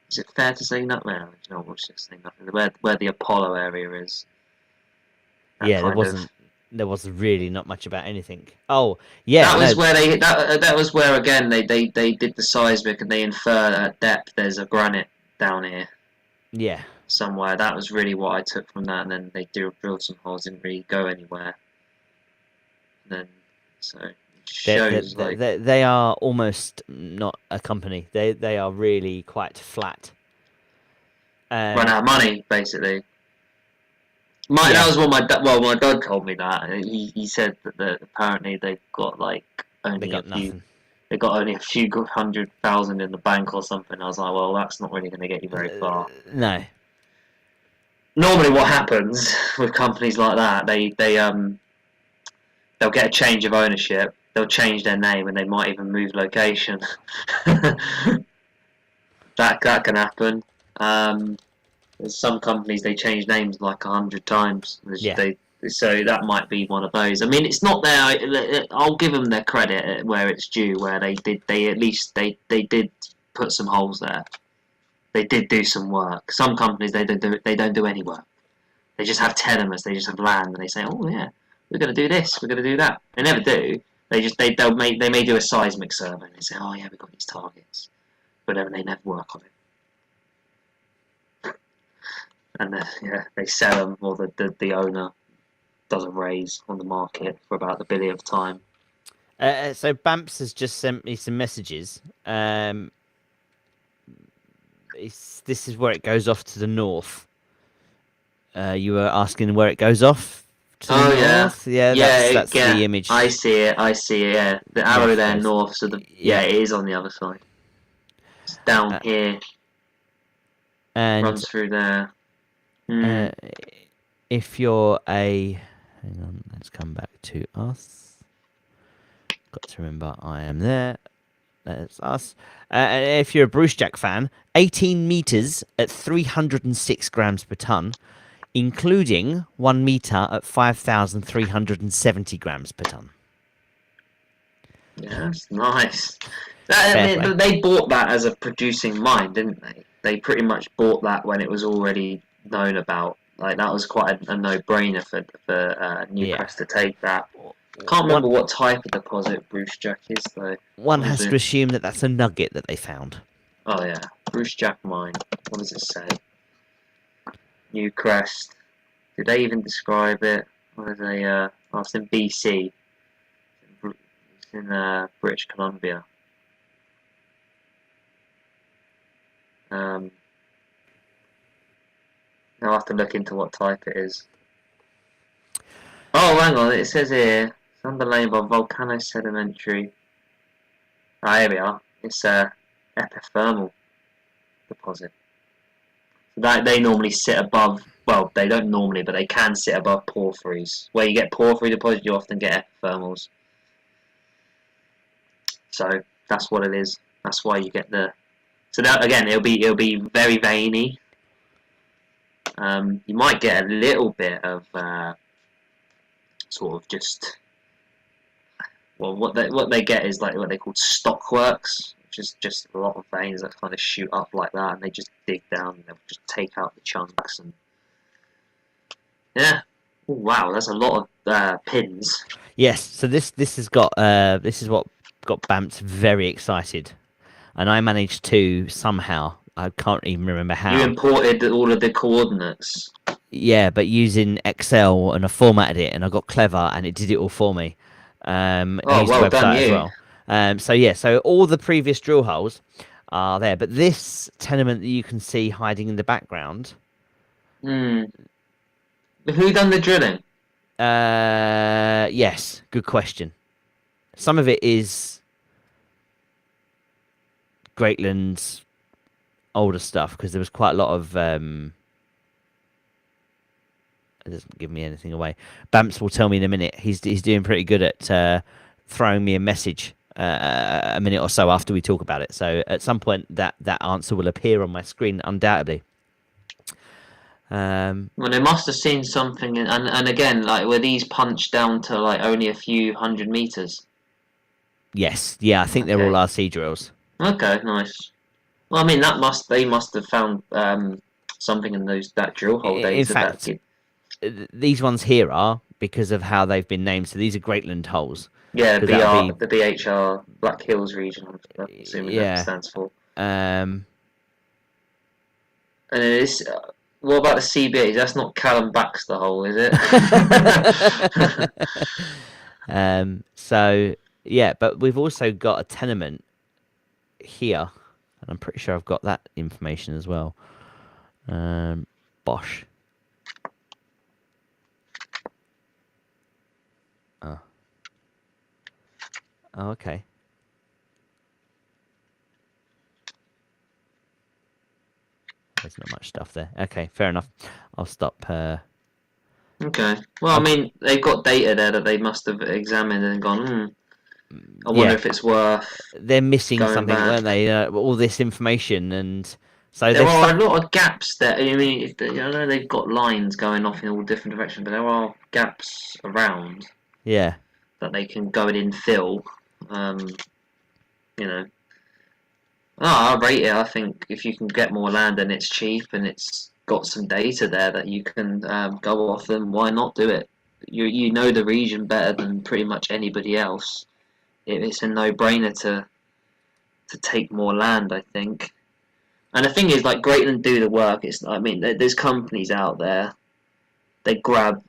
is it fair to say nothing? Well, you know, we'll just say nothing. Where the Apollo area is. Yeah, there wasn't really not much about anything. Oh, yeah. That was where that was where again they did the seismic and they infer at depth there's a granite down here. Yeah. Somewhere. That was really what I took from that, and then they drilled some holes, didn't really go anywhere. And then it shows they are almost not a company. They are really quite flat. Run out of money, basically. That was what my dad told me that. He said that apparently they've got like only a few 100,000 in the bank or something. I was like, well, that's not really going to get you very far. No. Normally, what happens with companies like that, they'll get a change of ownership. They'll change their name and they might even move location. that can happen. Some companies they change names like 100 times. Yeah. So that might be one of those. I mean, it's not there. I'll give them their credit where it's due. Where they at least did put some holes there. They did do some work. Some companies they don't do any work. They just have tenements. They just have land, and they say, "Oh yeah, we're going to do this. We're going to do that." They never do. They may do a seismic survey and they say, "Oh yeah, we've got these targets," but they never work on it. And they sell them, or the owner does a raise on the market for about the billionth time. So Bamps has just sent me some messages. This is where it goes off to the north. You were asking where it goes off to the north? Yeah, that's the image. I see it, yeah. The arrow there north, so it is on the other side. It's down here. And runs through there. If you're hang on, let's come back to us. Got to remember I am there. That's us. If you're a Bruce Jack fan, 18 meters at 306 grams per ton, including 1 meter at 5,370 grams per ton. Yeah, that's nice. They bought that as a producing mine, didn't they? They pretty much bought that when it was already known about. Like that was quite a no-brainer for Newcrest to take that. Can't One, remember what type of deposit Bruce Jack is though. one What has is to it? assume that that's a nugget that they found. Oh yeah, Bruce Jack mine. What does it say? Newcrest. Did they even describe it? What is they? Oh, it's in BC. It's in British Columbia. I'll have to look into what type it is. Oh, hang on. It says here it's underlain by volcanosedimentary. Ah, here we are. It's a epithermal deposit. So that they normally sit above. Well, they don't normally, but they can sit above porphyries. Where you get porphyry deposits, you often get epithermals. So that's what it is. That's why you get the. So that again, it'll be very veiny. You might get a little bit of sort of just. Well, what they get is like what they call stockworks, which is just a lot of veins that kind of shoot up like that, and they just dig down and they'll just take out the chunks and. Yeah. Oh, wow, that's a lot of pins. Yes, so this has got this is what got Bamps very excited, and I managed to somehow, I can't even remember how. You imported all of the coordinates. Yeah, but using Excel, and I formatted it, and I got clever, and it did it all for me. I used well the done, website as you. well. So yeah, so all the previous drill holes are there, but this tenement that you can see hiding in the background. Hmm. Who done the drilling? Yes, good question. Some of it is Greatland's older stuff, because there was quite a lot of. It doesn't give me anything away. Bamps will tell me in a minute. He's doing pretty good at throwing me a message a minute or so after we talk about it. So at some point that answer will appear on my screen, undoubtedly. Well, they must have seen something, and again, like were these punched down to like only a few 100 meters? Yes, yeah, I think they're all RC drills. Okay, nice. Well, I mean, they must have found something in that drill hole data. In fact, these ones here are because of how they've been named. So these are Greatland holes. Yeah, the BHR Black Hills region. I'm assuming that stands for. And it's. What about the CBAs? That's not Callum Baxter hole, is it? So yeah, but we've also got a tenement here, and I'm pretty sure I've got that information as well. Bosh. Oh, okay. There's not much stuff there. Okay, fair enough. I'll stop. Okay. Well, I mean, they've got data there that they must have examined and gone, I wonder if it's worth. They're missing something, back. weren't they? All this information, and so there are a lot of gaps there. I mean, I know they've got lines going off in all different directions, but there are gaps around. Yeah. That they can go and infill. You know. I rate it. I think if you can get more land and it's cheap and it's got some data there that you can go off, then why not do it? You know the region better than pretty much anybody else. It's a no-brainer to take more land, I think. And the thing is, like, Greatland do the work. I mean, there's companies out there. They grab.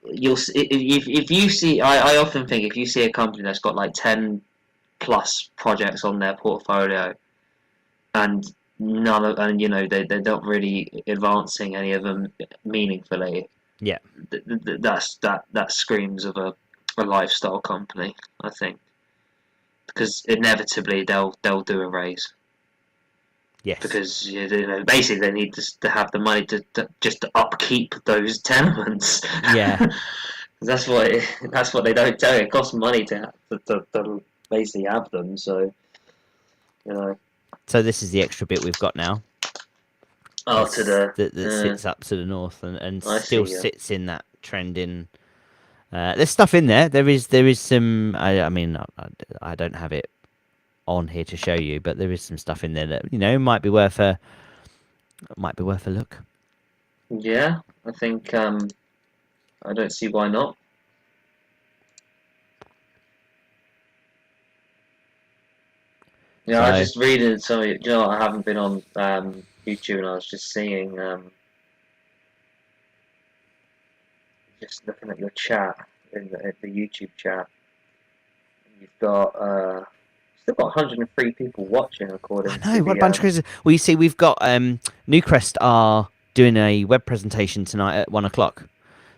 If you see, I often think if you see a company that's got like 10 plus projects on their portfolio, and they're not really advancing any of them meaningfully. Yeah, that screams of a lifestyle company, I think, because inevitably they'll do a raise. Yes. Because basically they need to have the money to just upkeep those tenements. Yeah. that's what they don't tell you. It costs money to basically have them. So So this is the extra bit we've got now. Oh, that sits up to the north and still sits in that trend in. There's stuff in there. There is some. I mean, I don't have it on here to show you, but there is some stuff in there that might be worth a look. Yeah, I think I don't see why not. Yeah, I was So just reading some. You know, I haven't been on YouTube, and I was just seeing, just looking at your chat in the YouTube chat. You've got still got 103 people watching, according I to know, what a the bunch of crazy. Well, you see, we've got Newcrest are doing a web presentation tonight at 1 o'clock.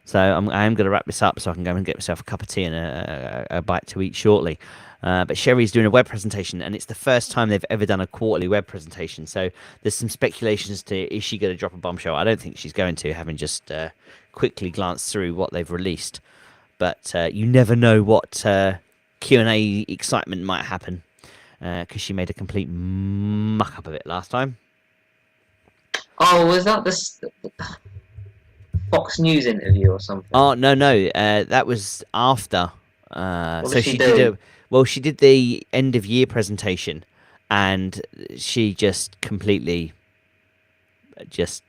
So I am going to wrap this up so I can go and get myself a cup of tea and a bite to eat shortly. But Sherry's doing a web presentation, and it's the first time they've ever done a quarterly web presentation. So there's some speculation as to is she going to drop a bombshell? I don't think she's going to, having just quickly glanced through what they've released. But you never know what Q&A excitement might happen, because she made a complete muck up of it last time. Oh, was that the Fox News interview or something? Oh no, that was after. What So did she do? she did the end of year presentation, and she just completely just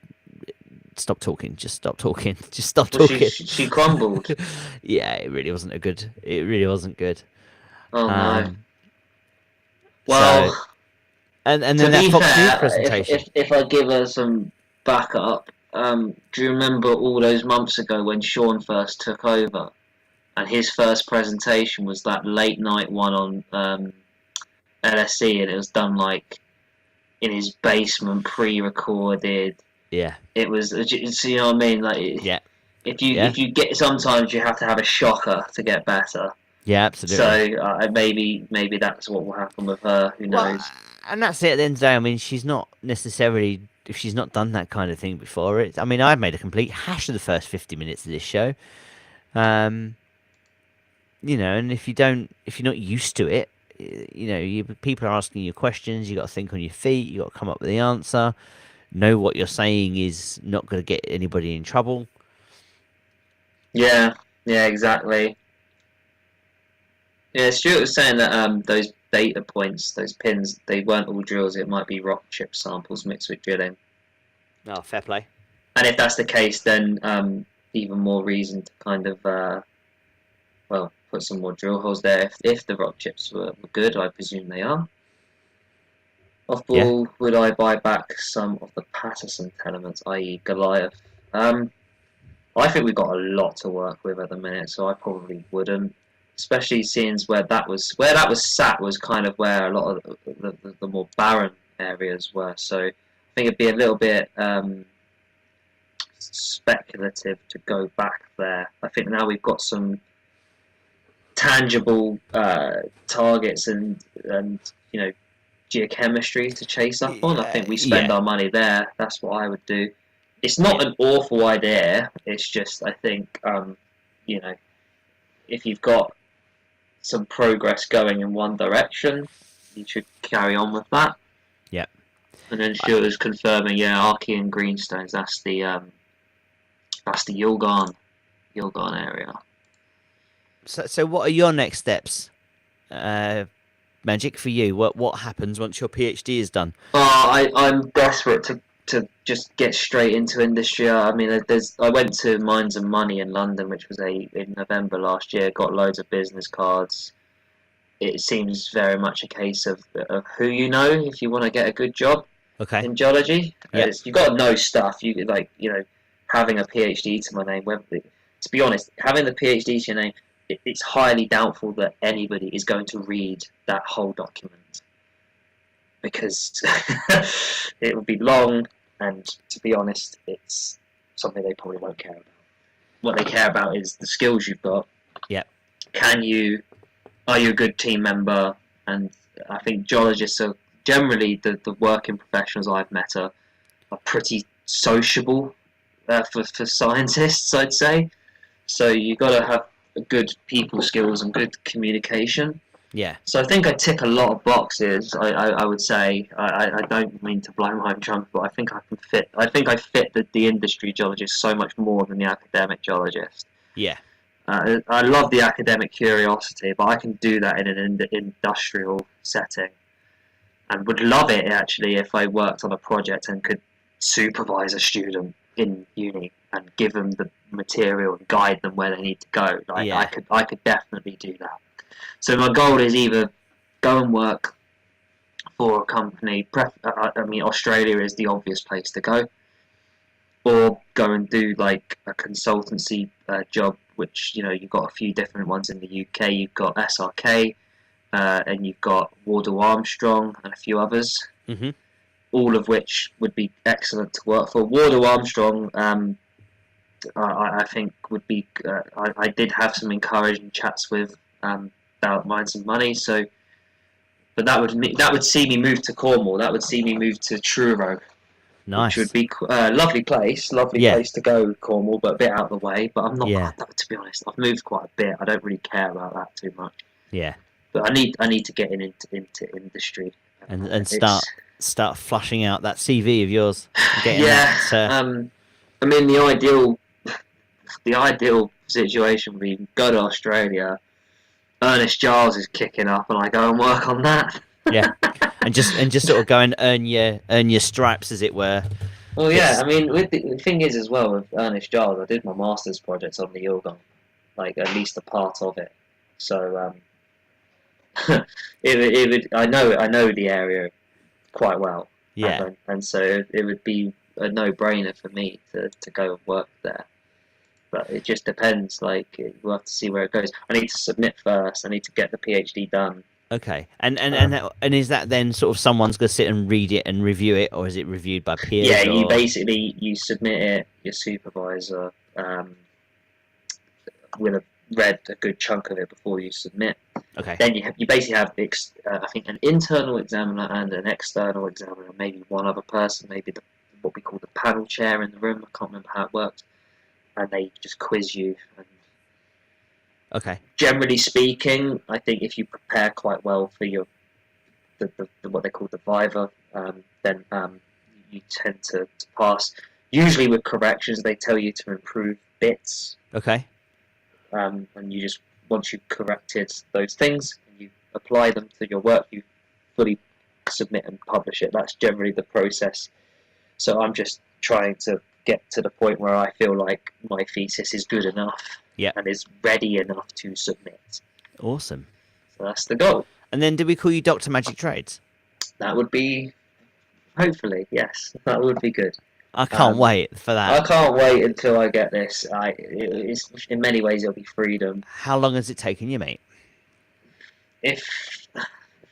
stopped talking. Just stopped talking. Just stopped Well, talking. she crumbled. Yeah, it really wasn't good. It really wasn't good. Oh no. So Well, and to then that be Fox News fair, presentation. if I give her some backup, do you remember all those months ago when Sean first took over, and his first presentation was that late night one on LSE, and it was done like in his basement, pre-recorded. Yeah. It was, you know what I mean? Like, Yeah. if Yeah. you get, sometimes you have to have a shocker to get better. Yeah. Absolutely. So maybe that's what will happen with her. Who Well, knows? and that's it at the end of the day. I mean, she's not necessarily, if she's not done that kind of thing before. I mean, I've made a complete hash of the first 50 minutes of this show. And if you're not used to it, people are asking you questions. You got to think on your feet. You got to come up with the answer. Know what you're saying is not going to get anybody in trouble. Yeah, exactly. Yeah, Stuart was saying that those data points, those pins, they weren't all drills. It might be rock chip samples mixed with drilling. Oh, fair play. And if that's the case, then even more reason to kind of put some more drill holes there. If the rock chips were good, I presume they are. Off ball, would I buy back some of the Patterson tenements, i.e. Goliath? I think we've got a lot to work with at the minute, so I probably wouldn't. Especially seeing where that was sat was kind of where a lot of the more barren areas were. So I think it'd be a little bit speculative to go back there. I think now we've got some tangible targets and geochemistry to chase up on. I think we spend our money there. That's what I would do. It's not an awful idea. It's just, I think, if you've got some progress going in one direction, you should carry on with that. Yeah. And then Stuart was confirming, Archie and Greenstones. That's the Yilgarn area. So what are your next steps, Magic, for you? What happens once your PhD is done? I'm desperate to just get straight into industry. I mean, I went to Minds and Money in London, which was in November last year. Got loads of business cards. It seems very much a case of who you know if you want to get a good job in geology. You've got to know stuff. Having a PhD to my name. To be honest, having the PhD to your name, it's highly doubtful that anybody is going to read that whole document, because it will be long, and to be honest, it's something they probably won't care about. What they care about is the skills you've got. Yeah. Are you a good team member? And I think geologists are generally, the working professionals I've met are pretty sociable for scientists, I'd say. So you've got to have good people skills and good communication. Yeah. So I think I tick a lot of boxes. I would say I don't mean to blow my own trumpet, but I think I can fit. I think I fit the industry geologist so much more than the academic geologist. Yeah. I love the academic curiosity, but I can do that in an industrial setting, and would love it actually if I worked on a project and could supervise a student. in uni and give them the material and guide them where they need to go. Like Yeah. I could definitely do that. So my goal is either go and work for a company. I mean, Australia is the obvious place to go, or go and do like a consultancy job, which you've got a few different ones in the UK. You've got SRK, and you've got Ruddall Armstrong and a few others. Mm-hmm. All of which would be excellent to work for. Ruddall Armstrong, I think would be. I did have some encouraging chats with about Minds and Money. So, but that would see me move to Cornwall. That would see me move to Truro, Nice. which would be a lovely place place to go, Cornwall, but a bit out of the way. But I'm not. Yeah. To be honest, I've moved quite a bit. I don't really care about that too much. Yeah. But I need to get into industry And start flushing out that CV of yours. Getting Yeah. that, I mean, the ideal situation would be go to Australia. Ernest Giles is kicking up, and I go and work on that. yeah, and just sort of go and earn your stripes, as it were. Well, yeah. I mean, the thing is as well with Ernest Giles, I did my master's project on the Yilgarn, like at least a part of it. So it would. I know the area quite well. Yeah. And so it would be a no-brainer for me to go and work there. But it just depends. Like, we'll have to see where it goes. I need to submit first. I need to get the PhD done. Okay. And is that then sort of someone's going to sit and read it and review it, or is it reviewed by peers? Yeah, or... you submit it. Your supervisor will have read a good chunk of it before you submit. Okay. Then you basically have I think an internal examiner and an external examiner, maybe one other person, maybe what we call the panel chair in the room. I can't remember how it works, and they just quiz you. And okay. generally speaking, I think if you prepare quite well for your the what they call the Viva, then you tend to pass. Usually with corrections, they tell you to improve bits. Okay. And you just, once you've corrected those things, and you apply them to your work, you fully submit and publish it. That's generally the process. So I'm just trying to get to the point where I feel like my thesis is good enough and is ready enough to submit. Awesome. So that's the goal. And then did we call you Dr. Magic Trades? That would be, hopefully, yes. That would be good. I can't wait for that. I can't wait until I get this. It's, in many ways, it'll be freedom. How long has it taken you, mate? If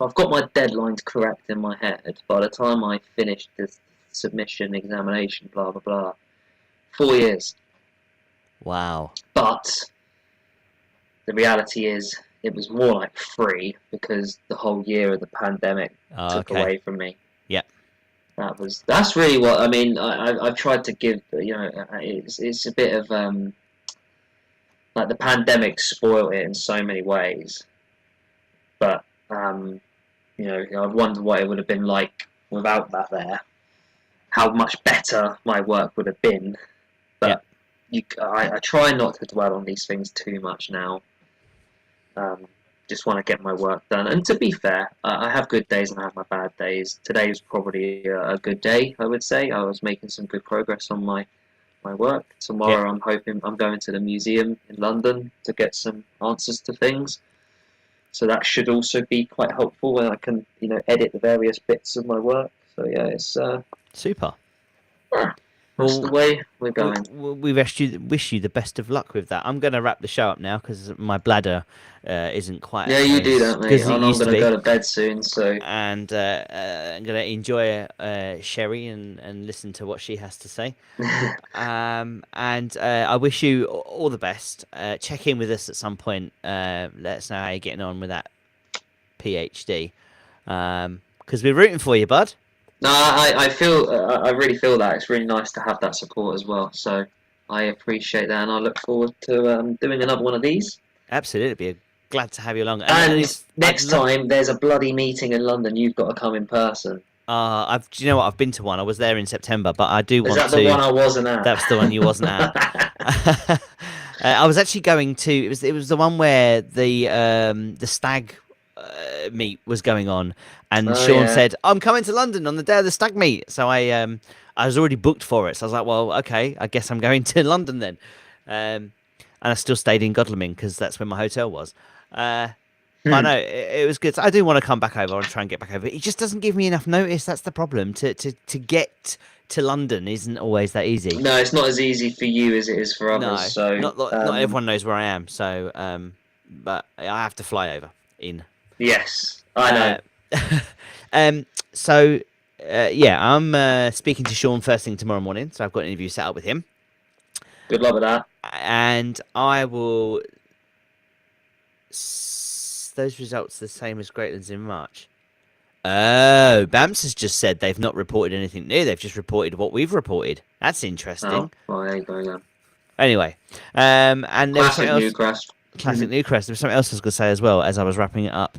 I've got my deadlines correct in my head, by the time I finish the submission, examination, blah, blah, blah, 4 years. Wow. But the reality is it was more like 3 because the whole year of the pandemic took away from me. Yeah. That's really what I mean. I've tried to give, it's a bit of like the pandemic spoiled it in so many ways, but I wonder what it would have been like without that there, how much better my work would have been. But I try not to dwell on these things too much now. Just want to get my work done. And to be fair, I have good days and I have my bad days. Today was probably a good day, I would say. I was making some good progress on my work. Tomorrow I'm hoping I'm going to the museum in London to get some answers to things. So that should also be quite helpful when I can, edit the various bits of my work. So yeah, it's super. That's the way we're going. We wish you the best of luck with that. I'm going to wrap the show up now because my bladder isn't quite. Yeah, you do that, mate. I'm going to go to bed soon, so. And I'm going to enjoy Sherry and listen to what she has to say. And I wish you all the best. Check in with us at some point. Let us know how you're getting on with that PhD. Because we're rooting for you, bud. No, I really feel that. It's really nice to have that support as well. So I appreciate that, and I look forward to doing another one of these. Absolutely. Glad to have you along. And next time there's a bloody meeting in London, you've got to come in person. Do you know what? I've been to one. I was there in September, but I do want to. Is that the one I wasn't at? That's the one you wasn't at. I was actually going to. It was the one where the stag meet was going on, and Oh, Sean yeah. said, "I'm coming to London on the day of the stag meet." So I was already booked for it. So I was like, "Well, okay, I guess I'm going to London then." And I still stayed in Godalming because that's where my hotel was. But no, it was good. So I do want to come back over and try and get back over. It just doesn't give me enough notice. That's the problem. To get to London isn't always that easy. No, it's not as easy for you as it is for others. No, So not everyone knows where I am. So, but I have to fly over in. Yes, I know. So, yeah, I'm speaking to Sean first thing tomorrow morning. So I've got an interview set up with him, Good luck with that. and I will. Those results the same as Greatlands in March. Oh, Bams has just said they've not reported anything new. They've just reported what we've reported. That's interesting. Oh, well, there you go. Then. Anyway, and there was Classic something else. Newcrest. Classic Newcrest. There was something else I was going to say as well as I was wrapping it up.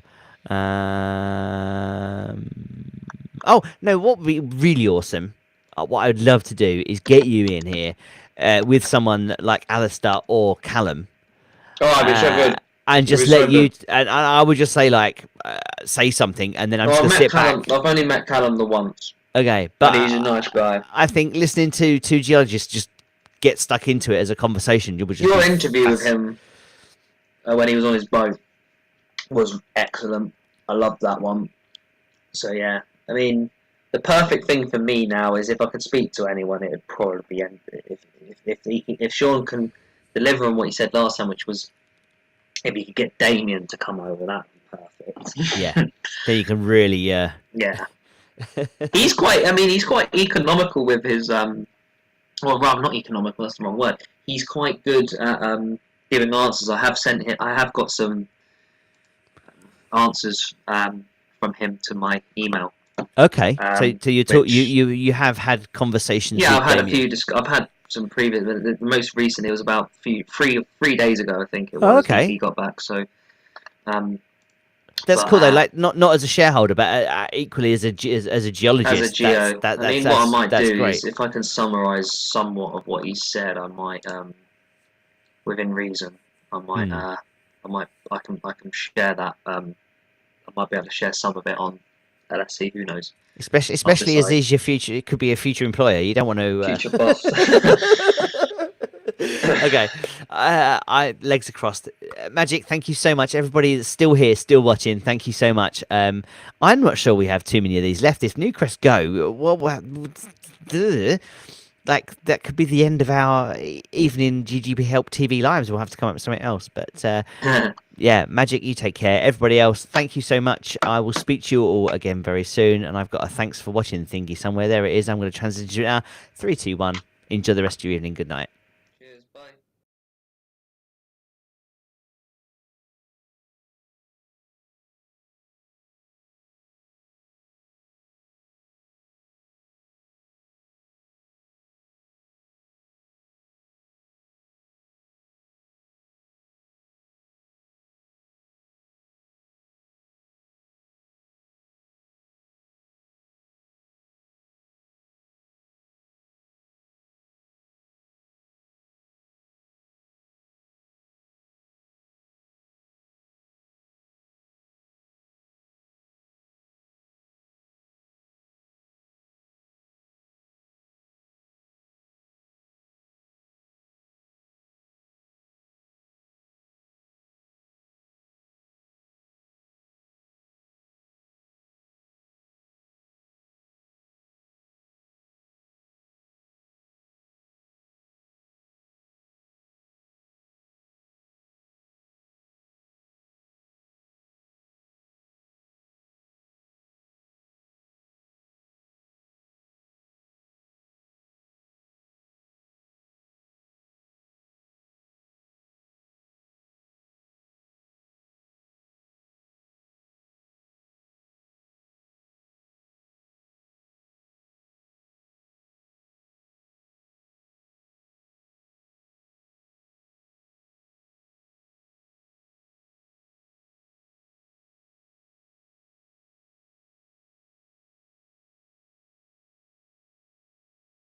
Oh no! What would be really awesome? What I'd love to do is get you in here with someone like Alistair or Callum. Oh, I'd be so good. And just let you, and I would just say like, say something, and then I'm just gonna sit back. I've only met Callum the once. Okay, but he's a nice guy. I think listening to two geologists just get stuck into it as a conversation. Your interview with him when he was on his boat was excellent. I loved that one. So yeah, I mean, the perfect thing for me now is if I could speak to anyone, it would probably be if Sean can deliver on what he said last time, which was. If you could get Damien to come over, that'd be perfect. Yeah, then you can really, Yeah. He's quite economical with his, well, rather not economical, that's the wrong word. He's quite good at giving answers. I have got some answers from him to my email. Okay, so you have had conversations. Yeah, with I've had Damien. I've had some previous. The most recent, it was about three days ago, I think it was. Oh, okay. He got back, so. That's cool though. Like not as a shareholder, but equally as a geologist. As a geo, what I might do great. is if I can summarise somewhat of what he said, I might, within reason, I can share that. I might be able to share some of it on LSC. Who knows? Especially as he's your future, it could be a future employer. You don't want to future boss. Okay, I legs across. Magic, thank you so much. Everybody that's still here, still watching, thank you so much. I'm not sure we have too many of these left. If Newcrest go, well, like that could be the end of our evening GGPHelp TV lives. We'll have to come up with something else. But yeah, Magic, you take care. Everybody else, thank you so much. I will speak to you all again very soon. And I've got a thanks for watching thingy somewhere. There it is. I'm going to transition now. 3, 2, 1. Enjoy the rest of your evening. Good night.